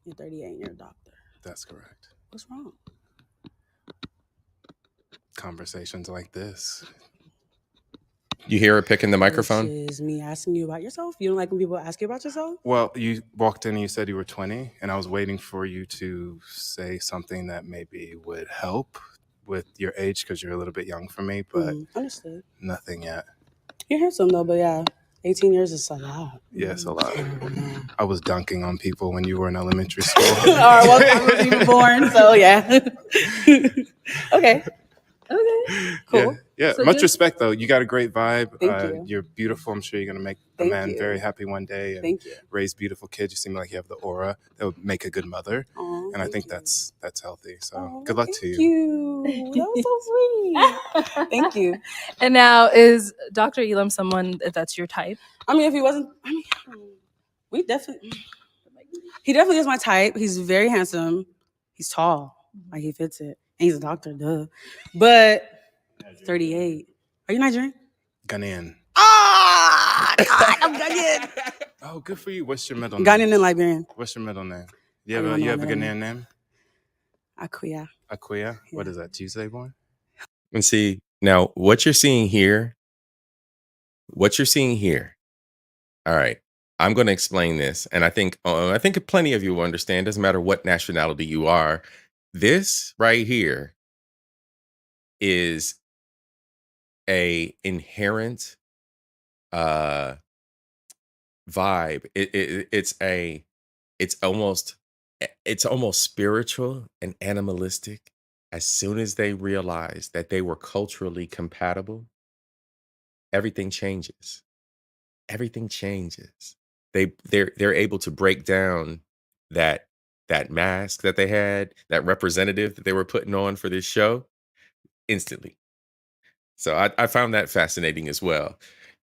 You're 38 and you're a doctor.
That's correct.
What's wrong?
Conversations like this.
You hear her picking the
Which
microphone?
is me asking you about yourself. You don't like when people ask you about yourself?
Well, you walked in and you said you were 20, and I was waiting for you to say something that maybe would help with your age because you're a little bit young for me, but
Understood.
nothing yet.
You're handsome though, but yeah, 18 years is a lot.
Yeah, it's a lot. I was dunking on people when you were in elementary school.
All right, well, I wasn't even born, so yeah. Okay. Okay. Cool.
Yeah.
So
Much
just-
respect, though. You got a great vibe.
Thank you.
You're beautiful. I'm sure you're gonna make a
Thank
man
you.
very happy one day and
Thank you.
raise beautiful kids. You seem like you have the aura that would make a good mother, and I think that's healthy. So good luck to you.
Thank you. That was so sweet. Thank you.
And now, is Dr. Elam someone if that's your type?
I mean, if he wasn't, I mean, we definitely. He definitely is my type. He's very handsome. He's tall. Like he fits it. And he's a doctor, duh. But 38. Are you Nigerian?
Ghanaian.
Ah, God, I'm Ghanaian.
Oh, good for you. What's your middle name?
Ghanaian and Liberian.
What's your middle name?
I don't know
You
my
have a
middle
Ghanaian
name.
name?
Akuya.
Akuya? What is that? Tuesday born?
And see, now what you're seeing here, all right, I'm going to explain this. And I think plenty of you will understand. Doesn't matter what nationality you are. This right here is a inherent vibe. It's almost spiritual and animalistic. As soon as they realized that they were culturally compatible, everything changes. Everything changes. They're able to break down that mask that they had, that representative that they were putting on for this show instantly. So I found that fascinating as well.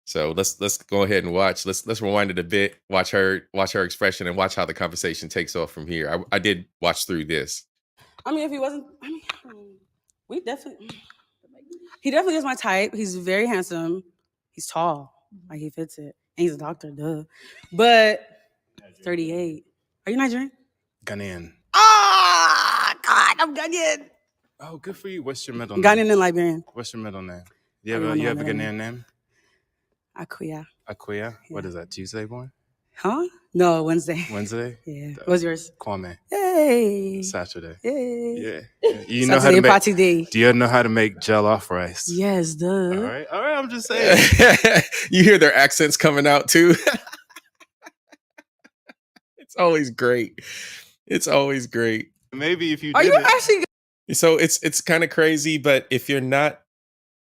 So let's go ahead and watch. Let's rewind it a bit. Watch her expression and watch how the conversation takes off from here. I did watch through this.
I mean, if he wasn't, I mean, we definitely. He definitely is my type. He's very handsome. He's tall. Like he fits it. And he's a doctor, duh. But 38. Are you Nigerian?
Ghanaian.
Ah, God, I'm Ghanaian.
Oh, good for you. What's your middle name?
Ghanaian and Liberian.
What's your middle name?
I don't know
You have
my
a
middle
Ghanaian name?
Akuya.
Akuya? What is that? Tuesday born?
Huh? No, Wednesday.
Wednesday?
Yeah. What's yours?
Kwame.
Hey.
Saturday.
Hey.
Yeah. You know how
Saturday
to make.
party day.
Do you know how to make jollof rice?
Yes, duh.
All right. I'm just saying.
You hear their accents coming out too. It's always great.
Maybe if you
Are
did
you
it.
actually?
So it's kind of crazy, but if you're not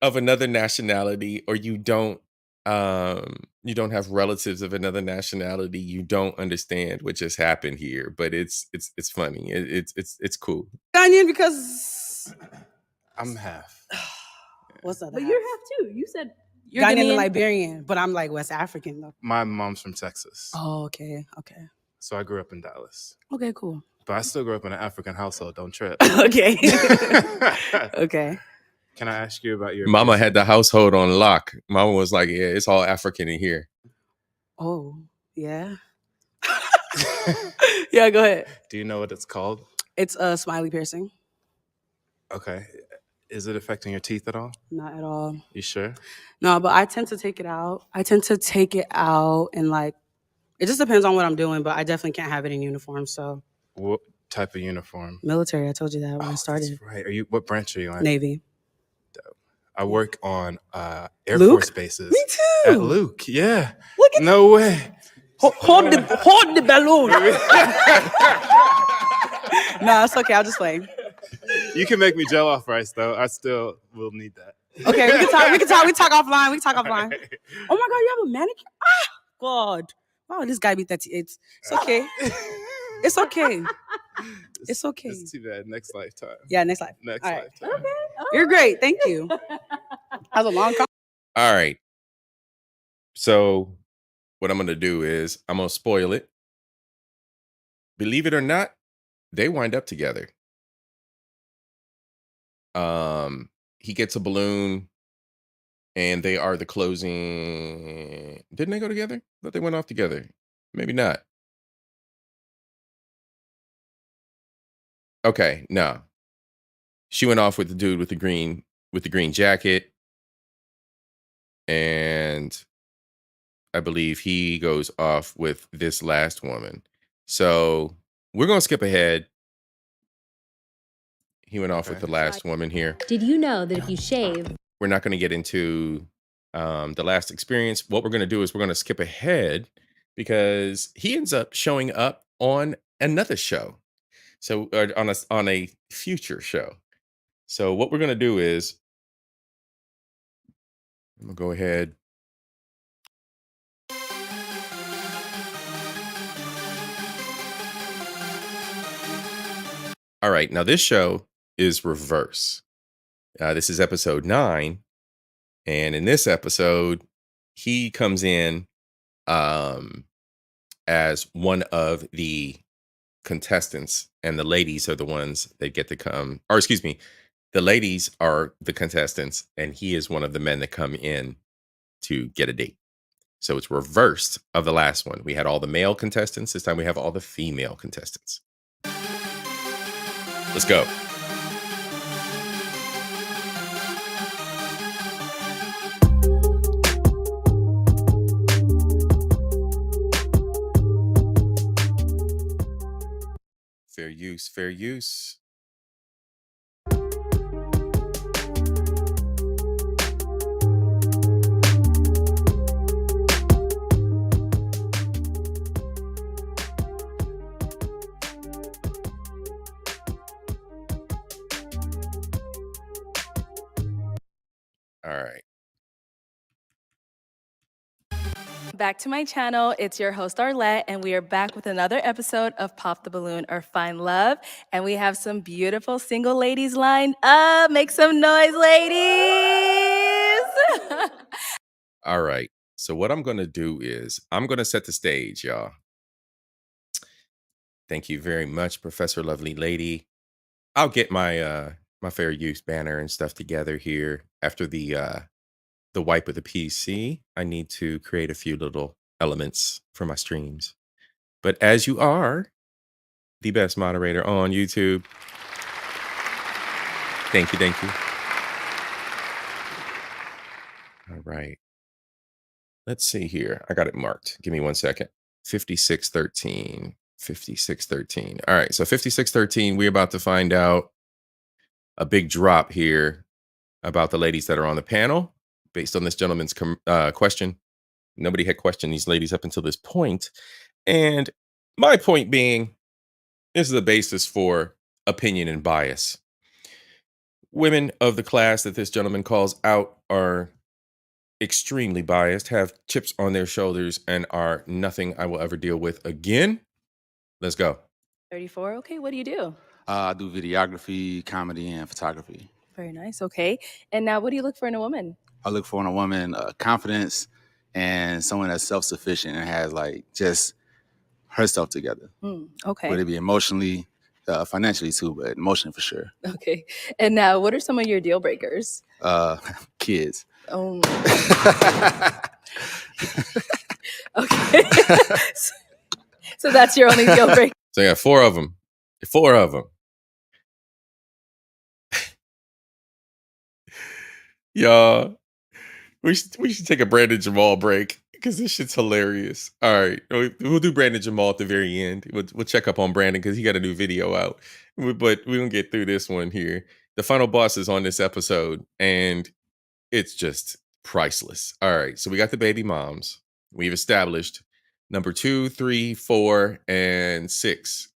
of another nationality or you don't have relatives of another nationality, you don't understand what just happened here. But it's funny. It's cool.
Ghanaian because
I'm half.
what's that?
But you're half too. You said you're
Ghanaian and
Ghanaian.
Liberian, but I'm like West African though.
My mom's from Texas.
Oh, okay.
So I grew up in Dallas.
Okay, cool.
But I still grew up in an African household. Don't trip.
Okay. Okay.
Can I ask you about your
Mama had the household on lock. Mama was like, yeah, it's all African in here.
Oh, yeah. Yeah, go ahead.
Do you know what it's called?
It's a smiley piercing.
Okay. Is it affecting your teeth at all?
Not at all.
You sure?
No, but I tend to take it out. And like, it just depends on what I'm doing, but I definitely can't have it in uniform. So
What type of uniform?
military, I told you that when I started.
That's right. What branch are you on?
Navy.
I work on Air
Luke?
Force bases.
Me too.
At Luke, yeah.
Look at
No way.
hold the balloon. Nah, it's okay. I'll just play.
You can make me jollof rice though. I still will need that.
Okay, we can talk. We talk offline. Oh my God, you have a manicure? Ah, God. Wow, this guy be 38. It's okay. It's okay. It's okay.
It's too bad. Next lifetime.
Yeah, next life.
Next
All right.
lifetime.
Okay. You're great. Thank you. That was a long call.
All right. So what I'm going to do is I'm going to spoil it. Believe it or not, they wind up together. He gets a balloon and they are the closing. Didn't they go together? But they went off together. Maybe not. Okay, no. She went off with the dude with the green jacket. and I believe he goes off with this last woman. So we're going to skip ahead. He went off with the last woman here.
Did you know that if you shave,
We're not going to get into the last experience. What we're going to do is we're going to skip ahead because he ends up showing up on another show. So on a future show. So what we're going to do is I'm going to go ahead. All right. Now this show is reverse. This is episode 9. And in this episode, he comes in as one of the contestants, and the ladies are the ones that get to come, or excuse me, the ladies are the contestants, and he is one of the men that come in to get a date. So it's reversed of the last one. We had all the male contestants. This time we have all the female contestants. Let's go. Fair use, fair use. All right.
Back to my channel. It's your host Arlette, and we are back with another episode of Pop the Balloon or Find Love. And we have some beautiful single ladies lined up. Make some noise, ladies.
All right. So what I'm going to do is I'm going to set the stage, y'all. Thank you very much, Professor Lovely Lady. I'll get my my fair use banner and stuff together here after the wipe of the PC. I need to create a few little elements for my streams. But as you are the best moderator on YouTube, thank you, thank you. All right. Let's see here. I got it marked. Give me 1 second. 5613. 5613. All right. So 5613, we're about to find out a big drop here about the ladies that are on the panel based on this gentleman's question. Nobody had questioned these ladies up until this point. And my point being, this is the basis for opinion and bias. Women of the class that this gentleman calls out are extremely biased, have chips on their shoulders, and are nothing I will ever deal with again. Let's go.
34. Okay, what do you do?
I do videography, comedy, and photography.
Very nice. Okay. And now what do you look for in a woman?
I look for in a woman confidence and someone that's self-sufficient and has like just herself together.
Okay.
Whether it be emotionally, financially too, but emotionally for sure.
Okay. And now what are some of your deal breakers?
Kids.
Oh. Okay. So that's your only deal breaker.
So I got 4 of them. 4 of them. Y'all, we should take a Brandon Jamal break because this shit's hilarious. All right, we'll do Brandon Jamal at the very end. We'll check up on Brandon because he got a new video out. But we're gonna get through this one here. The final boss is on this episode, and it's just priceless. All right, so we got the baby moms. We've established number 2, 3, 4, and 6.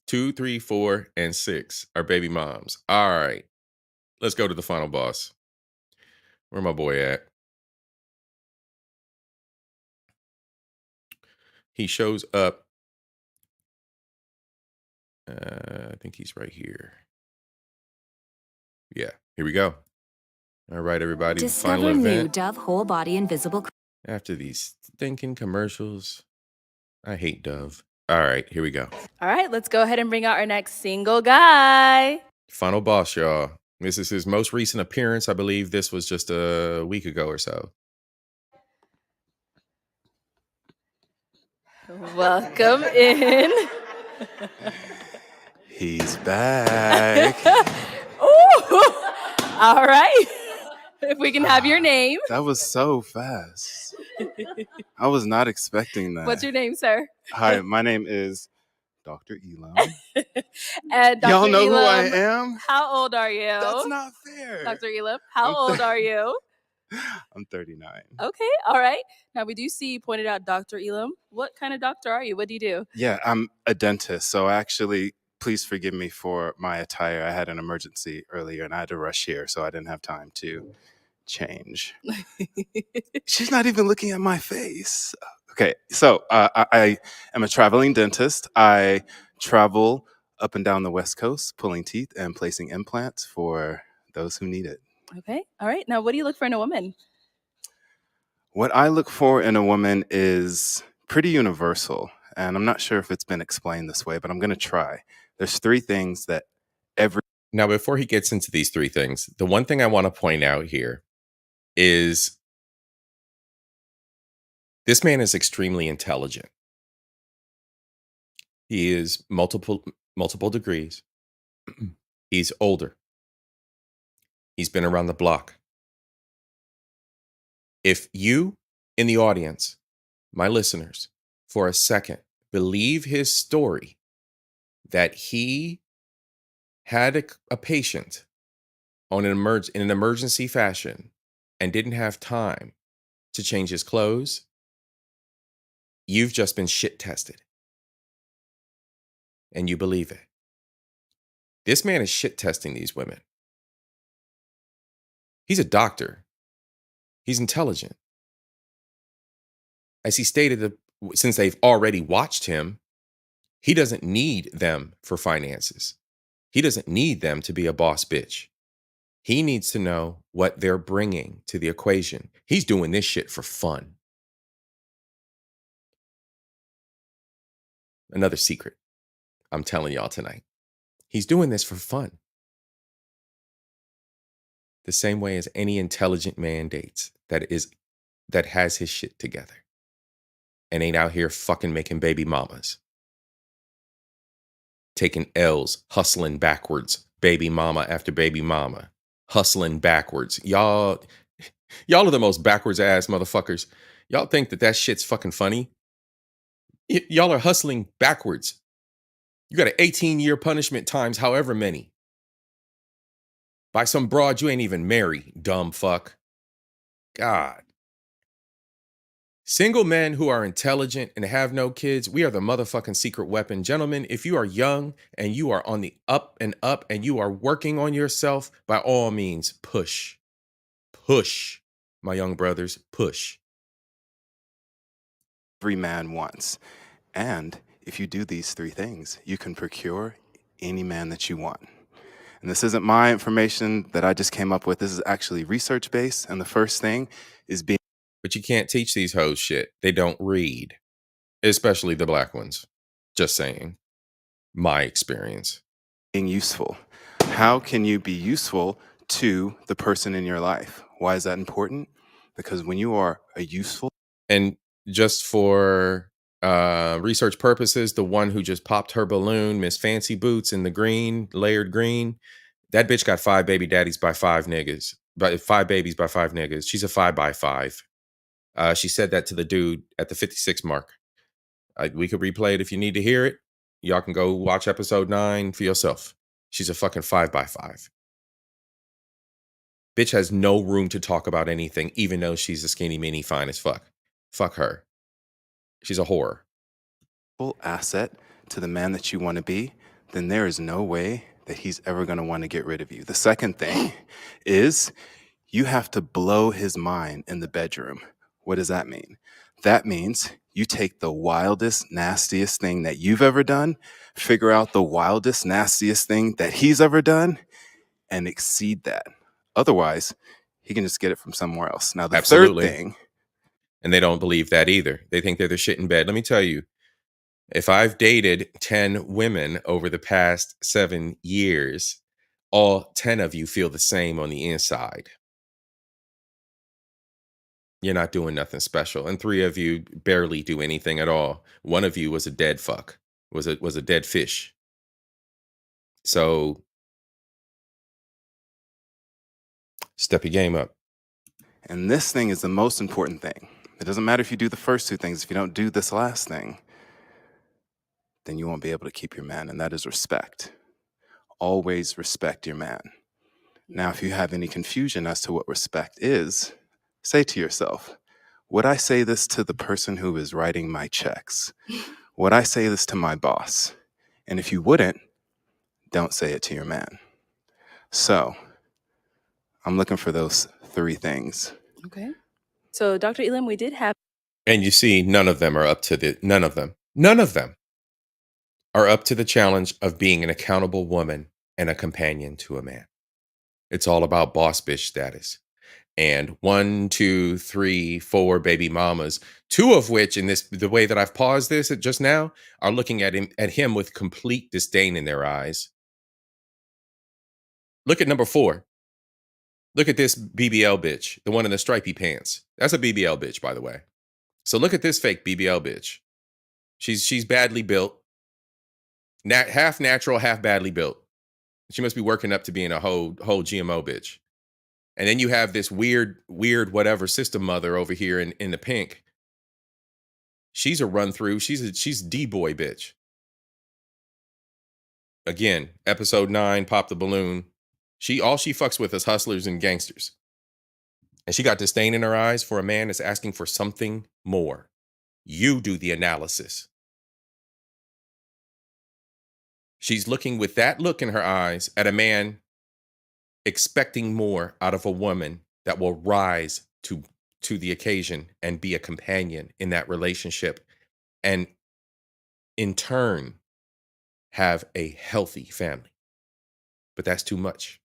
2, 3, 4, and 6 are baby moms. All right, let's go to the final boss. Where my boy at? He shows up. I think he's right here. Yeah, here we go. All right, everybody.
discover
Final
new
event.
Dove Whole Body Invisible.
After these stinking commercials. I hate Dove. All right, here we go.
All right, let's go ahead and bring out our next single guy.
Final boss, y'all. This is his most recent appearance. I believe this was just a week ago or so.
Welcome in.
He's back.
Ooh. All right. If we can have your name.
That was so fast. I was not expecting that.
What's your name, sir?
Hi, my name is Dr. Elam.
And Dr.
Y'all know who I
Elam,
am?
how old are you?
That's not fair.
Dr. Elam, how old are you?
I'm 39.
Okay, all right. Now we do see you pointed out Dr. Elam. What kind of doctor are you? What do you do?
Yeah, I'm a dentist. So actually, please forgive me for my attire. I had an emergency earlier and I had to rush here, so I didn't have time to change. She's not even looking at my face. Okay, so I am a traveling dentist. I travel up and down the West Coast, pulling teeth and placing implants for those who need it.
Okay, all right. Now, what do you look for in a woman?
What I look for in a woman is pretty universal, and I'm not sure if it's been explained this way, but I'm going to try. There's 3 things that every
Now, before he gets into these 3 things, the one thing I want to point out here is this man is extremely intelligent. He is multiple degrees. He's older. He's been around the block. If you in the audience, my listeners, for a second believe his story that he had a patient on in an emergency fashion and didn't have time to change his clothes, you've just been shit tested. And you believe it. This man is shit testing these women. He's a doctor. He's intelligent. As he stated, since they've already watched him, he doesn't need them for finances. He doesn't need them to be a boss bitch. He needs to know what they're bringing to the equation. He's doing this shit for fun. Another secret I'm telling y'all tonight. He's doing this for fun. The same way as any intelligent man dates that has his shit together and ain't out here fucking making baby mamas. Taking L's, hustling backwards, baby mama after baby mama, hustling backwards. Y'all are the most backwards ass motherfuckers. Y'all think that shit's fucking funny? Y'all are hustling backwards. You got an 18-year punishment times however many. By some broad you ain't even married, dumb fuck. God. Single men who are intelligent and have no kids, we are the motherfucking secret weapon. Gentlemen, if you are young and you are on the up and you are working on yourself, by all means, push. Push, my young brothers, push.
every man wants. And if you do these 3 things, you can procure any man that you want. And this isn't my information that I just came up with. This is actually research-based. And the first thing is being...
But you can't teach these hoes shit. They don't read. Especially the black ones. Just saying. My experience.
Being useful. How can you be useful to the person in your life? Why is that important? Because when you are a useful...
And just for research purposes, the one who just popped her balloon, Miss Fancy Boots in the green, layered green, that bitch got 5 baby daddies by 5 niggas. By 5 babies by 5 niggas. She's a 5 by 5. She said that to the dude at the 56 mark. We could replay it if you need to hear it. Y'all can go watch episode 9 for yourself. She's a fucking 5 by 5. Bitch has no room to talk about anything, even though she's a skinny mini fine as fuck. Fuck her. She's a whore.
Asset to the man that you want to be, then there is no way that he's ever going to want to get rid of you. The second thing is you have to blow his mind in the bedroom. What does that mean? That means you take the wildest, nastiest thing that you've ever done, figure out the wildest, nastiest thing that he's ever done, and exceed that. Otherwise, he can just get it from somewhere else. Now, the
Absolutely.
third thing...
And they don't believe that either. They think they're the shit in bed. Let me tell you, if I've dated 10 women over the past 7 years, all 10 of you feel the same on the inside. You're not doing nothing special. And 3 of you barely do anything at all. 1 of you was a dead fuck, was a dead fish. So step your game up.
And this thing is the most important thing. It doesn't matter if you do the first two things. If you don't do this last thing, then you won't be able to keep your man, and that is respect. Always respect your man. Now, if you have any confusion as to what respect is, say to yourself, would I say this to the person who is writing my checks? Would I say this to my boss? And if you wouldn't, don't say it to your man. So I'm looking for those three things.
Okay. So, Dr. Elam, we did have.
And you see, none of them are up to the, none of them are up to the challenge of being an accountable woman and a companion to a man. It's all about boss bitch status. And 1, 2, 3, 4 baby mamas, 2 of which, in this, the way that I've paused this just now, are looking at him with complete disdain in their eyes. Look at number 4. Look at this BBL bitch, the one in the stripy pants. That's a BBL bitch, by the way. So look at this fake BBL bitch. She's badly built, half natural, half badly built. She must be working up to being a whole GMO bitch. And then you have this weird whatever system mother over here in the pink. She's a run through. She's D-boy bitch. Again, episode 9, Pop the Balloon. All she fucks with is hustlers and gangsters. And she got disdain in her eyes for a man that's asking for something more. You do the analysis. She's looking with that look in her eyes at a man expecting more out of a woman that will rise to the occasion and be a companion in that relationship, and in turn have a healthy family. But that's too much.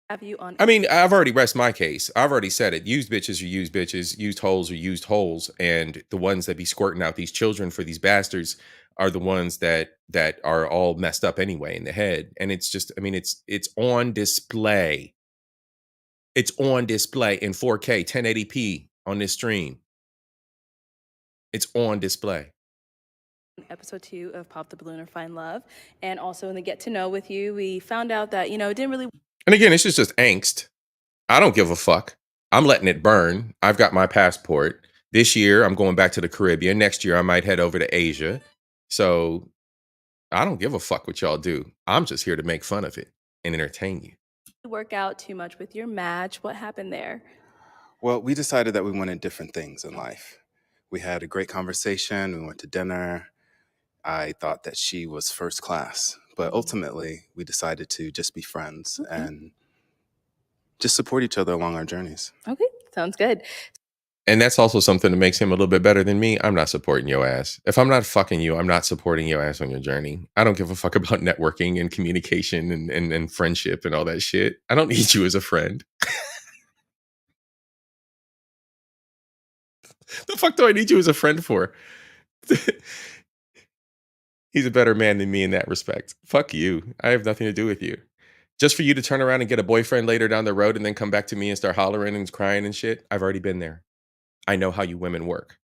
Have you on?
I mean, I've already rest my case. I've already said it. Used bitches are used bitches. Used holes are used holes. And the ones that be squirting out these children for these bastards are the ones that are all messed up anyway in the head. And it's just, I mean, it's on display. It's on display in 4K, 1080p on this stream. It's on display.
Episode 2 of Pop the Balloon or Find Love. And also in the Get to Know with You, we found out that, it didn't really.
And again, it's just angst. I don't give a fuck. I'm letting it burn. I've got my passport. This year, I'm going back to the Caribbean. Next year, I might head over to Asia. So I don't give a fuck what y'all do. I'm just here to make fun of it and entertain you.
Work out too much with your match. What happened there?
Well, we decided that we wanted different things in life. We had a great conversation. We went to dinner. I thought that she was first class, but ultimately we decided to just be friends and just support each other along our journeys.
Okay, sounds good.
And that's also something that makes him a little bit better than me. I'm not supporting your ass. If I'm not fucking you, I'm not supporting your ass on your journey. I don't give a fuck about networking and communication and friendship and all that shit. I don't need you as a friend. The fuck do I need you as a friend for? He's a better man than me in that respect. Fuck you. I have nothing to do with you. Just for you to turn around and get a boyfriend later down the road and then come back to me and start hollering and crying and shit. I've already been there. I know how you women work.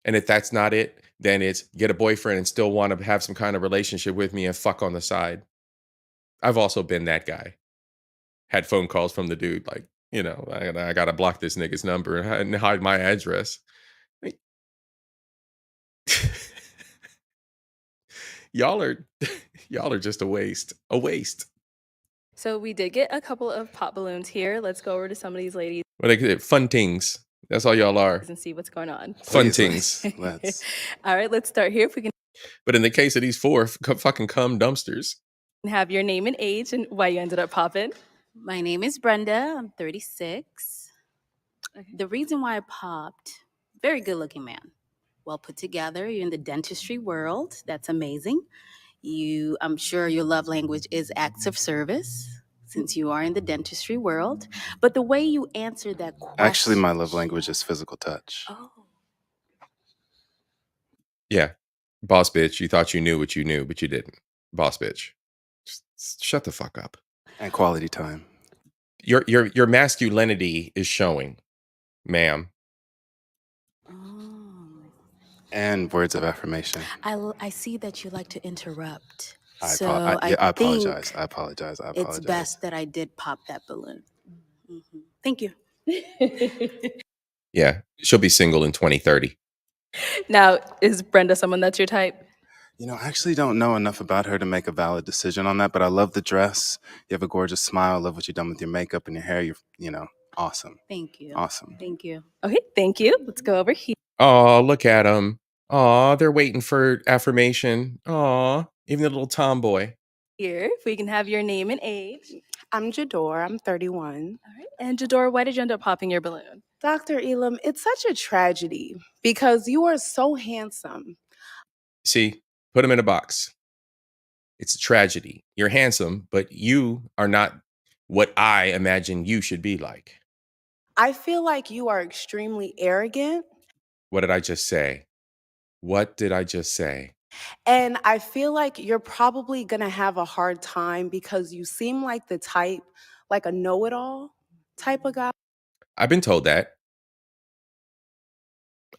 And if that's not it, then it's get a boyfriend and still want to have some kind of relationship with me and fuck on the side. I've also been that guy. Had phone calls from the dude like, I got to block this nigga's number and hide my address. Y'all are just a waste. A waste.
So we did get a couple of pop balloons here. Let's go over to some of these ladies.
What they call fun tings. That's all y'all are.
And see what's going on.
Fun tings.
Let's.
All right, let's start here. If we can.
But in the case of these 4 fucking cum dumpsters.
Have your name and age and why you ended up popping.
My name is Brenda. I'm 36. Okay. The reason why I popped, very good looking man. Well put together. You're in the dentistry world. That's amazing. I'm sure your love language is acts of service since you are in the dentistry world. But the way you answered that question.
Actually, my love language is physical touch.
Oh.
Yeah. Boss bitch, you thought you knew what you knew, but you didn't. Boss bitch. Just shut the fuck up.
And quality time.
Your masculinity is showing, ma'am.
Oh.
And words of affirmation.
I see that you like to interrupt. So
yeah, I
think
apologize. I apologize. I
it's
apologize.
best that I did pop that balloon. Thank you.
Yeah, she'll be single in 2030.
Now, is Brenda someone that's your type?
You know, I actually don't know enough about her to make a valid decision on that, but I love the dress. You have a gorgeous smile. I love what you've done with your makeup and your hair. You're awesome.
Thank you.
Awesome.
Thank you.
Okay, thank you. Let's go over here.
Oh, look at them. Oh, they're waiting for affirmation. Oh, even the little tomboy.
If we can have your name and age.
I'm Jador. I'm 31.
All right. And Jador, why did you end up popping your balloon?
Dr. Elam, it's such a tragedy because you are so handsome.
See, put him in a box. It's a tragedy. You're handsome, but you are not what I imagine you should be like.
I feel like you are extremely arrogant.
What did I just say? What did I just say?
And I feel like you're probably going to have a hard time because you seem like the type, like a know it all type of guy.
I've been told that.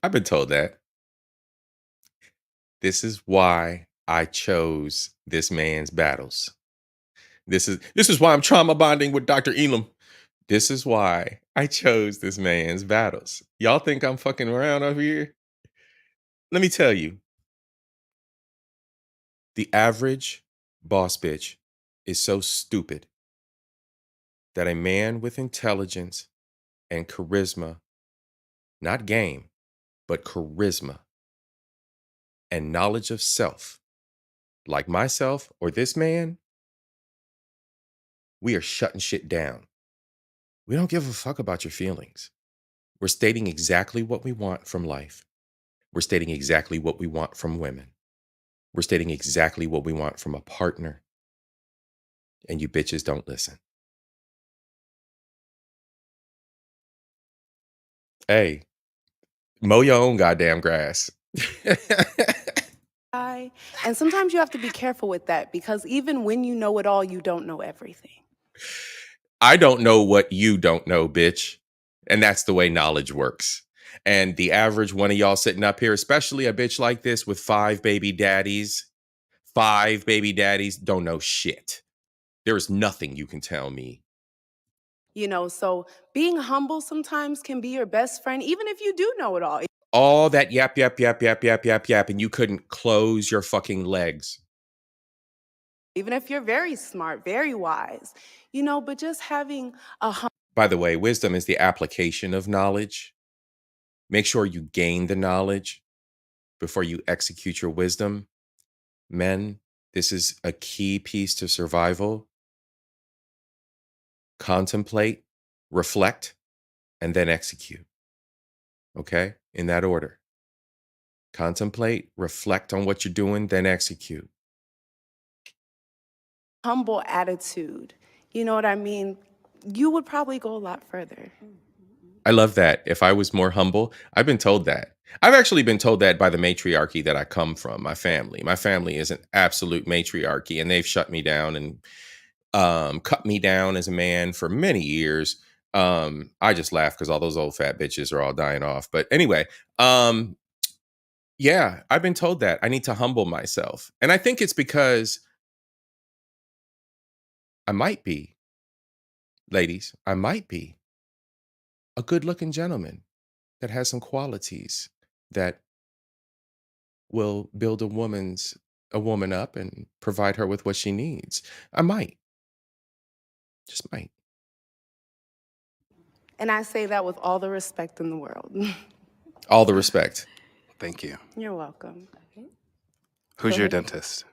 I've been told that. This is why I chose this man's battles. This is why I'm trauma bonding with Dr. Elam. This is why I chose this man's battles. Y'all think I'm fucking around over here? Let me tell you. The average boss bitch is so stupid that a man with intelligence and charisma, not game, but charisma and knowledge of self, like myself or this man, we are shutting shit down. We don't give a fuck about your feelings. We're stating exactly what we want from life. We're stating exactly what we want from women. We're stating exactly what we want from a partner. And you bitches don't listen. Hey, mow your own goddamn grass.
And sometimes you have to be careful with that because even when you know it all, you don't know everything.
I don't know what you don't know, bitch. And that's the way knowledge works. And the average one of y'all sitting up here, especially a bitch like this with 5 baby daddies, don't know shit. There is nothing you can tell me.
So being humble sometimes can be your best friend, even if you do know it all.
All that yap, and you couldn't close your fucking legs.
Even if you're very smart, very wise, but just having a
By the way, wisdom is the application of knowledge. Make sure you gain the knowledge before you execute your wisdom. Men, this is a key piece to survival. Contemplate, reflect, and then execute. Okay? In that order. Contemplate, reflect on what you're doing, then execute.
humble attitude, you know what I mean? You would probably go a lot further.
I love that. If I was more humble, I've been told that. I've actually been told that by the matriarchy that I come from, my family. My family is an absolute matriarchy, and they've shut me down and cut me down as a man for many years. I just laugh because all those old fat bitches are all dying off. But anyway, yeah, I've been told that I need to humble myself. And I think it's because I might be, ladies, I might be a good looking gentleman that has some qualities that will build a woman up and provide her with what she needs. I might. Just might.
And I say that with all the respect in the world.
All the respect.
Thank you.
You're welcome.
Who's
Go
your
ahead.
dentist?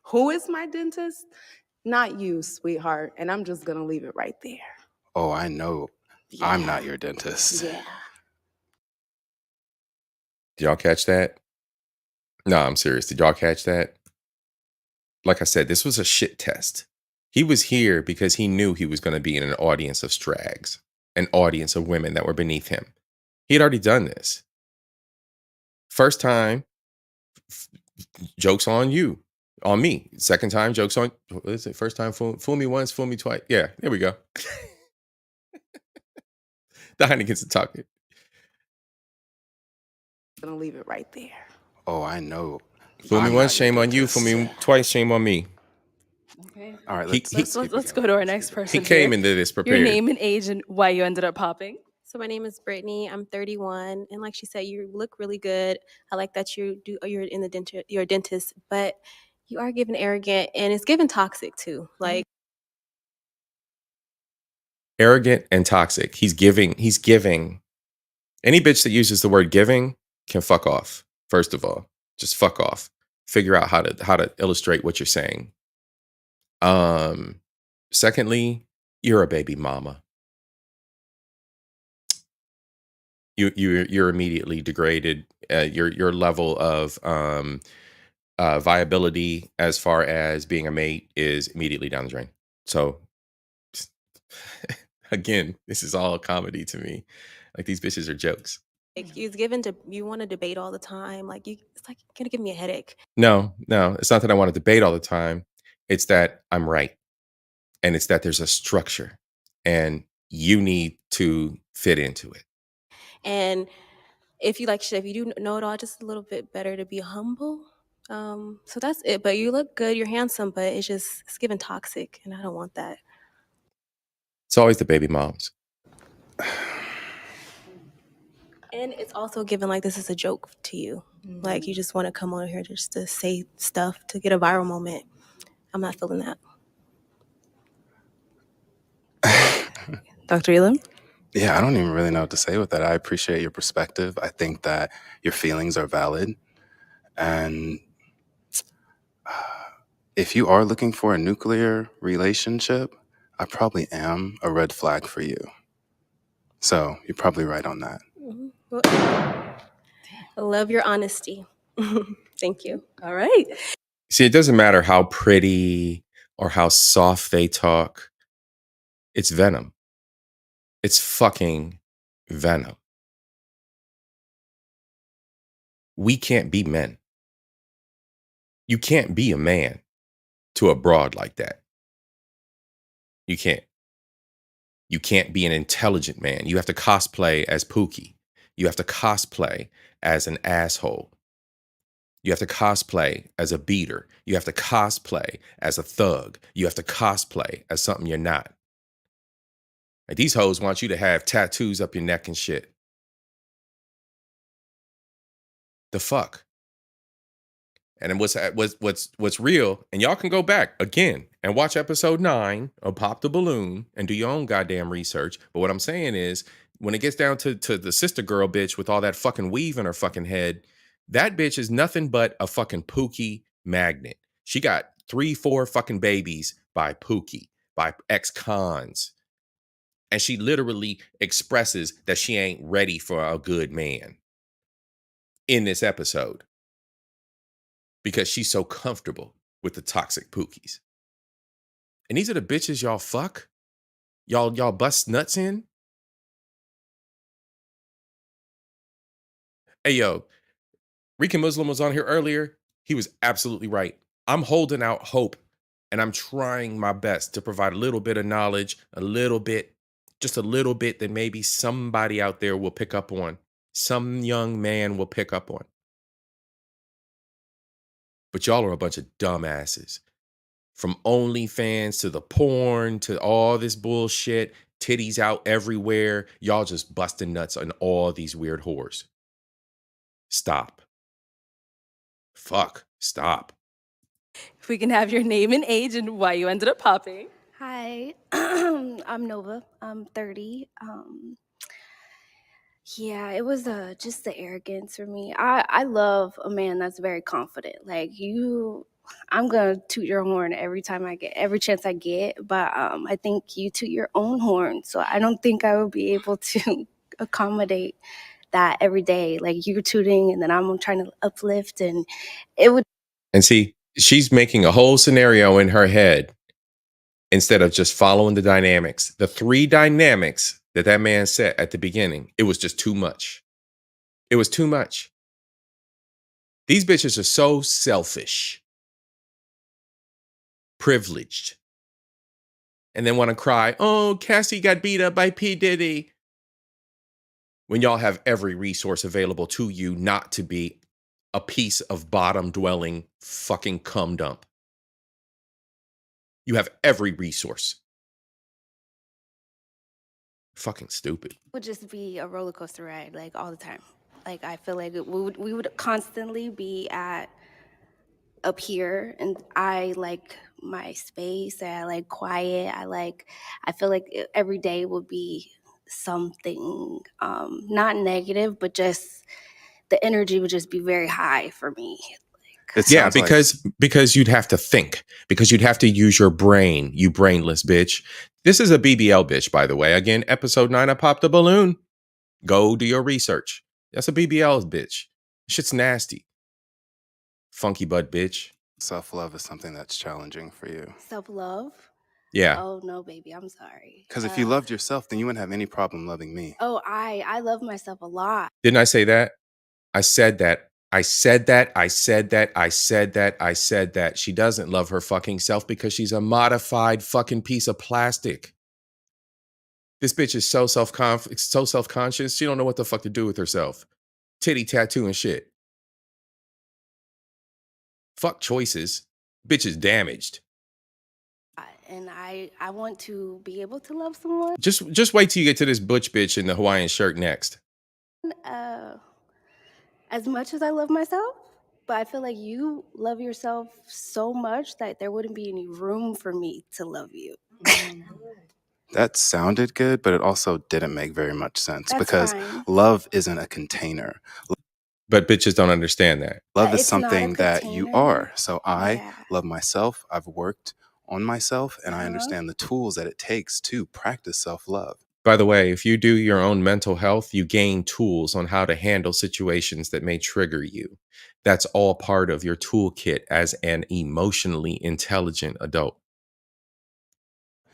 Who is my dentist? Not you, sweetheart. And I'm just going to leave it right there.
Oh, I know. I'm not your dentist.
Yeah.
Did y'all catch that? No, I'm serious. Did y'all catch that? Like I said, this was a shit test. He was here because he knew he was going to be in an audience of strags, an audience of women that were beneath him. He had already done this. First time, joke's on you, on me. Second time, joke's on, what is it? First time, fool me once, fool me twice. Yeah, there we go. The Heineken's talking.
I'm going to leave it right there.
Oh, I know.
Fool me
I'm
once,
not your
shame on you. Fool
dentist.
me twice, shame on me.
Okay.
All right,
He he
Let's go to our next
he
person
came
here.
into this
Your
prepared.
name and age and why you ended up popping.
So my name is Brittany. I'm 31, and like she said, you look really good. I like that you're in the dentist. You're a dentist, but you are given arrogant, and it's given toxic too. Like
Arrogant and toxic. He's giving. Any bitch that uses the word giving can fuck off. First of all, just fuck off. Figure out how to illustrate what you're saying. Secondly, you're a baby mama. You're immediately degraded. Your level of viability as far as being a mate is immediately down the drain. So again, this is all comedy to me. Like these bitches are jokes.
it's given to you want to debate all the time. It's like you're gonna give me a headache.
No, it's not that I want to debate all the time. It's that I'm right. And it's that there's a structure and you need to fit into it.
And if you like, if you do know it all, just a little bit better to be humble. So that's it. But you look good, you're handsome, but it's given toxic, and I don't want that.
It's always the baby moms.
And it's also given like this is a joke to you. Like you just want to come on here just to say stuff to get a viral moment. I'm not feeling that.
Dr. Elam?
Yeah, I don't even really know what to say with that. I appreciate your perspective. I think that your feelings are valid. And if you are looking for a nuclear relationship, I probably am a red flag for you. So you're probably right on that.
Well, I love your honesty. Thank you.
All right.
See, it doesn't matter how pretty or how soft they talk. It's venom. It's fucking venom. We can't be men. You can't be a man to a broad like that. You can't. You can't be an intelligent man. You have to cosplay as Pookie. You have to cosplay as an asshole. You have to cosplay as a beater. You have to cosplay as a thug. You have to cosplay as something you're not. Like these hoes want you to have tattoos up your neck and shit. The fuck? And then what's real, and y'all can go back again and watch episode 9 of Pop the Balloon and do your own goddamn research. But what I'm saying is, when it gets down to the sister girl bitch with all that fucking weave in her fucking head, that bitch is nothing but a fucking Pookie magnet. She got 3-4 fucking babies by Pookie, by ex-cons. And she literally expresses that she ain't ready for a good man in this episode, because she's so comfortable with the toxic Pookies. And these are the bitches y'all fuck? Y'all bust nuts in? Hey, yo, Rican Muslim was on here earlier. He was absolutely right. I'm holding out hope, and I'm trying my best to provide a little bit of knowledge, just a little bit that maybe somebody out there will pick up on. Some young man will pick up on. But y'all are a bunch of dumbasses. From OnlyFans to the porn to all this bullshit, titties out everywhere. Y'all just busting nuts on all these weird whores. Stop. Fuck. Stop.
If we can have your name and age and why you ended up popping.
Hi, I'm Nova. I'm 30. Yeah, it was just the arrogance for me. I love a man that's very confident. Like you, I'm gonna toot your horn every chance I get. But I think you toot your own horn, so I don't think I would be able to accommodate that every day. Like you're tooting, and then I'm trying to uplift, and it would.
And see, she's making a whole scenario in her head instead of just following the dynamics. The 3 dynamics that man set at the beginning, it was just too much. It was too much. These bitches are so selfish, privileged, and then want to cry, oh, Cassie got beat up by P. Diddy. When y'all have every resource available to you not to be a piece of bottom dwelling fucking cum dump. You have every resource. Fucking stupid.
It would just be a roller coaster ride, like all the time. Like I feel like we would constantly be up here, and I like my space. I like quiet. I feel like every day would be something not negative, but just the energy would just be very high for me.
Yeah, because you'd have to think, because you'd have to use your brain, you brainless bitch. This is a BBL bitch, by the way. Again, episode 9, I popped a balloon. Go do your research. That's a BBL bitch. Shit's nasty. Funky butt bitch.
Self-love is something that's challenging for you.
Self-love?
Yeah.
Oh no, baby, I'm sorry.
Because if you loved yourself, then you wouldn't have any problem loving me.
Oh, I love myself a lot.
Didn't I say that? I said that. I said that. I said that. I said that. I said that. She doesn't love her fucking self because she's a modified fucking piece of plastic. This bitch is so self-conscious. She don't know what the fuck to do with herself. Titty tattoo and shit. Fuck choices. Bitch is damaged.
And I want to be able to love someone.
Just wait till you get to this butch bitch in the Hawaiian shirt next.
As much as I love myself, but I feel like you love yourself so much that there wouldn't be any room for me to love you.
That sounded good, but it also didn't make very much sense.
That's
because
fine.
love isn't a container.
But bitches don't understand that.
Love is
It's not a
something that you
container.
are. So I
Yeah.
love myself. I've worked on myself, and I
Uh-huh.
understand the tools that it takes to practice self-love.
By the way, if you do your own mental health, you gain tools on how to handle situations that may trigger you. That's all part of your toolkit as an emotionally intelligent adult.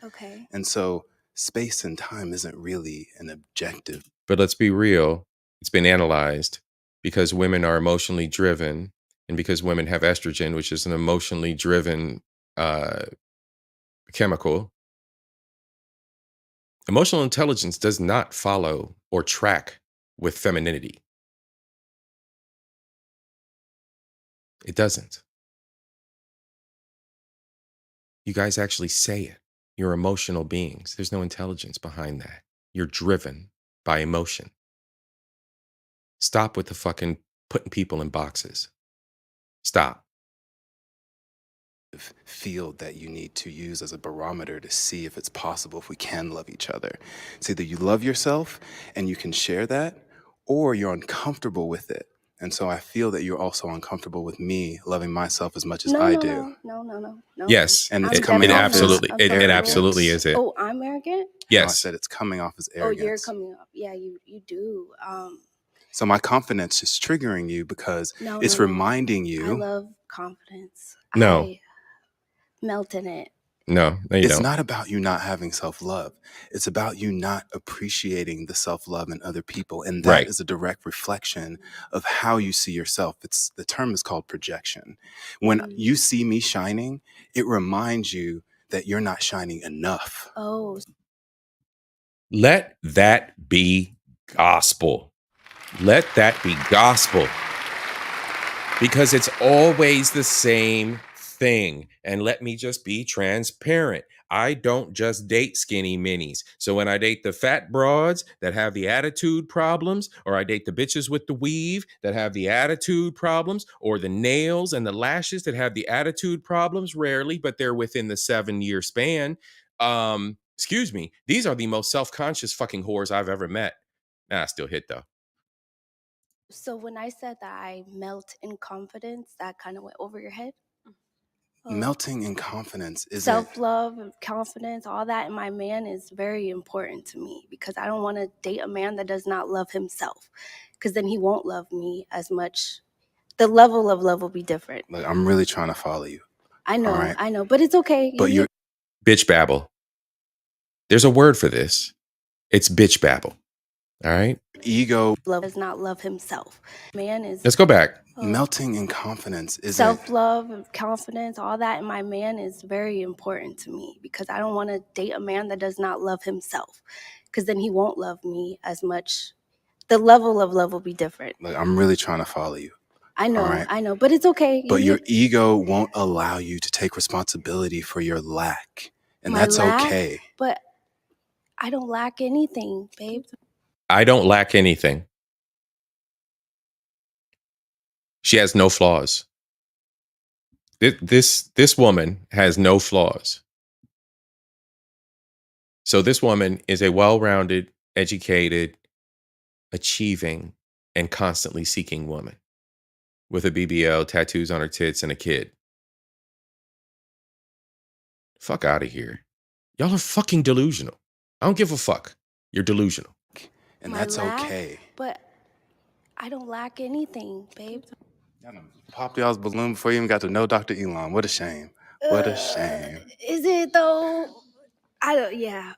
Okay.
And so space and time isn't really an objective.
But let's be real, it's been analyzed because women are emotionally driven and because women have estrogen, which is an emotionally driven chemical. Emotional intelligence does not follow or track with femininity. It doesn't. You guys actually say it. You're emotional beings. There's no intelligence behind that. You're driven by emotion. Stop with the fucking putting people in boxes. Stop.
Field that you need to use as a barometer to see if it's possible, if we can love each other. It's either you love yourself and you can share that, or you're uncomfortable with it. And so I feel that you're also uncomfortable with me loving myself as much as I do.
No.
Yes.
And it's
It
coming off as
absolutely is it.
Oh, I'm arrogant?
No, I
Yes.
said it's coming off as
Oh,
arrogance.
you're coming up. Yeah, you do.
So my confidence is triggering you because
No,
it's
no.
reminding
I
you.
love confidence.
No.
I melt in it.
No, you
It's
don't.
not about you not having self-love. It's about you not appreciating the self-love in other people. And that
Right.
is a direct reflection of how you see yourself. The term is called projection. When you see me shining, it reminds you that you're not shining enough.
Oh.
Let that be gospel. Let that be gospel. Because it's always the same thing. And let me just be transparent. I don't just date skinny minis. So when I date the fat broads that have the attitude problems, or I date the bitches with the weave that have the attitude problems, or the nails and the lashes that have the attitude problems, rarely, but they're within the 7-year span. Excuse me. These are the most self-conscious fucking whores I've ever met. Nah, I still hit though.
So when I said that I melt in confidence, that kind of went over your head?
Melting in confidence isn't.
Self-love, confidence, all that in my man is very important to me because I don't want to date a man that does not love himself because then he won't love me as much. The level of love will be different.
Like, I'm really trying to follow you.
I know,
all right?
I know, but it's okay.
But you're
Bitch babble. There's a word for this. It's bitch babble. All right?
ego.
Love does not love himself. Man is
Let's go back.
Melting in confidence isn't.
self-love, confidence, all that in my man is very important to me because I don't want to date a man that does not love himself because then he won't love me as much. The level of love will be different.
Like, I'm really trying to follow you.
I know,
All right.
I know, but it's okay.
But your ego won't allow you to take responsibility for your lack. And
My
that's
lack,
okay.
but I don't lack anything, babe.
I don't lack anything. She has no flaws. This woman has no flaws. So this woman is a well-rounded, educated, achieving, and constantly seeking woman with a BBL, tattoos on her tits, and a kid. Fuck out of here. Y'all are fucking delusional. I don't give a fuck. You're delusional.
And
My
that's
lack,
okay.
but I don't lack anything, babe.
Popped y'all's balloon before you even got to know Dr. Elon. What a shame. What a shame.
Is it though? I don't. Yeah.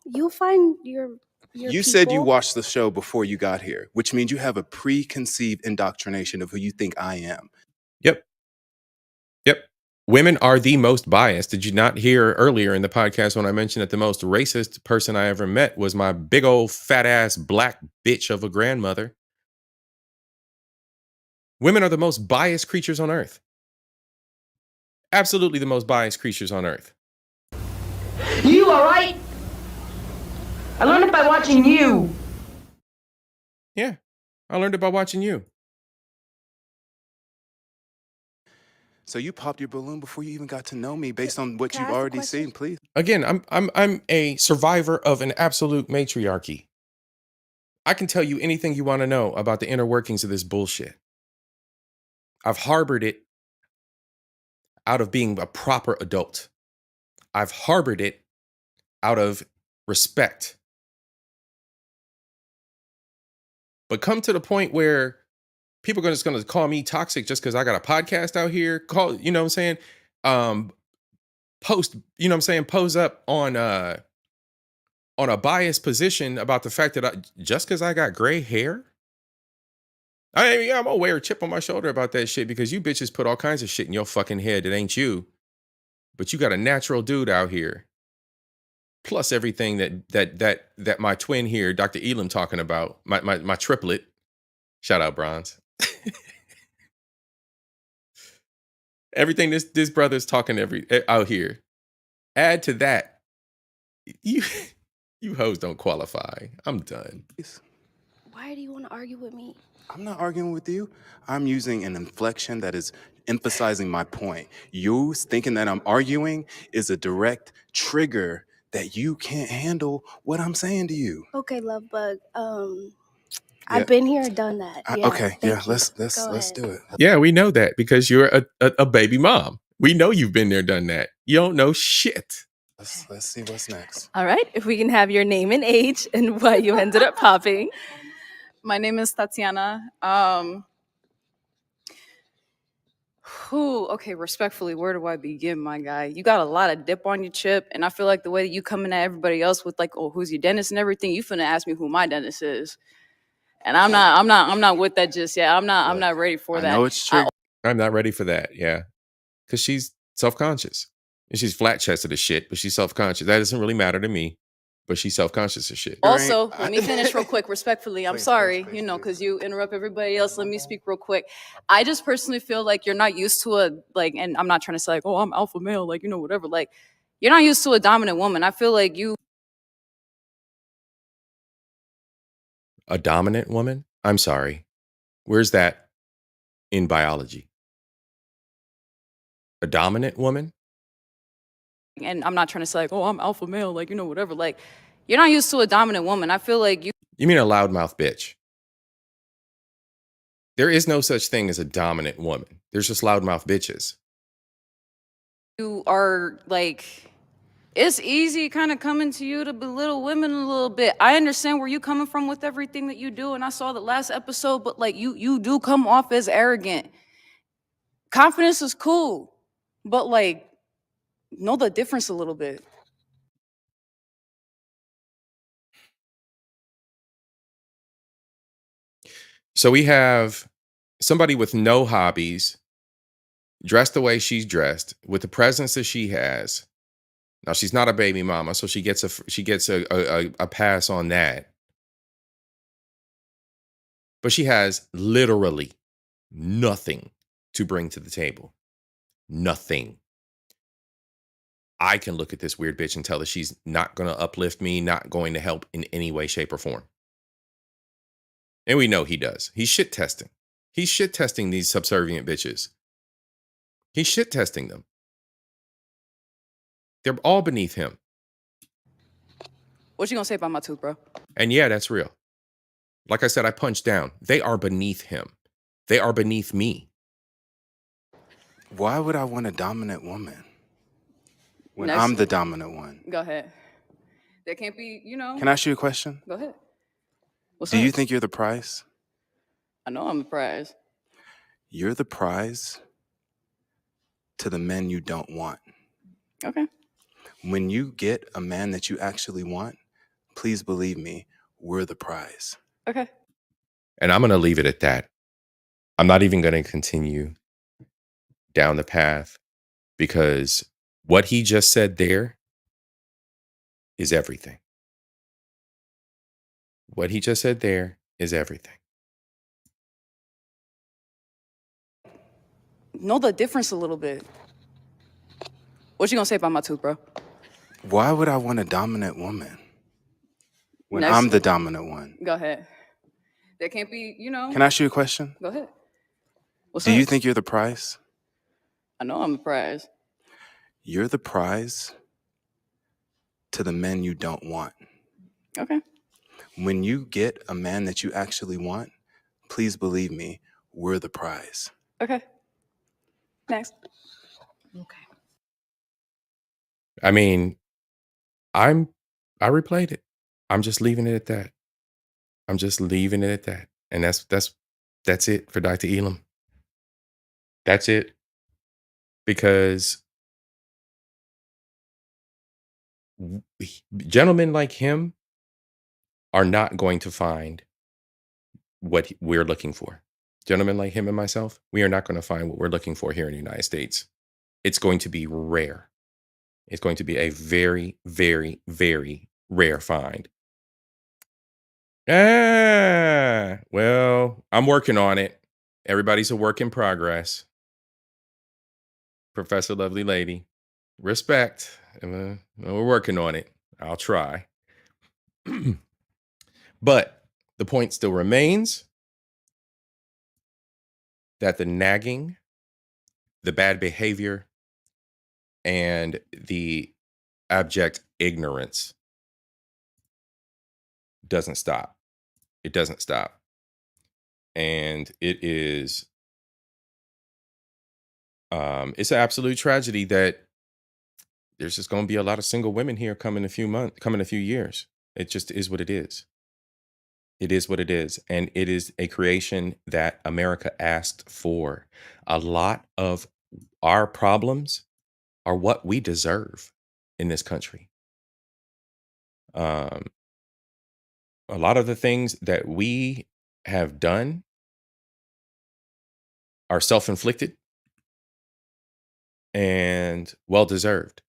You'll find your
You said you
people.
watched the show before you got here, which means you have a preconceived indoctrination of who you think I am.
Yep. Women are the most biased. Did you not hear earlier in the podcast when I mentioned that the most racist person I ever met was my big old fat ass black bitch of a grandmother? Women are the most biased creatures on earth. Absolutely the most biased creatures on earth.
You all right? I learned it by watching you.
Yeah, I learned it by watching you.
So you popped your balloon before you even got to know me based on what
Can I
you've
ask a
already
question?
seen, please.
Again, I'm a survivor of an absolute matriarchy. I can tell you anything you want to know about the inner workings of this bullshit. I've harbored it out of being a proper adult. I've harbored it out of respect. But come to the point where people are just going to call me toxic just because I got a podcast out here. You know what I'm saying? Post, you know what I'm saying? Pose up on a biased position about the fact that just because I got gray hair. I mean, yeah, I'm gonna wear a chip on my shoulder about that shit because you bitches put all kinds of shit in your fucking head that ain't you. But you got a natural dude out here. Plus everything that my twin here, Dr. Elam, talking about, my triplet. Shout out Bronze. Everything this brother's talking out here. Add to that, you hoes don't qualify. I'm done.
Why do you want to argue with me?
I'm not arguing with you. I'm using an inflection that is emphasizing my point. You thinking that I'm arguing is a direct trigger that you can't handle what I'm saying to you.
Okay, love bug.
Yeah.
I've been here, done that. Yeah.
Okay, yeah,
thank you.
let's do it.
Yeah, we know that because you're a baby mom. We know you've been there, done that. You don't know shit.
Let's see what's next.
All right, if we can have your name and age and why you ended up popping.
My name is Tatiana. Okay, respectfully, where do I begin, my guy? You got a lot of dip on your chip, and I feel like the way that you coming at everybody else with like, oh, who's your dentist and everything, you finna ask me who my dentist is. And I'm not with that just yet. I'm not ready for that.
I know it's true.
I'm not ready for that. Yeah. Because she's self-conscious. And she's flat-chested as shit, but she's self-conscious. That doesn't really matter to me, but she's self-conscious as shit.
Also, let me finish real quick, respectfully. I'm sorry, because you interrupt everybody else. Let me speak real quick. I just personally feel like you're not used to and I'm not trying to say like, oh, I'm alpha male, whatever. Like, you're not used to a dominant woman. I feel like you.
A dominant woman? I'm sorry. Where's that in biology? A dominant woman?
And I'm not trying to say like, oh, I'm alpha male, whatever. Like, you're not used to a dominant woman. I feel like you.
You mean a loudmouth bitch? There is no such thing as a dominant woman. There's just loudmouth bitches.
You are like, it's easy kind of coming to you to belittle women a little bit. I understand where you coming from with everything that you do, and I saw the last episode, but like you do come off as arrogant. Confidence is cool, but like, know the difference a little bit.
So we have somebody with no hobbies, dressed the way she's dressed, with the presence that she has. Now she's not a baby mama, so she gets a pass on that. But she has literally nothing to bring to the table. Nothing. I can look at this weird bitch and tell that she's not going to uplift me, not going to help in any way, shape, or form. And we know he does. He's shit testing. He's shit testing these subservient bitches. He's shit testing them. They're all beneath him.
What you gonna say about my tooth, bro?
And yeah, that's real. Like I said, I punched down. They are beneath him. They are beneath me.
Why would I want a dominant woman when
Next.
I'm the dominant one?
Go ahead. There can't be, you know.
Can I ask you a question?
Go ahead. What's
Do
up?
you think you're the prize?
I know I'm the prize.
You're the prize to the men you don't want.
Okay.
When you get a man that you actually want, please believe me, we're the prize.
Okay.
And I'm going to leave it at that. I'm not even going to continue down the path because what he just said there is everything. What he just said there is everything.
Know the difference a little bit. What you gonna say about my tooth, bro?
Why would I want a dominant woman when
Next.
I'm the dominant one?
Go ahead. There can't be, you know.
Can I ask you a question?
Go ahead. What's
Do
up?
you think you're the prize?
I know I'm the prize.
You're the prize to the men you don't want.
Okay.
When you get a man that you actually want, please believe me, we're the prize.
Okay. Next.
Okay.
I mean, I replayed it. I'm just leaving it at that. I'm just leaving it at that. And that's it for Dr. Elam. That's it. Because gentlemen like him are not going to find what we're looking for. Gentlemen like him and myself, we are not going to find what we're looking for here in the United States. It's going to be rare. It's going to be a very, very, very rare find. Well, I'm working on it. Everybody's a work in progress. Professor Lovely Lady, respect. We're working on it. I'll try. But the point still remains that the nagging, the bad behavior, and the abject ignorance doesn't stop. It doesn't stop. And it is it's an absolute tragedy that there's just going to be a lot of single women here coming a few years. It just is what it is. It is what it is. And it is a creation that America asked for. A lot of our problems are what we deserve in this country. A lot of the things that we have done are self-inflicted and well-deserved.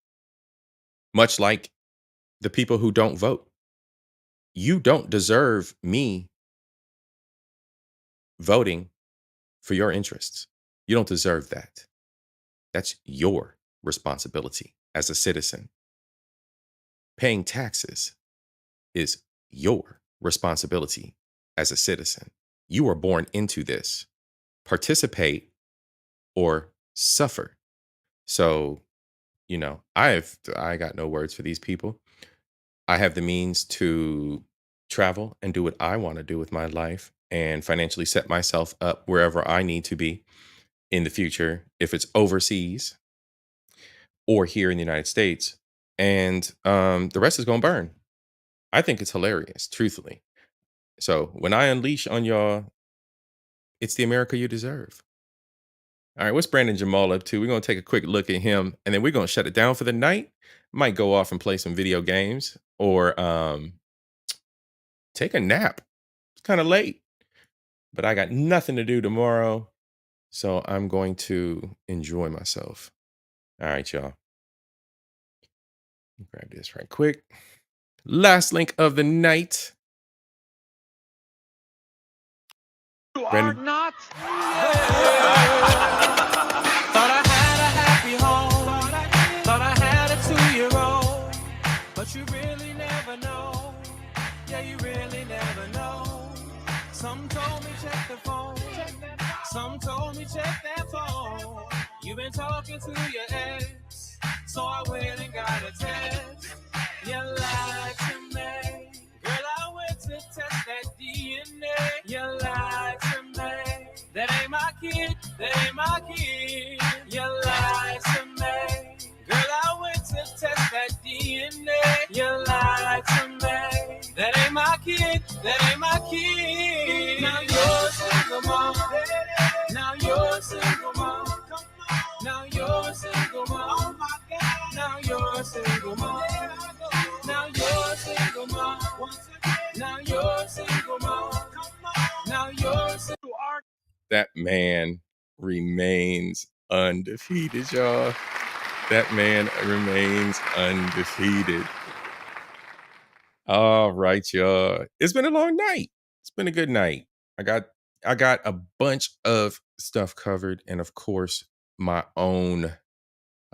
Much like the people who don't vote. You don't deserve me voting for your interests. You don't deserve that. That's your responsibility as a citizen. Paying taxes is your responsibility as a citizen. You were born into this. Participate or suffer. So, I got no words for these people. I have the means to travel and do what I want to do with my life and financially set myself up wherever I need to be in the future, if it's overseas or here in the United States. And the rest is going to burn. I think it's hilarious, truthfully. So when I unleash on y'all, it's the America you deserve. All right, what's Brandon Jamal up to? We're going to take a quick look at him, and then we're going to shut it down for the night. Might go off and play some video games or take a nap. It's kind of late, but I got nothing to do tomorrow, so I'm going to enjoy myself. All right, y'all. Grab this right quick. Last link of the night. Brandon.
not. Thought I had a happy home. Thought I had a 2-year-old. But you really never know. Yeah, you really never know. Some told me check the phone. Some told me check that phone. You've been talking to your ex. So I went and got a test. You lied to me. Girl, I went to test that DNA. You lied to me. That ain't my kid. That ain't my kid. You lied to me. Girl, I went to test that DNA. You lied to me. That ain't my kid. That ain't my kid. Now you're a single mom. Now you're a single mom. Now you're a single mom. Now you're a single mom. Now you're a single mom. Now you're a single mom. Now you're a single mom.
That man remains undefeated, y'all. That man remains undefeated. All right, y'all. It's been a long night. It's been a good night. I got a bunch of stuff covered, and of course, my own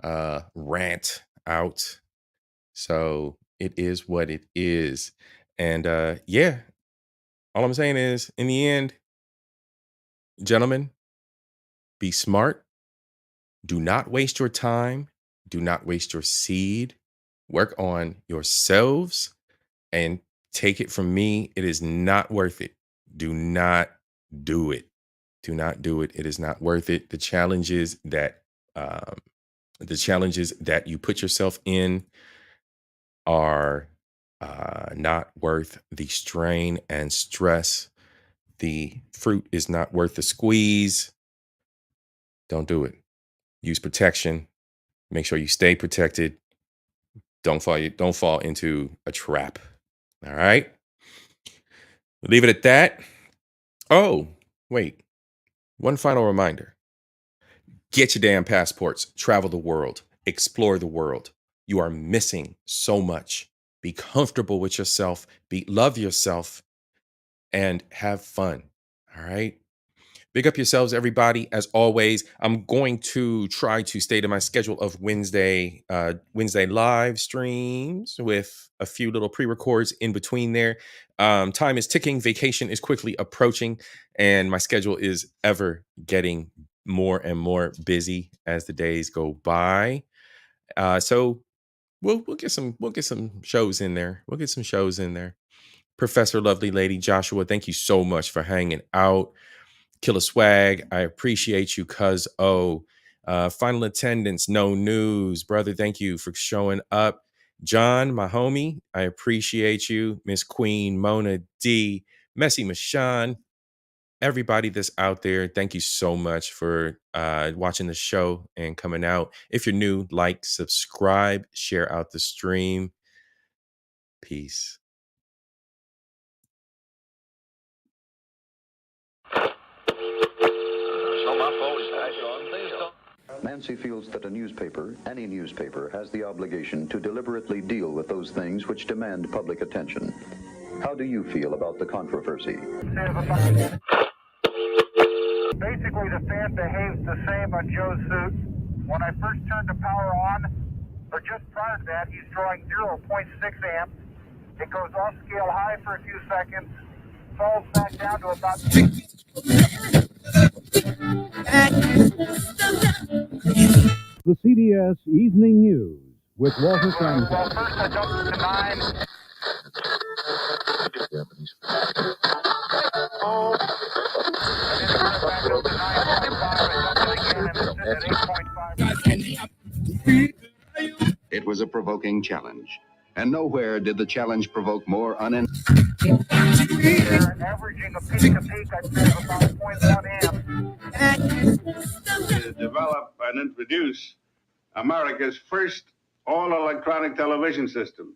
rant out. So it is what it is. And yeah, all I'm saying is, in the end, gentlemen, be smart. Do not waste your time. Do not waste your seed. Work on yourselves. And take it from me, it is not worth it. Do not do it. Do not do it. It is not worth it. The challenges that you put yourself in are not worth the strain and stress. The fruit is not worth the squeeze. Don't do it. Use protection. Make sure you stay protected. Don't fall into a trap. All right? Leave it at that. Oh, wait. One final reminder. Get your damn passports. Travel the world. Explore the world. You are missing so much. Be comfortable with yourself. Love yourself. And have fun. All right? Big up yourselves, everybody. As always, I'm going to try to stay to my schedule of Wednesday live streams with a few little pre-records in between there. Time is ticking. Vacation is quickly approaching, and my schedule is ever getting more and more busy as the days go by. So we'll get some shows in there. We'll get some shows in there. Professor Lovely Lady Joshua, thank you so much for hanging out. Killer Swag, I appreciate you, cuz final attendance, no news. Brother, thank you for showing up. John, my homie, I appreciate you. Miss Queen, Mona D, Messy Mashawn, everybody that's out there, thank you so much for watching the show and coming out. If you're new, like, subscribe, share out the stream. Peace.
Nancy feels that a newspaper, any newspaper, has the obligation to deliberately deal with those things which demand public attention. How do you feel about the controversy?
Basically, the fan behaves the same on Joe's suit. When I first turned the power on, or just prior to that, he's drawing 0.6 amps. It goes off scale high for a few seconds, falls back down to about...
The CBS Evening News with Walter Cronkite.
Well, first I dumped it to 9.
It was a provoking challenge, and nowhere did the challenge provoke more
They're averaging a peak, I'd say, of about 0.1 amp.
To develop and introduce America's first all-electronic television system.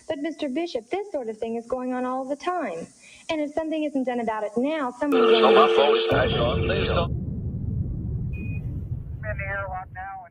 But Mr. Bishop, this sort of thing is going on all the time. And if something isn't done about it now, someone's going to...
here on now.